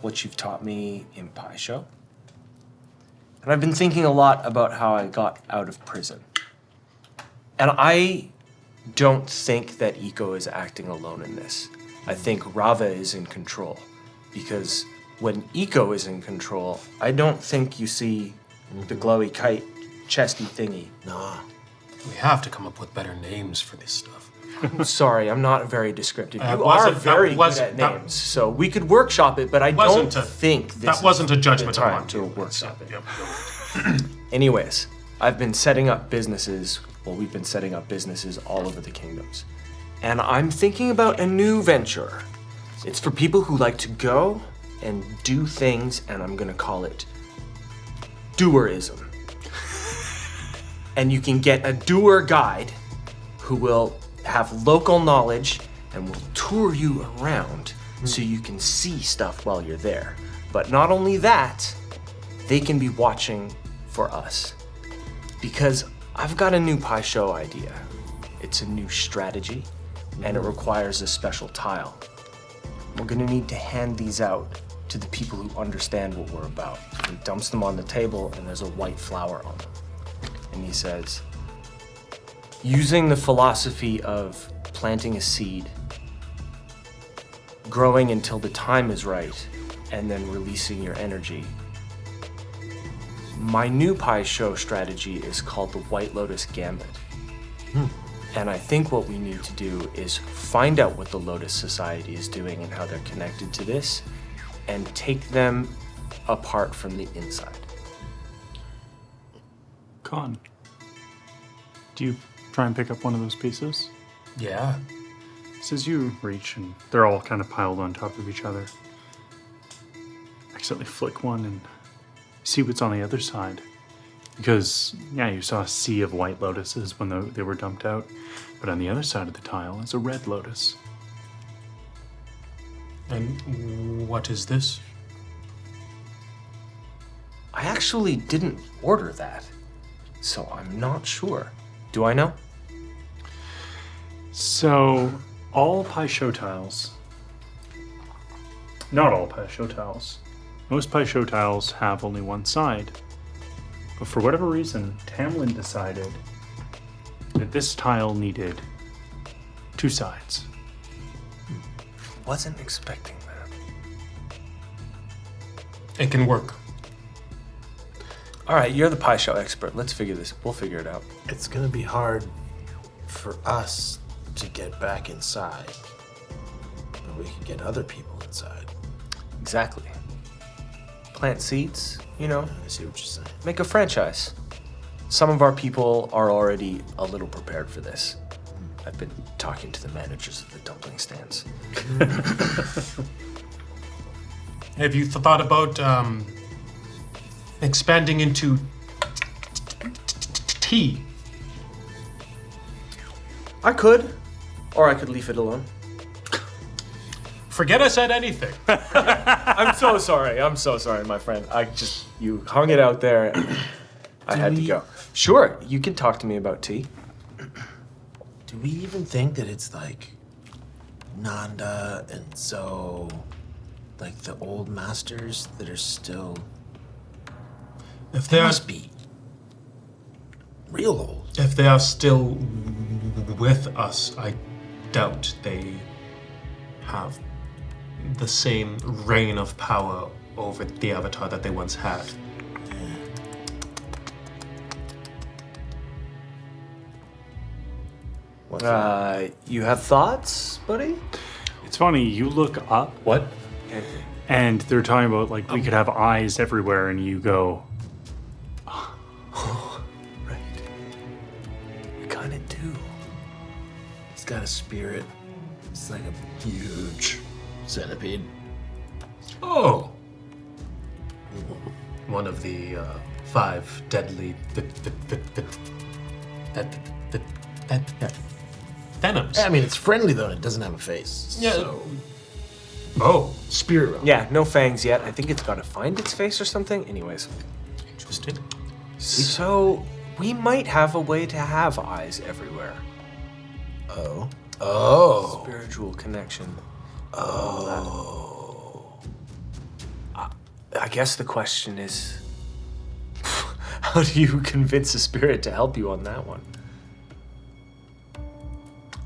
what you've taught me in Pie Show. And I've been thinking a lot about how I got out of prison. And I don't think that Eco is acting alone in this. I think Rava is in control. Because when Eco is in control, I don't think you see the glowy kite chesty thingy. Nah. We have to come up with better names for this stuff. I'm sorry, I'm not very descriptive. You are wasn't- very that good wasn't- at that- names, so we could workshop it, but I don't Wasn't a- think this That wasn't a is judgment the on time my to part. workshop it. Yep. Anyways, I've been setting up businesses, well, we've been setting up businesses all over the kingdoms. And I'm thinking about a new venture. It's for people who like to go and do things, and I'm gonna call it doerism. and you can get a doer guide who will have local knowledge and will tour you around so you can see stuff while you're there. But not only that, they can be watching for us. Because I've got a new pie show idea. It's a new strategy, and it requires a special tile. We're gonna need to hand these out to the people who understand what we're about. He dumps them on the table, and there's a white flower on them. And he says, using the philosophy of planting a seed, growing until the time is right, and then releasing your energy. My new pie show strategy is called the White Lotus Gambit. And I think what we need to do is find out what the Lotus Society is doing and how they're connected to this, and take them apart from the inside. Con, do you try and pick up one of those pieces? Yeah. As you reach, and they're all kind of piled on top of each other, accidentally flick one and see what's on the other side. Because, yeah, you saw a sea of white lotuses when they were dumped out, but on the other side of the tile is a red lotus. And what is this? I actually didn't order that, so I'm not sure. Do I know? So, all pie show tiles, not all pie show tiles, most pie show tiles have only one side. But for whatever reason, Tamlin decided that this tile needed two sides. Wasn't expecting that. It can work. All right, you're the pie show expert. Let's figure this. We'll figure it out. It's gonna be hard for us to get back inside, but we can get other people inside. Exactly. Plant seeds, you know, I see what you're saying. make a franchise. Some of our people are already a little prepared for this. I've been talking to the managers of the dumpling stands. Have you thought about expanding into tea? I could, or I could leave it alone. Forget I said anything. I'm so sorry, my friend. You hung it out there. I had to go. Sure, you can talk to me about tea. Do we even think that it's like Nanda and Zoe, like the old masters that are still? If They they're must be real old. if they are still with us, I doubt they have the same reign of power over the Avatar that they once had. You have thoughts, buddy? It's funny, you look up What? and they're talking about like we could have eyes everywhere, and you go, Right. We kind of do. He's got a spirit. It's like a huge centipede. Oh. One of the 5 deadly venoms. I mean, it's friendly though, and it doesn't have a face. Yeah. So, Oh, spirit realm. Yeah, no fangs yet. I think it's got to find its face or something. Anyways. interesting. So, we might have a way to have eyes everywhere. Oh. Oh. Spiritual connection. Oh. I guess the question is, how do you convince a spirit to help you on that one?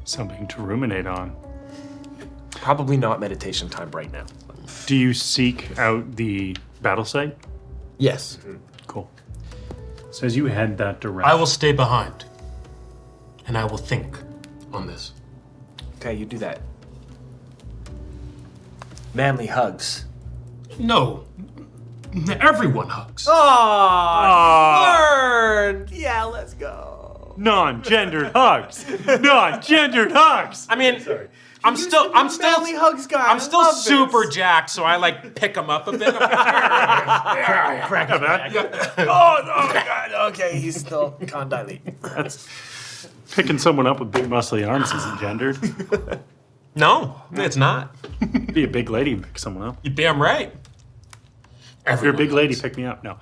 something to ruminate on. Probably not meditation time right now. Do you seek out the battle site? Yes. Cool. So as you head that direction, I will stay behind, and I will think on this. Okay, you do that. Manly hugs. No, everyone hugs. Learned! Yeah, let's go. non-gendered hugs. Non-gendered hugs. I mean, I'm still Manly hugs guy. I'm I still love super this. jacked, so I like pick him up a bit. Crack his back. Oh God. Okay, he's still condylate. That's picking someone up with big muscly arms isn't gendered. No, it's not. Be a big lady and pick someone up. You're damn right. If you're a big lady, pick me up. No.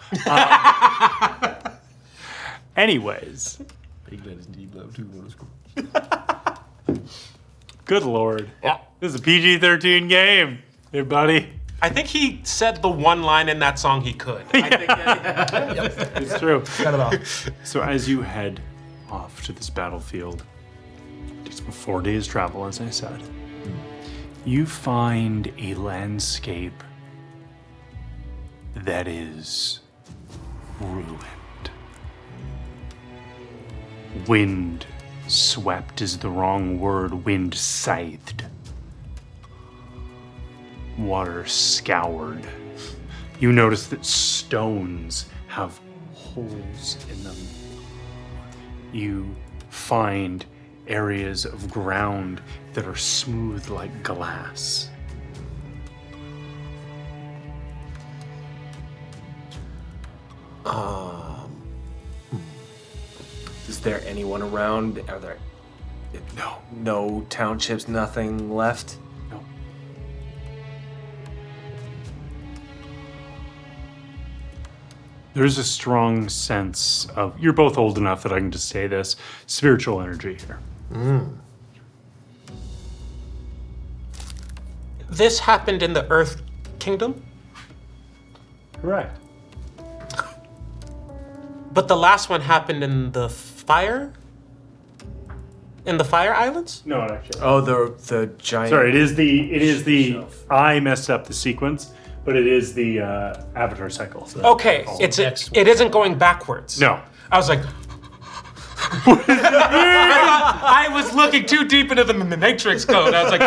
Anyways, Big ladies need love too. good lord. Yeah. This is a PG-13 game. Hey, buddy. I think he said the one line in that song he could. I think It's true. Cut it off. So as you head off to this battlefield, it's 4 days travel, as I said, you find a landscape that is ruined. Wind swept is the wrong word, wind scythed. Water scoured. You notice that stones have holes in them. You find areas of ground that are smooth like glass. Is there anyone around? Are there No. no townships? Nothing left? No. There's a strong sense of, you're both old enough that I can just say this, spiritual energy here. this happened in the Earth Kingdom, Correct. but the last one happened in the Fire? In the Fire Islands? No, actually. Oh, the giant. Sorry, it is the I messed up the sequence, but it is the Avatar cycle. So Okay, it isn't going backwards. no. I was like, I was looking too deep into the Matrix code. I was like,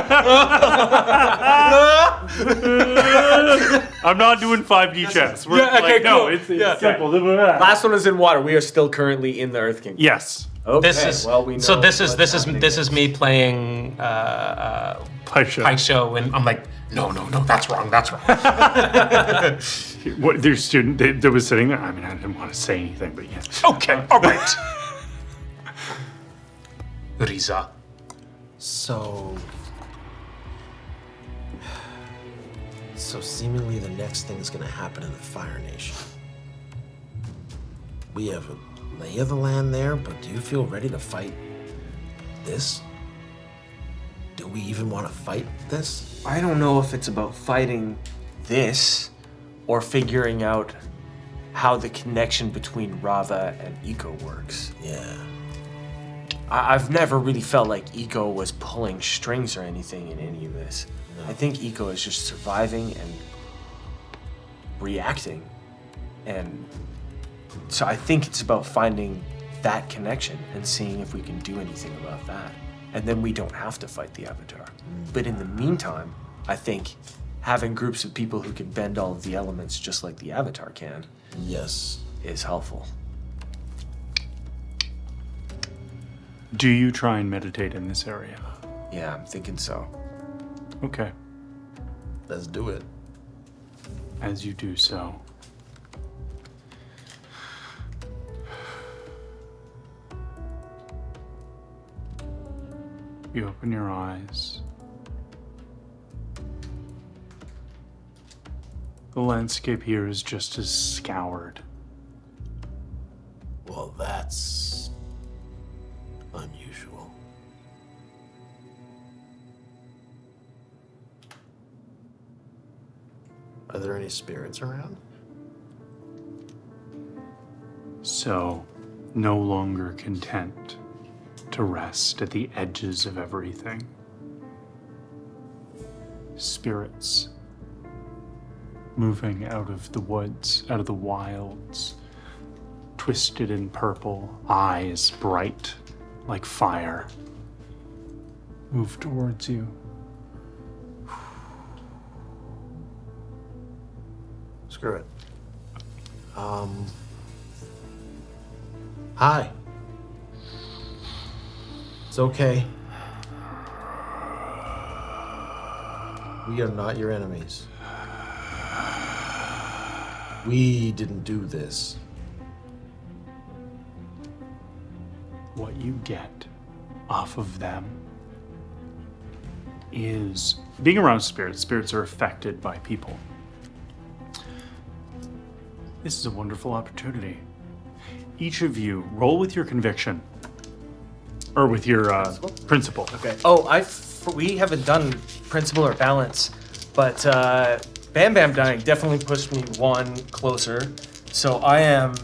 I'm not doing 5D chess. We're Yeah, okay, no, cool. it's Yeah. simple. Last one was in water. We are still currently in the Earth Kingdom. Yes. Okay. this is well, we know so. This is what's happening. me playing Paisha. show, and I'm like, no, that's wrong. That's wrong. What their student that was sitting there. I mean, I didn't want to say anything, but yeah. Okay, all right. Riza. So seemingly the next thing is going to happen in the Fire Nation. We have a lay of the land there, but do you feel ready to fight this? Do we even want to fight this? I don't know if it's about fighting this or figuring out how the connection between Rava and Eco works. Yeah. I've never really felt like Eco was pulling strings or anything in any of this. No. I think Eco is just surviving and reacting. And so I think it's about finding that connection and seeing if we can do anything about that. And then we don't have to fight the Avatar. But in the meantime, I think having groups of people who can bend all of the elements just like the Avatar can Yes. is helpful. Do you try and meditate in this area? Yeah, I'm thinking so. Okay. Let's do it. As you do so, you open your eyes. The landscape here is just as scoured. Well, that's unusual. Are there any spirits around? So, no longer content to rest at the edges of everything. Spirits moving out of the woods, out of the wilds, twisted in purple, eyes bright like fire, move towards you. Screw it. Hi. It's okay. We are not your enemies. We didn't do this. What you get off of them is being around spirits. Spirits are affected by people. This is a wonderful opportunity. Each of you roll with your conviction, or with your principle. Okay. Oh, we haven't done principle or balance, but Bam Bam dying definitely pushed me one closer. So I am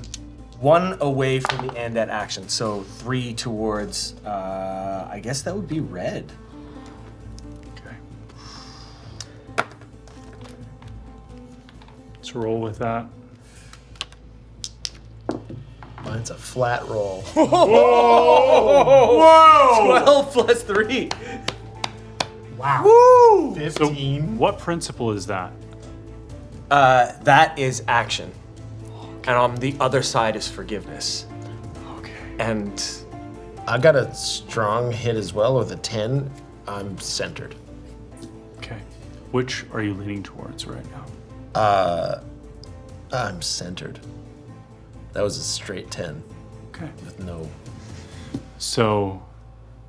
one away from the end at action. So 3 towards, I guess that would be red. Okay. Let's roll with that. Mine's a flat roll. Whoa! 12 plus 3. Wow. Woo! 15. What principle is that? That is action. And on the other side is forgiveness. Okay. And I got a strong hit as well with a 10. I'm centered. Okay. Which are you leaning towards right now? I'm centered. That was a straight 10 Okay. with no. So,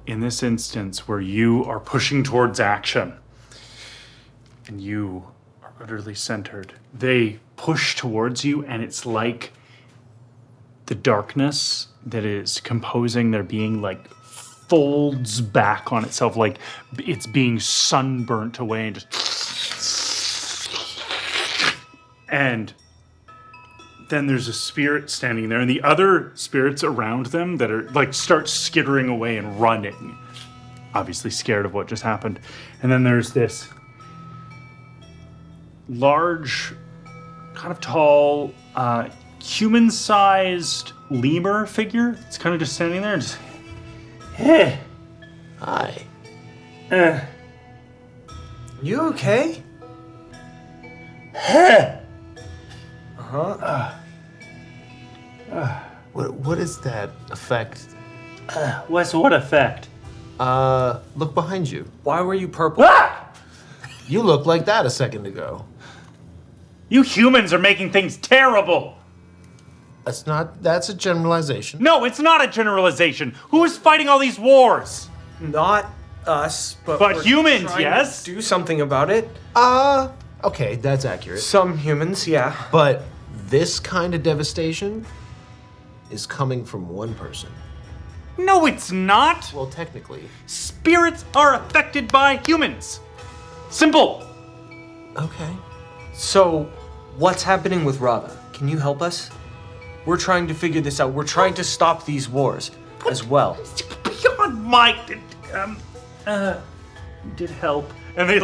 in this instance where you are pushing towards action and you are utterly centered, they push towards you, and it's like the darkness that is composing their being like folds back on itself, like it's being sunburnt away, and just. And then there's a spirit standing there, and the other spirits around them that are like start skittering away and running, obviously scared of what just happened. And then there's this large, kind of tall, human-sized lemur figure. It's kind of just standing there and just, hey, Hi. you okay? What is that effect? what's what effect? Look behind you. Why were you purple? You looked like that a second ago. You humans are making things terrible. That's a generalization. No, it's not a generalization. Who is fighting all these wars? Not us, but But we're humans, trying to yes? do something about it. Okay, that's accurate. Some humans, yeah. But this kind of devastation is coming from one person. No, it's not. Well, technically. Spirits are affected by humans. Simple. Okay. So, what's happening with Rava? Can you help us? We're trying to figure this out. We're trying to stop these wars as well. Beyond my did help. And they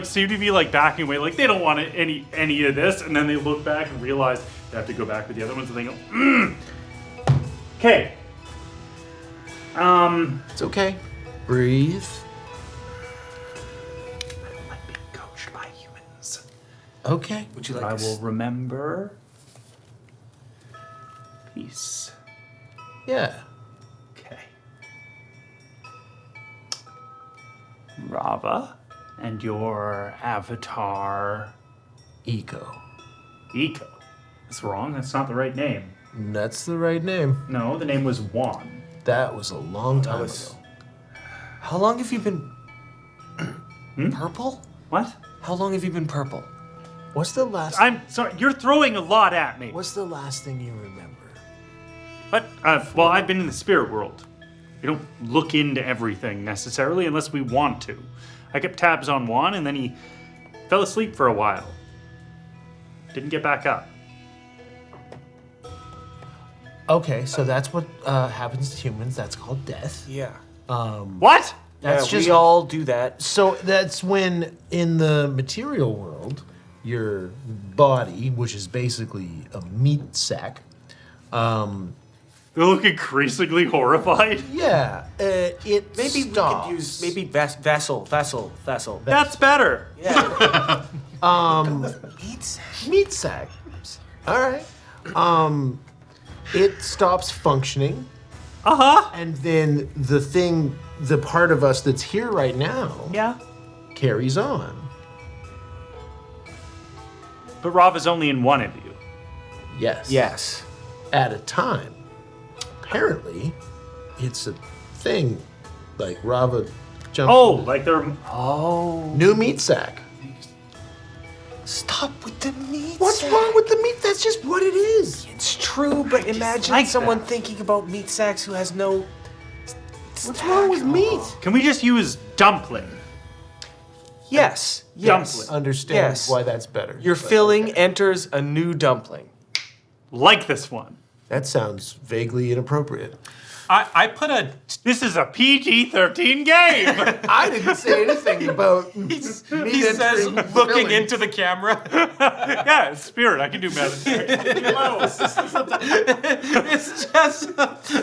seem to be like backing away, like they don't want any of this. And then they look back and realize they have to go back with the other ones, and they go, Okay. It's okay. Breathe. I like being coached by humans. Okay. Would you like I us- will remember peace. Yeah. Okay. Rava and your avatar, Eco. Eco. That's wrong. That's not the right name. That's the right name. No, the name was Juan. That was a long time ago. How long have you been purple? What? How long have you been purple? What's the last? I'm sorry. You're throwing a lot at me. What's the last thing you remember? What? Well, I've been in the spirit world. We don't look into everything necessarily unless we want to. I kept tabs on Juan, and then he fell asleep for a while. Didn't get back up. Okay, so that's what happens to humans. That's called death. Yeah. What? That's yeah, just we all do that. So that's when in the material world, your body, which is basically a meat sack, They look increasingly horrified. yeah, it Maybe stops. we could use vessel. That's better. Yeah. meat sack. All right. It stops functioning, Uh-huh. and then the part of us that's here right now Yeah. carries on. But Rava's only in one of you. Yes. Yes. At a time. Apparently, it's a thing. Like Rava jumped. Oh, like they're. New meat sack. Stop with the meat. What's sack. wrong with the meat? That's just what it is. It's true, but imagine like someone that. thinking about meat sacks who has no. What's wrong with meat? Can we just use dumpling? Yes. Yes. Dumpling. Understand Yes. why that's better. Your but filling okay. enters a new dumpling. Like this one. That sounds vaguely inappropriate. I put a. This is a PG-13 game. I didn't say anything about. He says, looking into the camera. Yeah, it's spirit. I can do math. It's just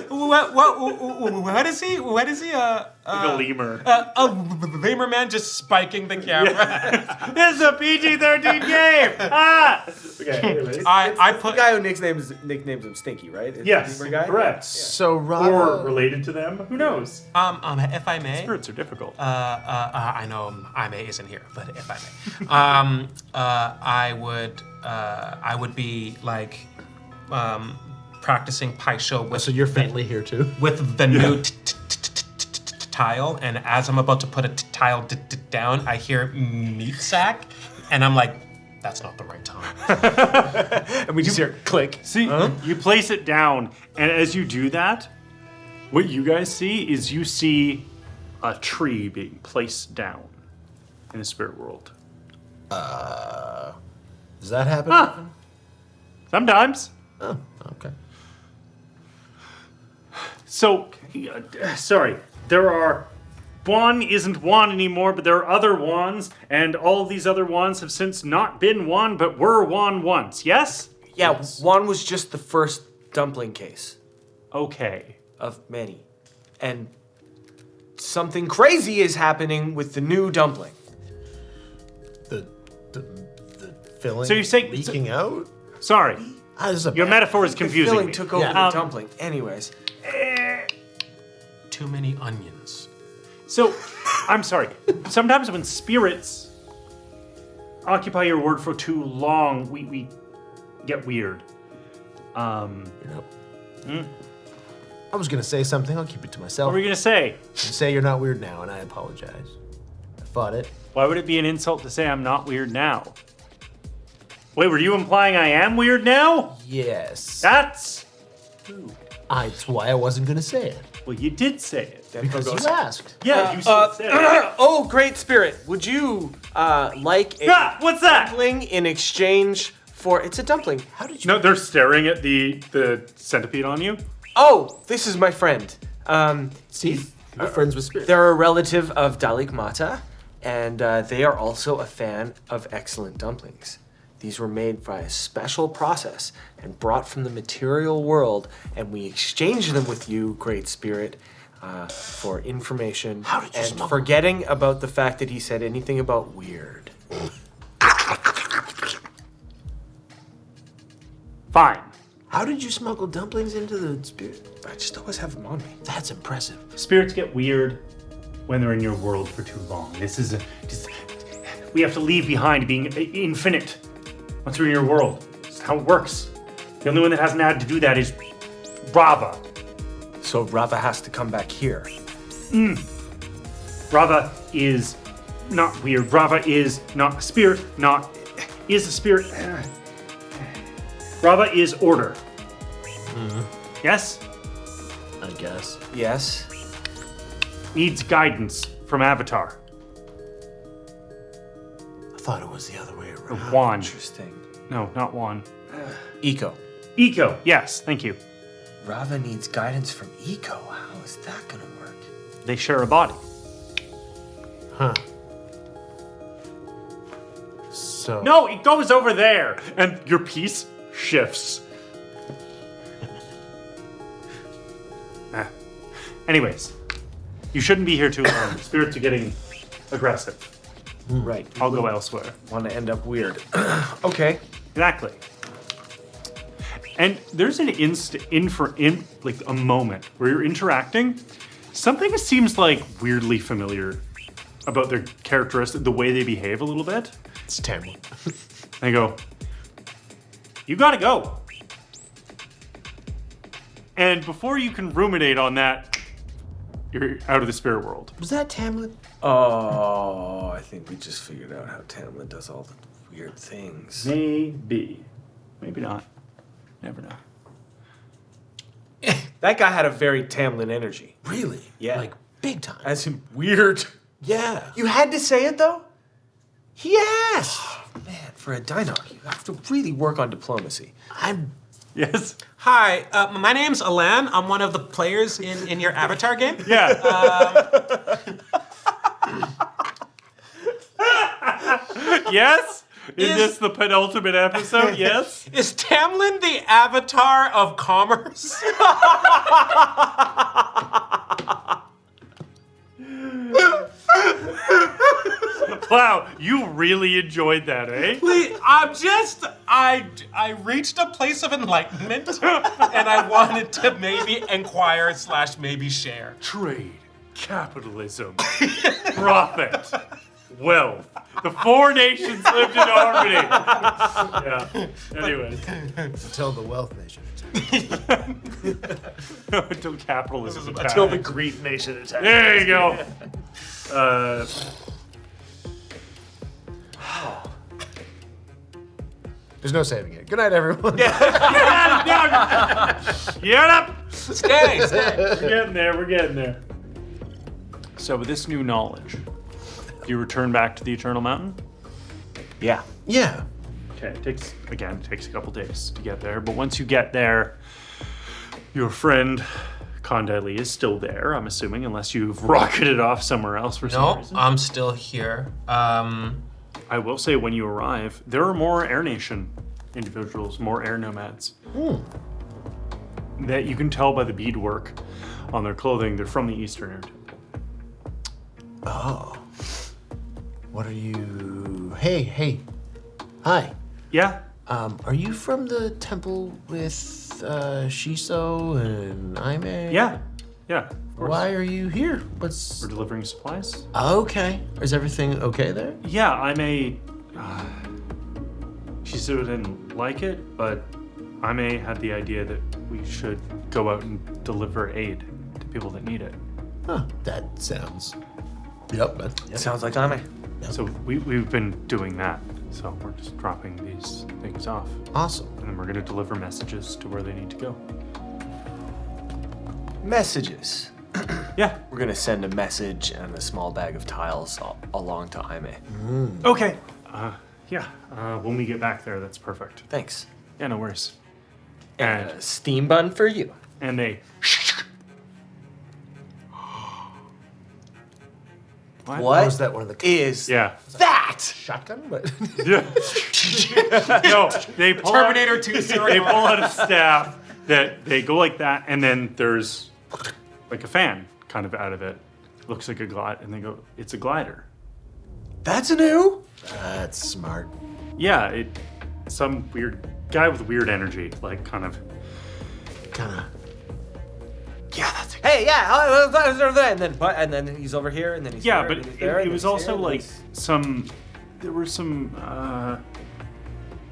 what is he? What is he? Like a lemur. A lemur man just spiking the camera. This is a PG-13 game. Ah. Okay. Anyways. I The put. guy who nicknames him Stinky, right? Is Yes. the guy? Correct. So Or Rava. related to them. Who knows? If I may. Spirits are difficult. I know Ime isn't here, but if I may, I would be like practicing Pai Sho with So you're faintly here too. with the new tile, and as I'm about to put a tile down, I hear meat sack, and I'm like, that's not the right time. And we just hear click. See, you place it down, and as you do that, what you guys see is you see a tree being placed down in the spirit world. Does that happen? Huh. often? Sometimes. Oh, okay. So, sorry, there are. Juan isn't Juan anymore, but there are other Juans, and all these other Juans have since not been Juan, but were Juan once, yes? Yeah, one was just the first dumpling case Okay. of many. And something crazy is happening with the new dumpling. The filling. So you're saying- leaking out? Sorry, This is a your bad- metaphor is The confusing filling me. took over Yeah. the dumpling. Anyways. Too many onions. So, I'm sorry. Sometimes when spirits occupy your word for too long, we get weird. I was gonna say something. I'll keep it to myself. What were you gonna say? You say you're not weird now, and I apologize. I fought it. Why would it be an insult to say I'm not weird now? Wait, were you implying I am weird now? Yes. That's. That's why I wasn't gonna say it. Well, you did say it. Because you asked. Yeah, you said it. Oh, great spirit. Would you like a Ah, what's that? dumpling in exchange for... It's a dumpling. How did you? No, they're staring at the centipede on you. Oh, this is my friend. See, we're friends with spirits. They're a relative of Dalik Mata, and they are also a fan of excellent dumplings. These were made by a special process and brought from the material world, and we exchanged them with you, Great Spirit, for information. How did you and smuggle- forgetting about the fact that he said anything about weird. Fine. How did you smuggle dumplings into the spirit? I just always have them on me. That's impressive. Spirits get weird when they're in your world for too long. We have to leave behind being infinite once we're in your world. That's how it works. The only one that hasn't had to do that is Rava. So Rava has to come back here. Rava is not weird. Rava is not a spirit, is a spirit. Rava is order. Yes? I guess. Yes. Needs guidance from Avatar. I thought it was the other way Or around. Juan. Interesting. No, not Juan. Eco. Eco, yes, thank you. Rava needs guidance from Eco. How is that gonna work? They share a body. Huh. So. No, it goes over there. And your piece shifts. Anyways, you shouldn't be here too long. Spirits are getting aggressive. Right. I'll go elsewhere. Want to end up weird. Okay. Exactly. And there's an like a moment where you're interacting. Something seems like weirdly familiar about their characteristics, the way they behave a little bit. It's terrible. I go, You gotta go. And before you can ruminate on that, you're out of the spirit world. Was that Tamlin? Oh, I think we just figured out how Tamlin does all the weird things. Maybe. Maybe not. Never know. That guy had a very Tamlin energy. Really? Yeah. Like, big time. As in weird. Yeah. You had to say it, though? Yes! Man, for a Dynarch, you have to really work on diplomacy. I'm... Yes? Hi, my name's Alan. I'm one of the players in your Avatar game. Yeah. Yes? Is this the penultimate episode? Yes? Is Tamlin the Avatar of commerce? Wow, you really enjoyed that, eh? I reached a place of enlightenment, and I wanted to maybe inquire / maybe share. Trade, capitalism, profit, wealth. The 4 nations lived in harmony. Yeah. Anyways. Until the wealth nation. Until capitalism attacked. Until the Greek nation attacked. There you go. There's no saving it. Good night, everyone. Get up! Stay. We're getting there. So with this new knowledge, you return back to the Eternal Mountain? Yeah. Yeah. Okay, it takes a couple days to get there, but once you get there, your friend Condile is still there, I'm assuming, unless you've rocketed off somewhere else for some No, reason. I'm still here. I will say when you arrive, there are more Air Nation individuals, more air nomads. That you can tell by the beadwork on their clothing, they're from the Eastern Air Temple. Oh. What are you... Hey. Hi. Yeah? Are you from the temple with Shiso and Aime? Yeah, of course. Why are you here? We're delivering supplies. Okay. Is everything okay there? Yeah, Aime, she sort of didn't like it, but Aime had the idea that we should go out and deliver aid to people that need it. Huh. That sounds... Yep. Sounds like Ame. So we've been doing that. So we're just dropping these things off. Awesome. And then we're going to deliver messages to where they need to go. Messages. Yeah. We're gonna send a message and a small bag of tiles along to Aime. Okay. When we get back there, that's perfect. Thanks. Yeah, no worries. And a steam bun for you. And they... What was that one of the is Yeah. that? shotgun? But Yeah. No, they pull Terminator out, 2 They serial. pull out a staff that they go like that, and then there's like a fan kind of out of it. Looks like a glide, and they go, it's a glider. That's new. That's smart. Yeah, some weird guy with weird energy, like kind of. Kinda. Yeah, that's. Hey, yeah, and then he's over here, and then he's Yeah, here, but and he's there, it and was he's also here, like there were some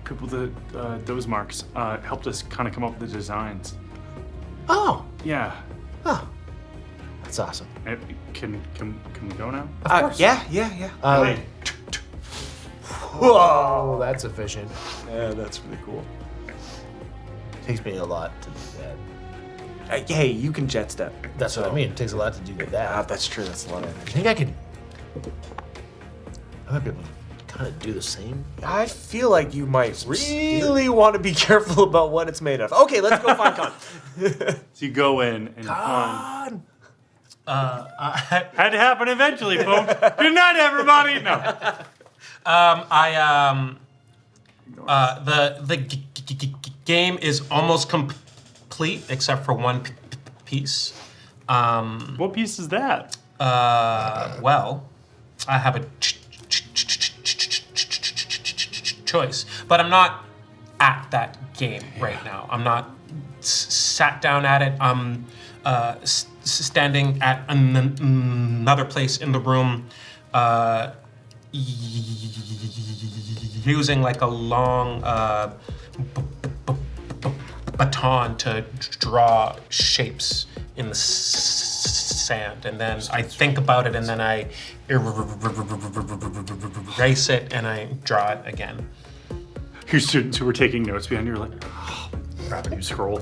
people that those marks helped us kind of come up with the designs. Oh. Yeah. Oh. That's awesome. Can we go now? Yeah. whoa, that's efficient. Yeah, that's really cool. Takes me a lot to do that. Hey, you can jet step. That's what I mean. It takes a lot to do that. That's true. That's a lot of I energy. think I might be able to kind of do the same. I feel like you might really want to be careful about what it's made of. Okay, let's go find Con. So you go in and find. I Had to happen eventually, folks. Good night, everybody. No. The game is almost complete except for one piece. What piece is that? Well, I have a choice, but I'm not at that game right now. I'm not sat down at it. I'm standing at another place in the room, using like a long baton to draw shapes in the sand, and then I think about it, and then I erase it, and I draw it again. Your students who were taking notes behind you are like, oh, grab a new scroll.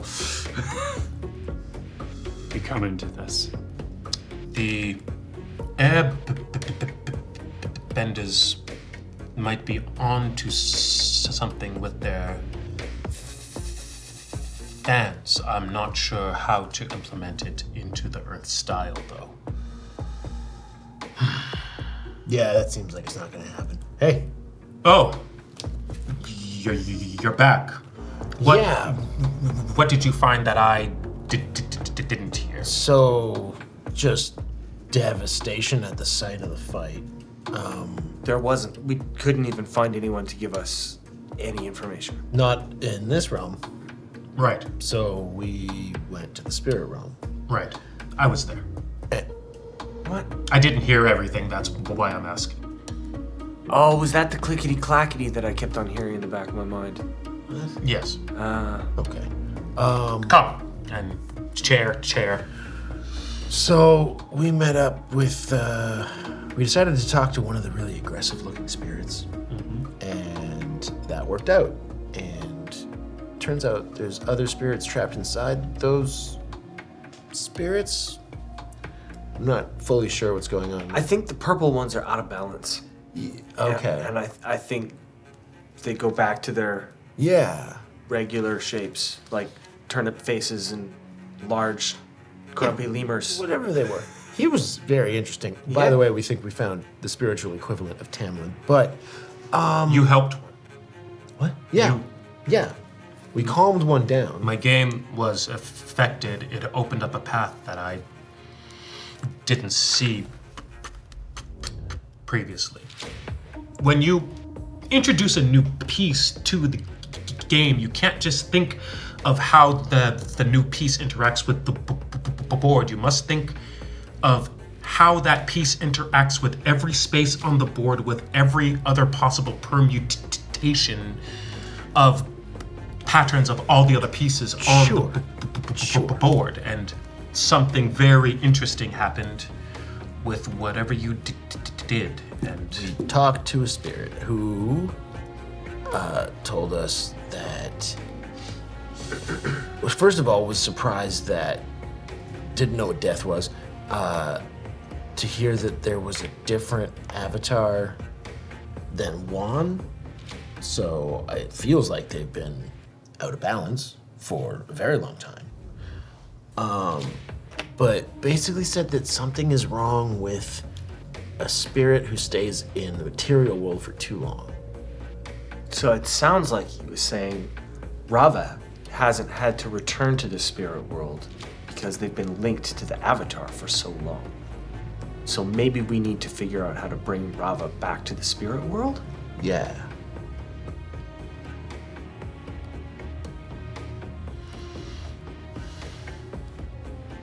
You come into this. The airbenders might be onto something with their fans. I'm not sure how to implement it into the Earth style, though. Yeah, that seems like it's not gonna happen. Hey. Oh, you're back. What? Yeah. What did you find that I didn't hear? So, just devastation at the site of the fight. We couldn't even find anyone to give us any information. Not in this realm. Right, So we went to the spirit realm. right. I was there. What? I didn't hear everything. That's why I'm asking. Oh, was that the clickety-clackety that I kept on hearing in the back of my mind? Yes. Okay. Come. And chair. So we met up with, we decided to talk to one of the really aggressive looking spirits. And that worked out. And turns out there's other spirits trapped inside those spirits. I'm not fully sure what's going on. I think the purple ones are out of balance. Okay. And I think they go back to their Yeah. regular shapes, like turnip faces and large grumpy lemurs. Whatever they were. He was very interesting. By Yeah. the way, we think we found the spiritual equivalent of Tamlin. But, You helped one. what? Yeah. Yeah. We calmed one down. My game was affected. It opened up a path that I didn't see previously. When you introduce a new piece to the game, you can't just think of how the new piece interacts with the board. You must think of how that piece interacts with every space on the board, with every other possible permutation of patterns of all the other pieces on the board. And something very interesting happened with whatever you did. And We talked to a spirit who told us that, well, first of all, was surprised that, didn't know what death was, to hear that there was a different avatar than Juan. So it feels like they've been out of balance for a very long time. But basically said that something is wrong with a spirit who stays in the material world for too long. So it sounds like he was saying Rava hasn't had to return to the spirit world because they've been linked to the Avatar for so long. So maybe we need to figure out how to bring Rava back to the spirit world? Yeah.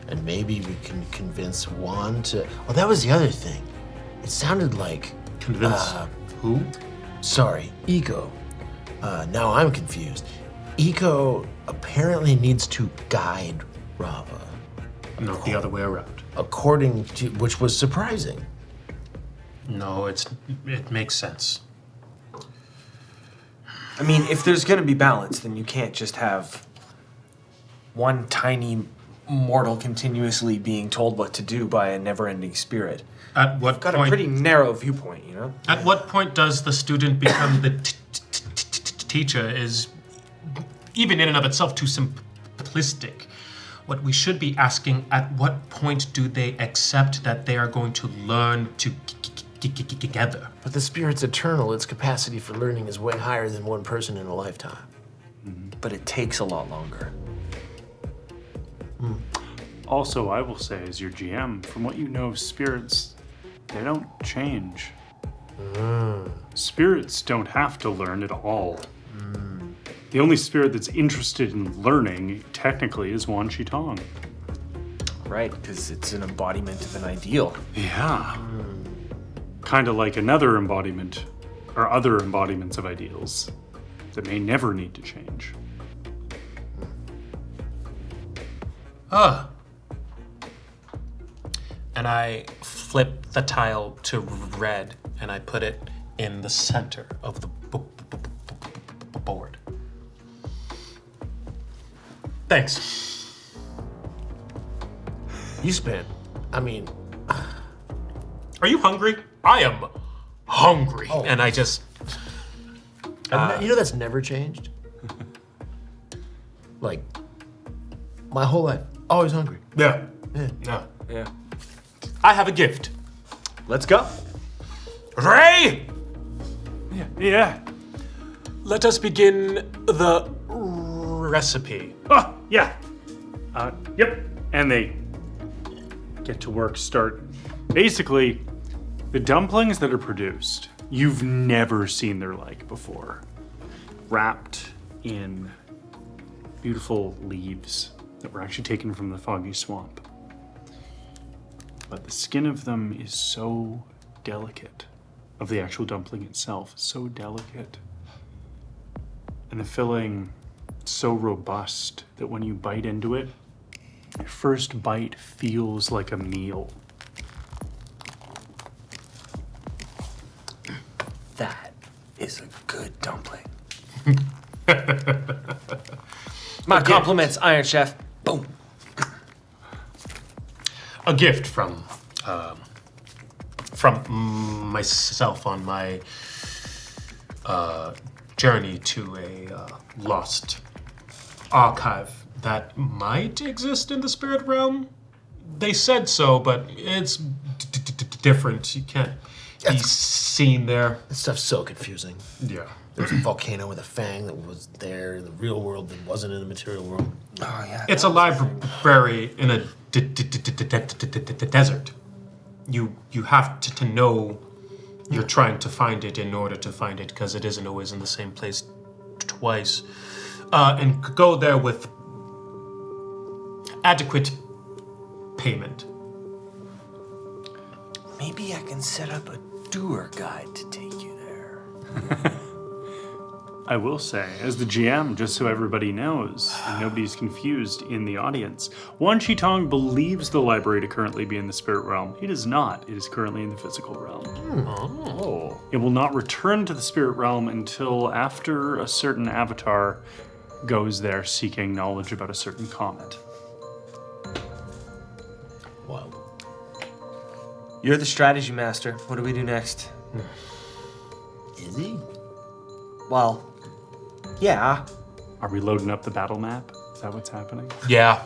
And maybe we can convince Juan to. Oh, that was the other thing. It sounded like. convince who? Sorry, Eco. Now I'm confused. Eco apparently needs to guide Rava, Not the other way around. according to, which was surprising. No, it makes sense. I mean, if there's going to be balance, then you can't just have one tiny mortal continuously being told what to do by a never-ending spirit. At what Got point? a pretty narrow viewpoint, you know? At what point does the student become the teacher? Is even in and of itself too simplistic. What we should be asking: at what point do they accept that they are going to learn together? But the spirit's eternal. Its capacity for learning is way higher than one person in a lifetime. But it takes a lot longer. Also, I will say, as your GM, from what you know of spirits, they don't change. Spirits don't have to learn at all. The only spirit that's interested in learning, technically, is Wan Shi Tong. Right, because it's an embodiment of an ideal. Yeah. kind of like another embodiment, or other embodiments of ideals that may never need to change. And I flip the tile to red, and I put it in the center of the board. Thanks. You spent, I mean, Are you hungry? I am hungry. And I just... you know that's never changed? Like, my whole life, always hungry. Yeah. Yeah. Yeah. I have a gift. Let's go. Ray! Yeah. Let us begin the recipe. Oh, yeah. Yep. And they get to work, start. Basically, the dumplings that are produced, you've never seen their like before. Wrapped in beautiful leaves that were actually taken from the foggy swamp. But the skin of them is so delicate, of the actual dumpling itself, so delicate. And the filling so robust that when you bite into it, your first bite feels like a meal. That is a good dumpling. My Compliments, Iron Chef. Boom. A gift from myself on my journey to a lost archive that might exist in the spirit realm. They said so, but it's different. You can't be seen there. That stuff's so confusing. Yeah. There's a volcano with a fang that was there in the real world that wasn't in the material world. Oh, yeah. It's a library in a desert. You have to know you're trying to find it in order to find it, because it isn't always in the same place twice. And go there with adequate payment. Maybe I can set up a tour guide to take you there. I will say, as the GM, just so everybody knows, and nobody's confused in the audience, Wan Chi-Tong believes the library to currently be in the spirit realm. It is not. It is currently in the physical realm. Oh. It will not return to the spirit realm until after a certain avatar goes there seeking knowledge about a certain comet. Wow. You're the strategy master. What do we do next? Is he? Well, yeah. Are we loading up the battle map? Is that what's happening? Yeah.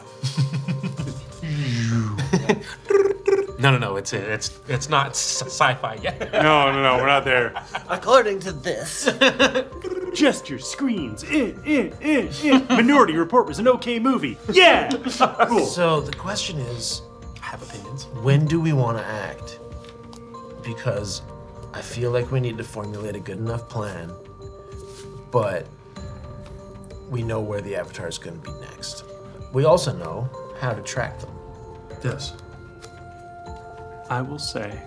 No. It's not sci-fi yet. No, we're not there. According to this. Gestures, screens, Minority Report was an okay movie. Yeah! Cool. So the question is, I have opinions. when do we want to act? Because I feel like we need to formulate a good enough plan, but we know where the avatar is going to be next. We also know how to track them. Yes. I will say,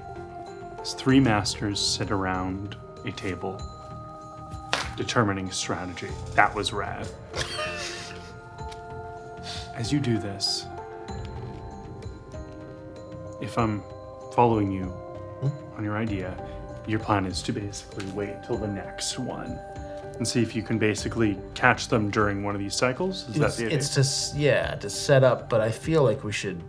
as three masters sit around a table determining strategy. That was rad. As you do this, if I'm following you on your idea, your plan is to basically wait till the next one and see if you can basically catch them during one of these cycles. Is that the idea? It's to set up, but I feel like we should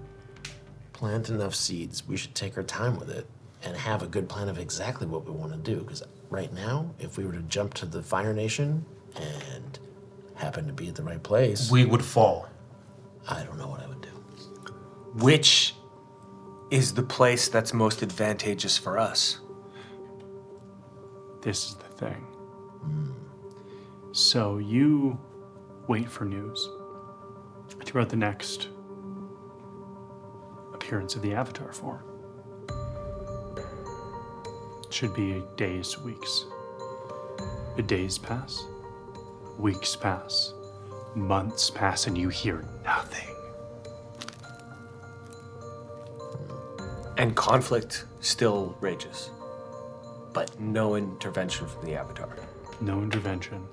plant enough seeds. We should take our time with it and have a good plan of exactly what we want to do. Because right now, if we were to jump to the Fire Nation and happen to be at the right place, We would fall. I don't know what I would do. Which is the place that's most advantageous for us? This is the thing. So you wait for news throughout the next appearance of the Avatar form. It should be days, weeks. The days pass, weeks pass, months pass, and you hear nothing. And conflict still rages. but no intervention from the Avatar. No intervention.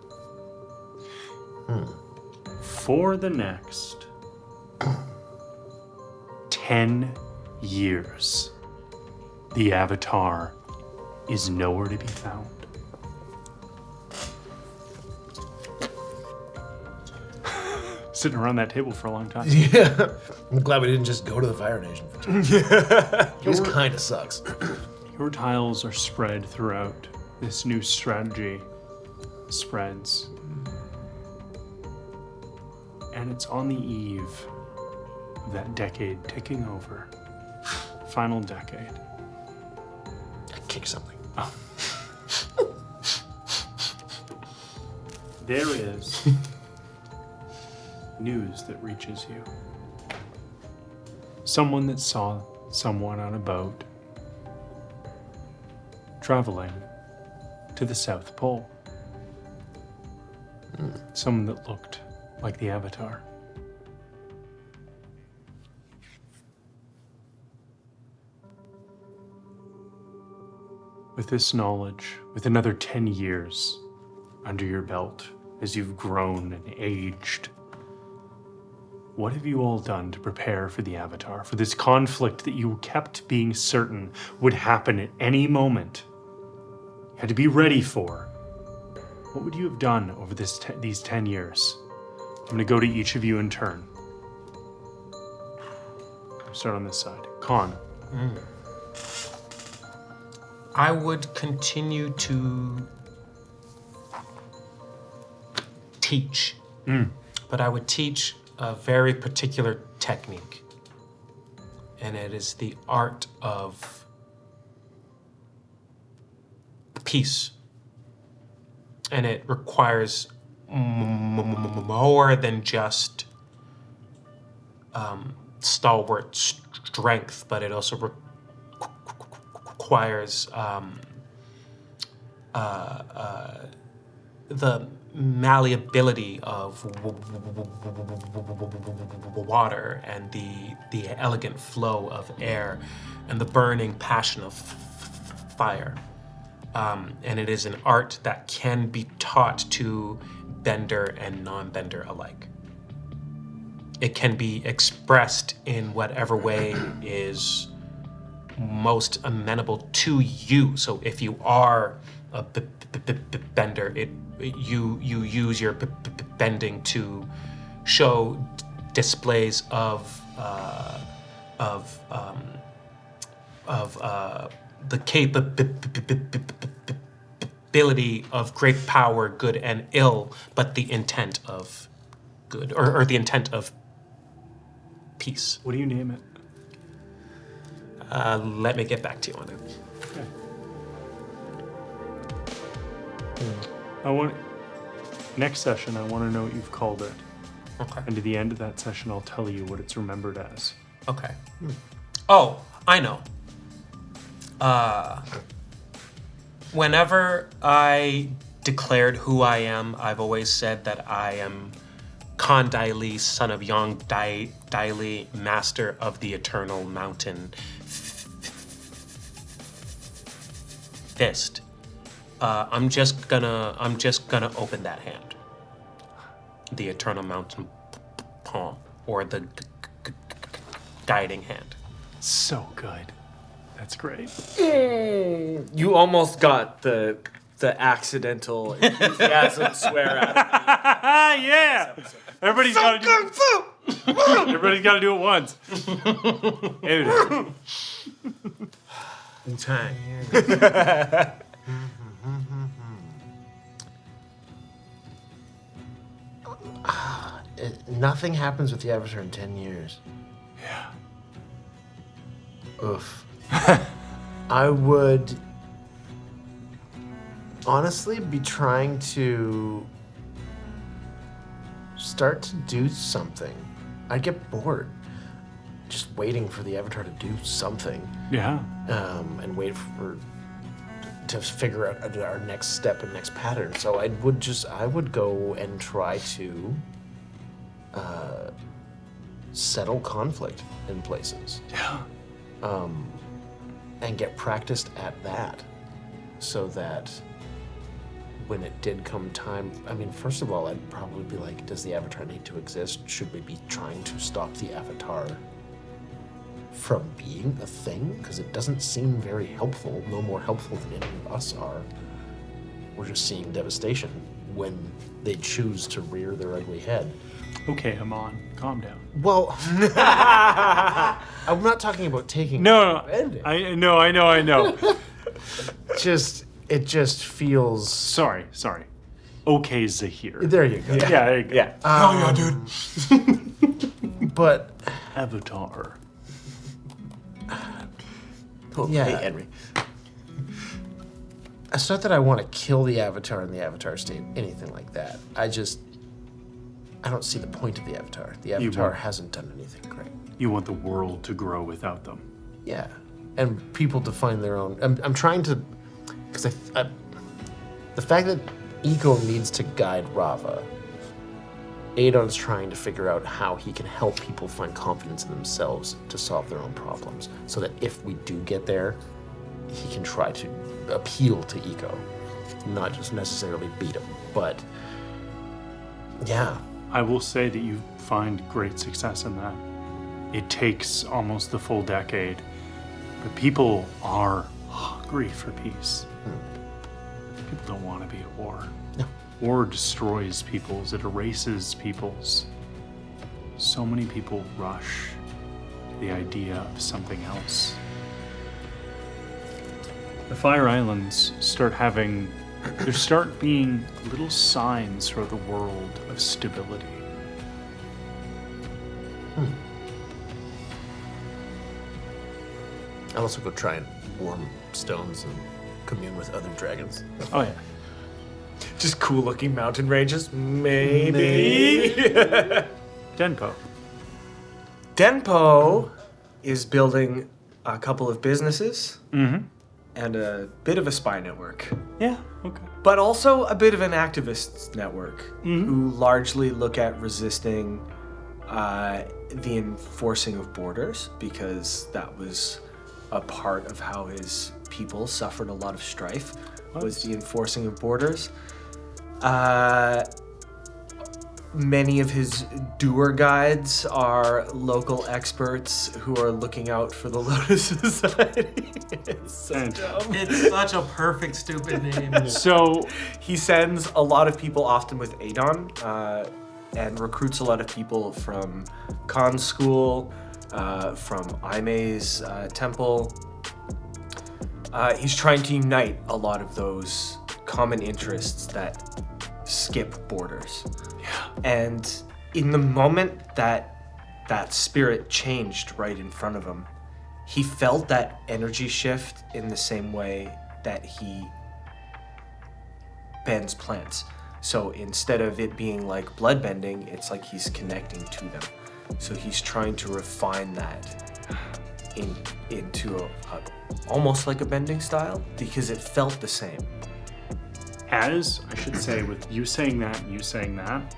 For the next 10 years, the Avatar is nowhere to be found. Sitting around that table for a long time. Yeah. I'm glad we didn't just go to the Fire Nation for 2 years. This kind of sucks. Your tiles are spread throughout. This new strategy spreads. And it's on the eve of that decade ticking over. Final decade. Kick something. There is news that reaches you. Someone that saw someone on a boat traveling to the South Pole. Someone that looked like the Avatar. With this knowledge, with another 10 years under your belt as you've grown and aged, what have you all done to prepare for the Avatar, for this conflict that you kept being certain would happen at any moment? You had to be ready for. What would you have done over these 10 years? I'm going to go to each of you in turn. I'll start on this side. Con. I would continue to teach, but I would teach a very particular technique, and it is the art of peace. And it requires more than just stalwart strength, but it also requires the malleability of water and the elegant flow of air and the burning passion of fire. And it is an art that can be taught to bender and non-bender alike. It can be expressed in whatever way is most amenable to you. So if you are a bender, you use your bending to show displays of the capability of great power, good and ill, but the intent of good, or the intent of peace. What do you name it? Let me get back to you on it. Okay. Next session, I want to know what you've called it. Okay. And to the end of that session, I'll tell you what it's remembered as. Okay. Oh, I know. Whenever I declared who I am, I've always said that I am Khan Dai Li, son of Yang Dai Li, master of the Eternal Mountain Fist. I'm just gonna open that hand. The Eternal Mountain Palm, or the guiding hand. So good. That's great. You almost got the accidental enthusiasm swear out of me. Yeah! Everybody's got to do it. Everybody's got to do it once. Time. Nothing happens with the Avatar in 10 years. Yeah. Oof. I would honestly be trying to start to do something. I'd get bored just waiting for the Avatar to do something. Yeah. And wait to figure out our next step and next pattern. So I would go and try to settle conflict in places. Yeah. And get practiced at that. so that when it did come time, I mean, first of all, I'd probably be like, does the Avatar need to exist? Should we be trying to stop the Avatar from being a thing? Because it doesn't seem very helpful, no more helpful than any of us are. We're just seeing devastation when they choose to rear their ugly head. Okay, Haman, calm down. Well, I'm not talking about taking No, ending. I know. It just feels. Sorry. Okay, Zahir. There you go. Yeah, there you go. Yeah. Oh yeah, dude. But Avatar. yeah, Hey, Henry. it's not that I want to kill the Avatar in the Avatar state, anything like that. I don't see the point of the Avatar. The Avatar won't. hasn't done anything great. You want the world to grow without them. Yeah, and people to find their own. I'm trying to, because the fact that Ego needs to guide Rava, Adon's trying to figure out how he can help people find confidence in themselves to solve their own problems, so that if we do get there, he can try to appeal to Ego, not just necessarily beat him, but yeah. I will say that you find great success in that. It takes almost the full decade, but people are hungry for peace. People don't want to be at war. No. War destroys peoples, it erases peoples. So many people rush to the idea of something else. The Fire Islands there start being little signs for the world of stability. I'll also go try and warm stones and commune with other dragons. Oh yeah. Just cool looking mountain ranges, maybe. Denpo. Denpo is building a couple of businesses and a bit of a spy network, Yeah, okay. but also a bit of an activists network who largely look at resisting the enforcing of borders, because that was a part of how his people suffered a lot of strife, was the enforcing of borders. Many of his doer guides are local experts who are looking out for the Lotus Society. It's so dumb. It's such a perfect stupid name. So He sends a lot of people, often with Adon, and recruits a lot of people from Khan's school, from Aime's temple. He's trying to unite a lot of those common interests that skip borders. And in the moment that spirit changed right in front of him, he felt that energy shift in the same way that he bends plants. So instead of it being like blood bending, it's like he's connecting to them. So he's trying to refine that into almost like a bending style, because it felt the same. as, I should say, with you saying that and you saying that,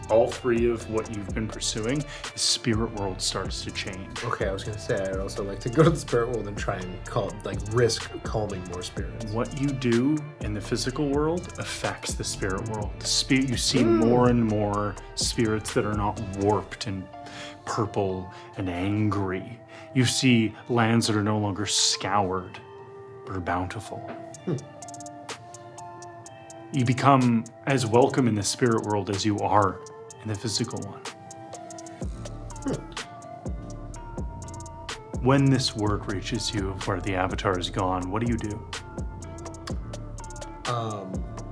all three of what you've been pursuing, the spirit world starts to change. Okay, I was gonna say I'd also like to go to the spirit world and try and risk calming more spirits. What you do in the physical world affects the spirit world. You see more and more spirits that are not warped and purple and angry. You see lands that are no longer scoured, but are bountiful. You become as welcome in the spirit world as you are in the physical one. When this word reaches you of where the Avatar is gone, what do you do?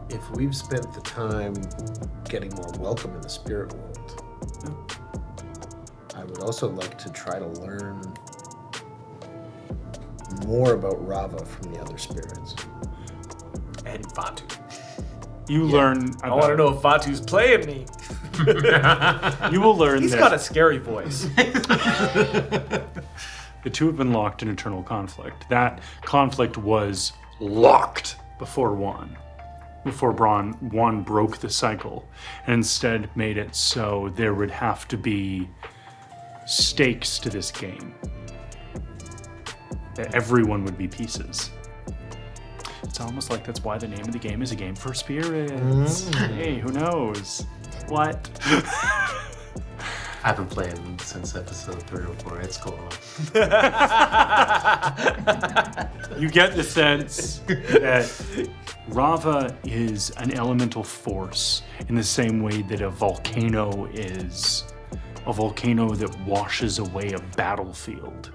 If we've spent the time getting more welcome in the spirit world, I would also like to try to learn more about Rava from the other spirits. And Vatu. You learn. I want to know if Vatu's playing me. You will learn He's that got a scary voice. the two have been locked in eternal conflict. That conflict was locked before one. Before one broke the cycle and instead made it so there would have to be stakes to this game. That everyone would be pieces. It's almost like that's why the name of the game is a game for spirits. Hey, who knows? What? I've been playing since episode 3 or 4. It's cool. You get the sense that Rava is an elemental force in the same way that a volcano is a volcano that washes away a battlefield.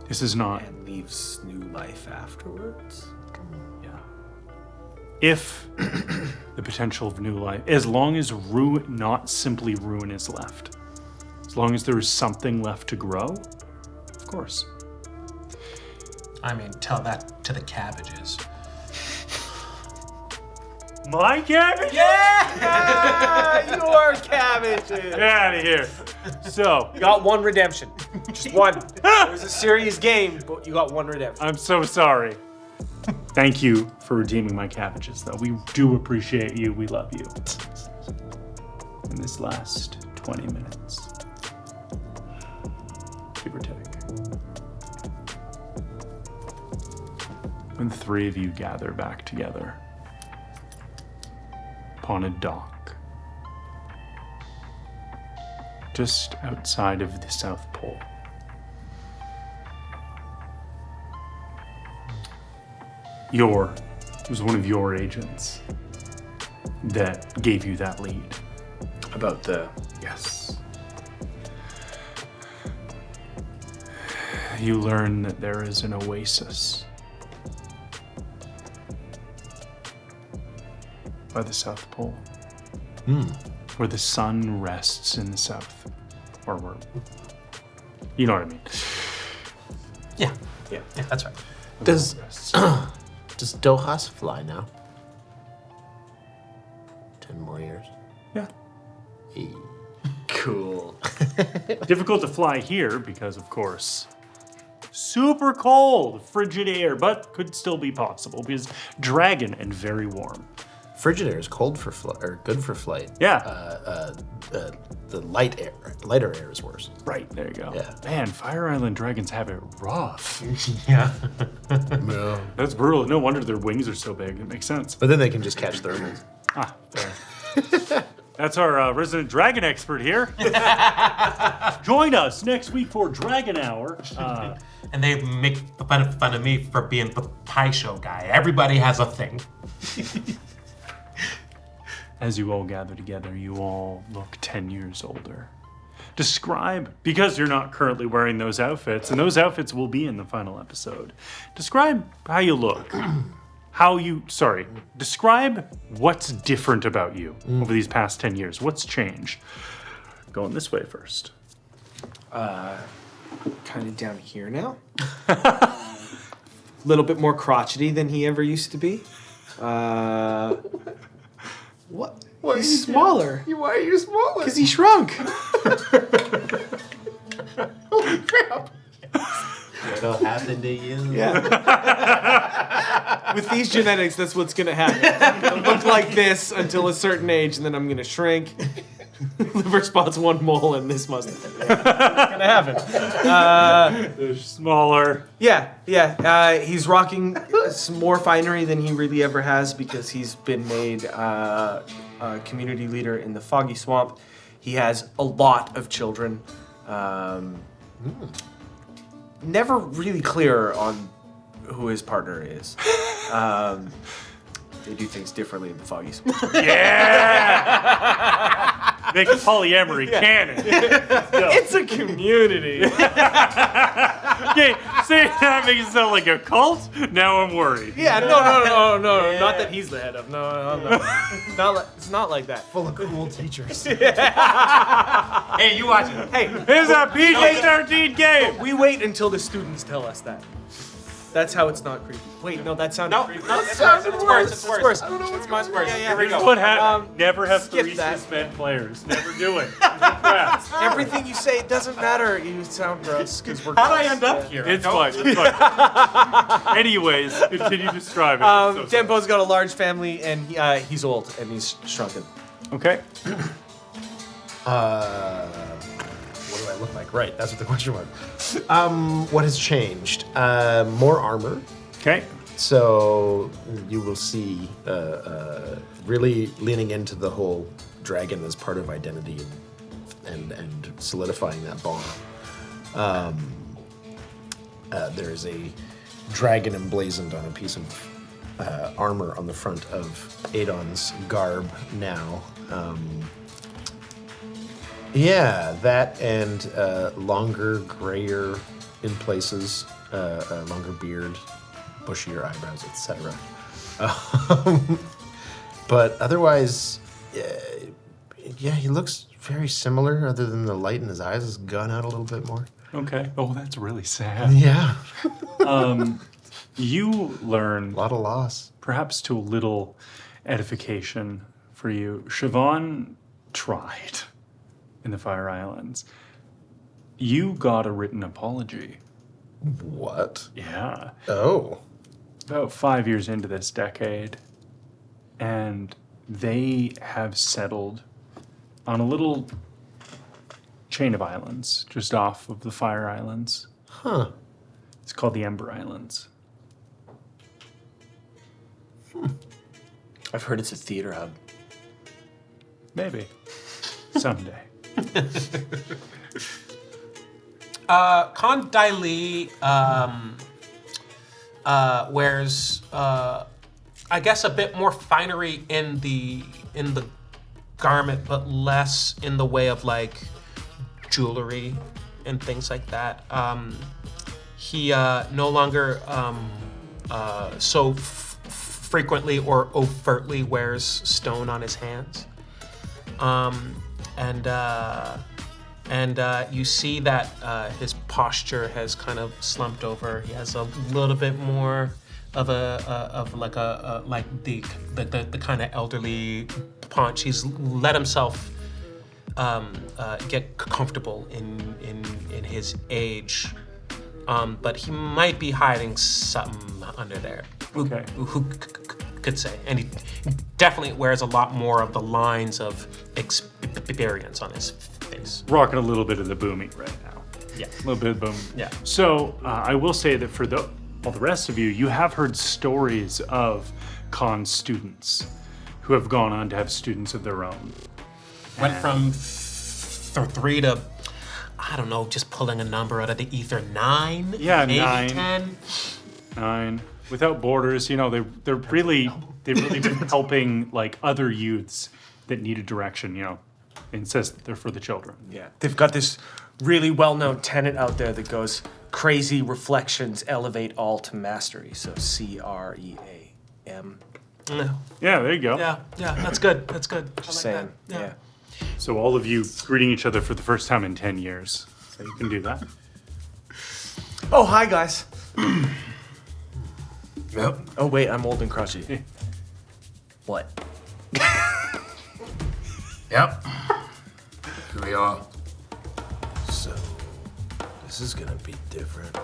This is not. And leaves new life afterwards. Yeah. If the potential of new life, as long as not simply ruin is left, as long as there is something left to grow, of course. I mean, tell that to the cabbages. My cabbage? Yeah! Your cabbages! Get out of here. So, You got one redemption. Just one. It was a serious game, but you got one redemption. I'm so sorry. Thank you for redeeming my cabbages, though. We do appreciate you. We love you. In this last 20 minutes, give or take, when the three of you gather back together upon a dock just outside of the South Pole. It was one of your agents that gave you that lead. About the... Yes. You learn that there is an oasis by the South Pole, where the sun rests in the south, or where, you know what I mean. Yeah, Yeah. that's right. Does Dohas fly now? 10 more years. Yeah. Hey. Cool. Difficult to fly here because, of course, super cold, frigid air, but could still be possible because dragon and very warm. Frigid air is cold for or good for flight. Yeah. The lighter air is worse. Right, there you go. Yeah. Man, Fire Island dragons have it rough. Yeah. That's brutal. No wonder their wings are so big. It makes sense. But then they can just catch thermals. Ah, fair. That's our resident dragon expert here. Join us next week for Dragon Hour. And they make fun of me for being the pie show guy. Everybody has a thing. As you all gather together, you all look 10 years older. Describe, because you're not currently wearing those outfits, and those outfits will be in the final episode. Describe how you look. Describe what's different about you over these past 10 years. What's changed? Going this way first. Kind of down here now. Little bit more crotchety than he ever used to be. What? He's smaller. Why are you smaller? Because he shrunk. Holy crap. What'll happen to you? Yeah. With these genetics, that's what's gonna happen. I'll look like this until a certain age, and then I'm gonna shrink. Liver spots one mole, and this mustache. Yeah. What's gonna happen? They're smaller. Yeah. He's rocking some more finery than he really ever has because he's been made a community leader in the Foggy Swamp. He has a lot of children. Never really clear on who his partner is. They do things differently in the Foggy Swamp. Yeah! Make a polyamory canon. It's a community. Okay, say that makes it sound like a cult. Now I'm worried. Yeah, no. Not that he's the head of. No. It's not like that. Full of cool teachers. Hey, you watch it. Hey, It's a PG-13 game. we wait until the students tell us that. That's how it's not creepy. Wait, no, that sounded creepy. It's worse. I don't know what's going on. worse. Yeah, Here we go. What happened? Never have skip three that. suspend players. Never do it. Crap. Everything you say, it doesn't matter. You sound gross because we're. How'd I gross. end up here? It's fine. It's fine. Anyways, continue describing. it. Dempo's got a large family and he's old and he's shrunken. Okay. What do I look like? Right, that's what the question was. What has changed? More armor. Okay. So you will see really leaning into the whole dragon as part of identity and solidifying that bond. There is a dragon emblazoned on a piece of armor on the front of Adon's garb now. Yeah, that and longer, grayer in places, longer beard, bushier eyebrows, etc. But otherwise, yeah, he looks very similar, other than the light in his eyes has gone out a little bit more. Okay. Oh, that's really sad. Yeah. You learn, A lot of loss. perhaps to a little edification for you, Siobhan tried in the Fire Islands. You got a written apology. What? Yeah. Oh. About 5 years into this decade, and they have settled on a little chain of islands just off of the Fire Islands. Huh. It's called the Ember Islands. I've heard it's a theater hub. Maybe. Someday. Condyle wears, I guess, a bit more finery in the garment, but less in the way of like jewelry and things like that. He no longer so frequently or overtly wears stone on his hands, and you see that his posture has kind of slumped over. He has a little bit more of the kind of elderly paunch. He's let himself get comfortable in his age, but he might be hiding something under there. Okay. Who could say? And he definitely wears a lot more of the lines of experience on his face. Rocking a little bit of the booming right now. Yeah. A little bit of boom. Yeah. So I will say that for all the rest of you, you have heard stories of con students who have gone on to have students of their own. Went from 3 to, I don't know, just pulling a number out of the ether, 9? Yeah, maybe 9. 10? 9. Without Borders, you know, they've really been helping like other youths that need a direction, you know, and says that they're for the children. Yeah, they've got this really well-known tenet out there that goes, crazy reflections elevate all to mastery. So CREAM. No. Yeah, there you go. Yeah, that's good. That's good. Just saying. Yeah. So all of you greeting each other for the first time in 10 years. So you can do that. Oh, hi guys. Yep. Oh wait, I'm old and crushy. What? Yep. Here we are. So, this is gonna be different.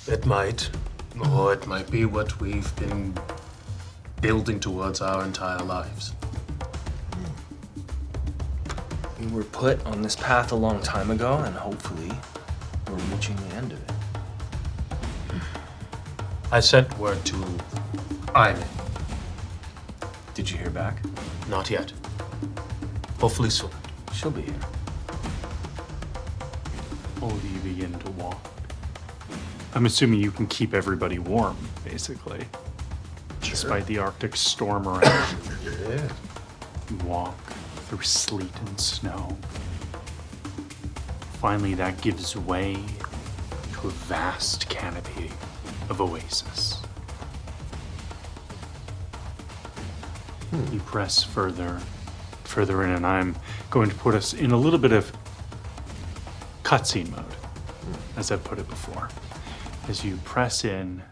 It might, or it might be what we've been building towards our entire lives. We were put on this path a long time ago, and hopefully, we're reaching the end of it. I sent word to Aileen. Did you hear back? Not yet. Hopefully soon. She'll be here. Oh, do you begin to walk? I'm assuming you can keep everybody warm, basically. Despite the Arctic storm around. Yeah. You walk through sleet and snow. Finally, that gives way to a vast canopy of oasis. You press further in, and I'm going to put us in a little bit of cutscene mode, as I've put it before. As you press in,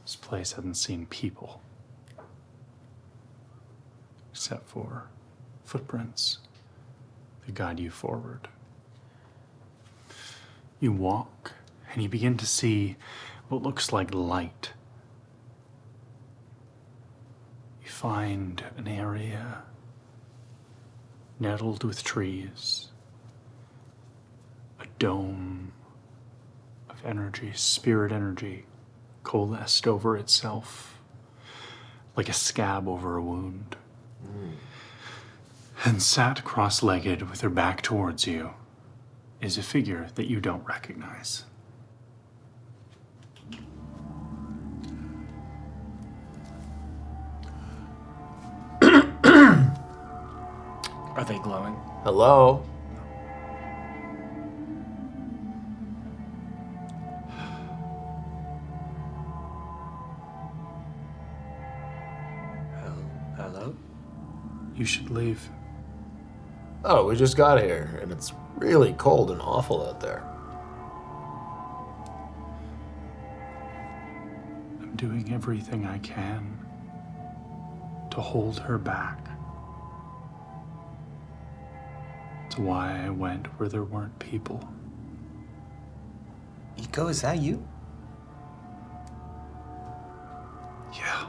this place hasn't seen people, except for footprints that guide you forward. You walk, and you begin to see what looks like light. You find an area nettled with trees, a dome of energy, spirit energy, coalesced over itself like a scab over a wound. And sat cross-legged with her back towards you is a figure that you don't recognize. Are they glowing? Hello? Hello? You should leave. Oh, we just got here, and it's really cold and awful out there. I'm doing everything I can to hold her back. It's why I went where there weren't people. Eco, is that you? Yeah.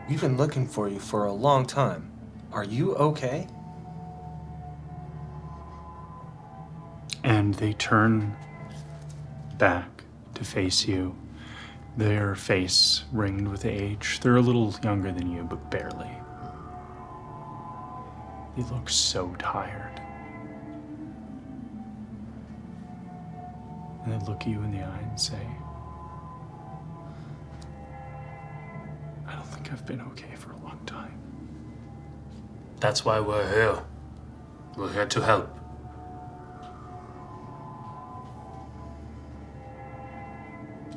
We've been looking for you for a long time. Are you okay? And they turn back to face you, their face ringed with age. They're a little younger than you, but barely. They look so tired. And they look you in the eye and say, I don't think I've been okay for a long time. That's why we're here. We're here to help.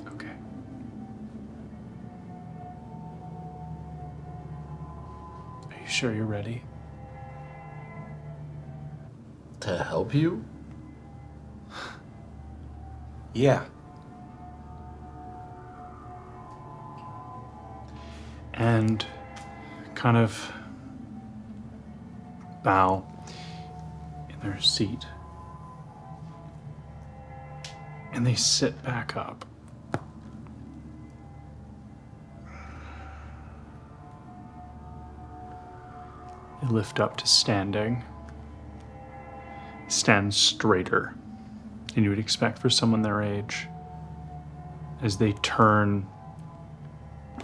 Okay. Are you sure you're ready? To help you? Yeah. And kind of bow in their seat. And they sit back up. They lift up to standing. Stand straighter than you would expect for someone their age. As they turn,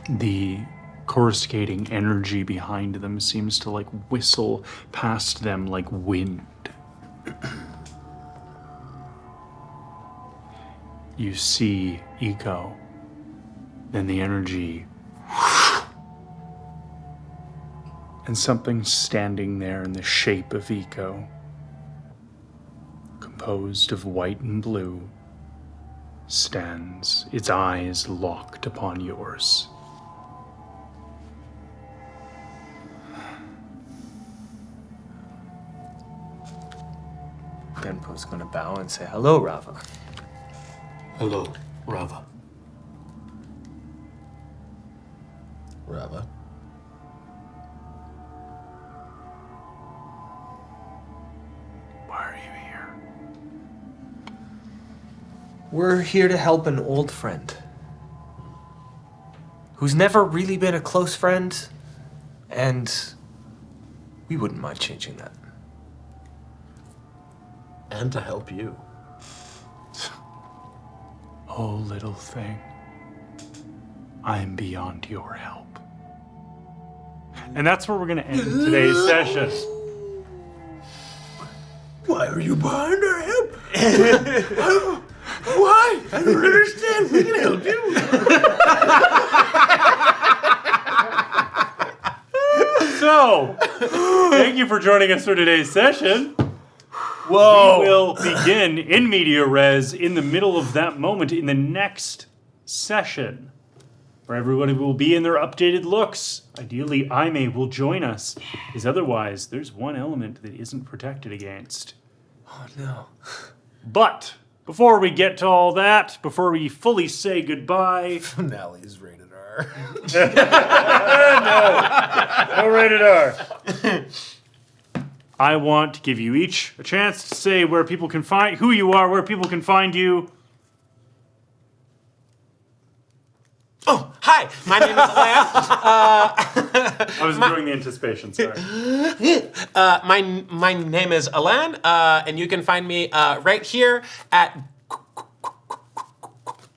the coruscating energy behind them seems to like whistle past them like wind. You see Eco, then the energy, and something standing there in the shape of Eco, composed of white and blue, stands, its eyes locked upon yours. Denpo's gonna bow and say, hello, Rava. Hello, Rava. Rava. Why are you here? We're here to help an old friend who's never really been a close friend, and we wouldn't mind changing that. And to help you. Oh, little thing, I'm beyond your help. And that's where we're going to end today's session. Why are you behind our help? Why? I don't understand. We can help you. So, thank you for joining us for today's session. Whoa. We will begin in media res in the middle of that moment in the next session, where everybody will be in their updated looks. Ideally, Aime will join us, because otherwise there's one element that isn't protected against. Oh, no. But before we get to all that, before we fully say goodbye, Finale's rated R. no rated R. I want to give you each a chance to say where people can find who you are, where people can find you. Oh, hi, my name is Lamb. I was enjoying the anticipation, sorry. My name is Alan, and you can find me right here at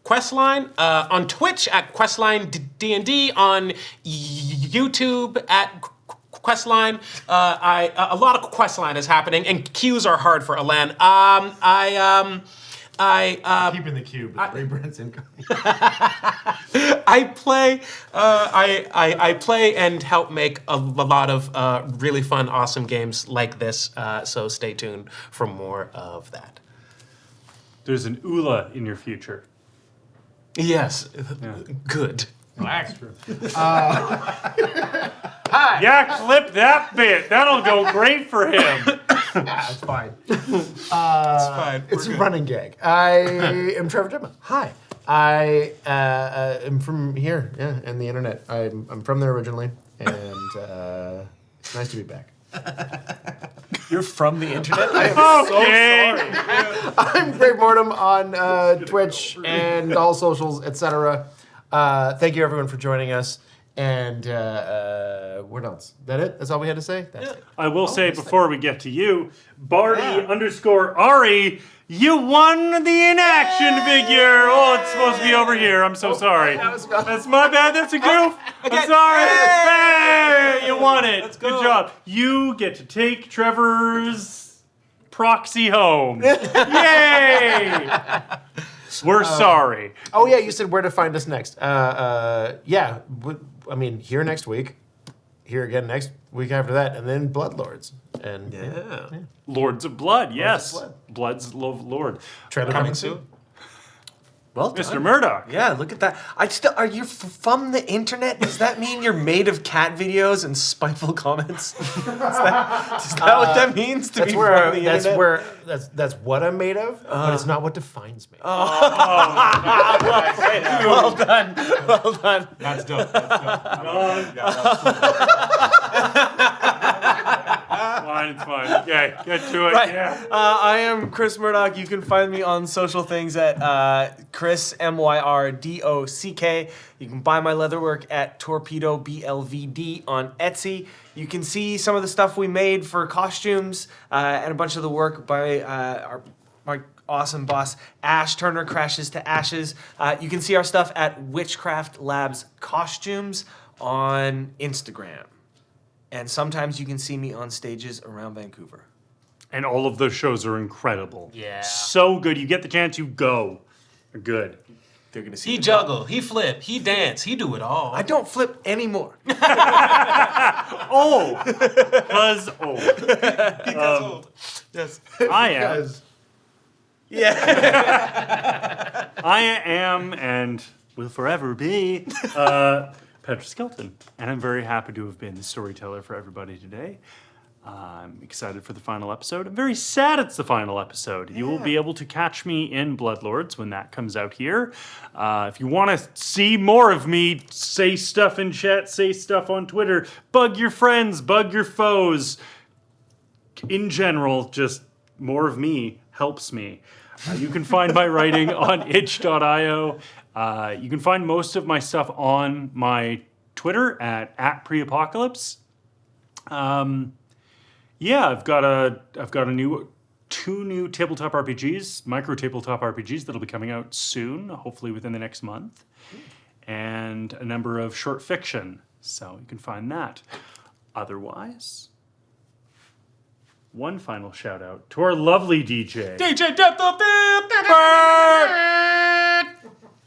Questline, on Twitch at Questline D&D, on YouTube at Questline. A lot of Questline is happening, and queues are hard for Alan. Keeping the cube. Rebrand's incoming. I play and help make a lot of really fun, awesome games like this. So stay tuned for more of that. There's an Ula in your future. Yes, good. Relax. Yeah, clip that bit. That'll go great for him. That's fine. It's fine. It's a running gag. I am Trevor Gemma. Hi. I am from here, and the internet. I'm from there originally, and nice to be back. You're from the internet? I am so sorry. I'm Greg Mortem on Twitch and all socials, etc. Thank you everyone for joining us. And what else? That it? That's all we had to say? That's it. I will say before we get to you, Barty_Ari, you won the inaction figure. Oh, it's supposed to be over here. I'm so sorry. That's my bad. That's a goof. I'm sorry. Hey, you won it. Good job. You get to take Trevor's proxy home. Yay! We're sorry. Oh yeah, you said where to find us next. Here next week, here again next week after that, and then Bloodlords. And Lords of Blood, yes. of Blood. Blood's Lord. Trailer coming soon. Well done. Mr. Murdoch. Yeah, look at that. Are you from the internet? Does that mean you're made of cat videos and spiteful comments? Is that what that means to be from the internet? That's what I'm made of, but it's not what defines me. Well done. Well done. That's dope. Fine, it's fine. Okay, get to it. Right. Yeah. I am Chris Murdoch. You can find me on social things at Chris MYRDOCK. You can buy my leatherwork at Torpedo BLVD on Etsy. You can see some of the stuff we made for costumes and a bunch of the work by my awesome boss Ash Turner, Crashes to Ashes. You can see our stuff at Witchcraft Labs Costumes on Instagram. And sometimes you can see me on stages around Vancouver. And all of those shows are incredible. Yeah. So good. You get the chance, you go. They're good. They're gonna see. He juggle, he flip, he dance, he do it all. I don't flip anymore. Oh! Because old. Because old. Yes. I am. Yeah. I am and will forever be Petra Skelton. And I'm very happy to have been the storyteller for everybody today. I'm excited for the final episode. I'm very sad it's the final episode. You will be able to catch me in Bloodlords when that comes out here. If you want to see more of me, say stuff in chat, say stuff on Twitter, bug your friends, bug your foes. In general, just more of me helps me. You can find my writing on itch.io. You can find most of my stuff on my Twitter at preapocalypse. Yeah, I've got two new tabletop RPGs, micro tabletop RPGs that'll be coming out soon, hopefully within the next month, and a number of short fiction. So you can find that. Otherwise, one final shout out to our lovely DJ, DJ Depth of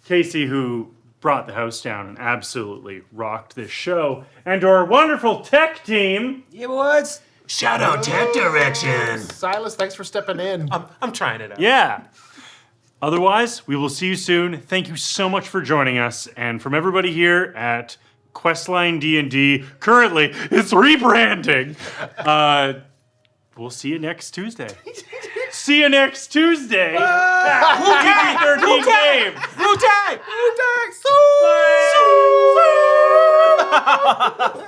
Casey, who brought the house down and absolutely rocked this show, and to our wonderful tech team. Yeah, boys. Shout out Tech Direction. Silas, thanks for stepping in. I'm trying it out. Yeah. Otherwise, we will see you soon. Thank you so much for joining us. And from everybody here at Questline D&D, currently, it's rebranding. We'll see you next Tuesday. See you next Tuesday. at PG-13 Games. Wu-Tang! Wu-Tang!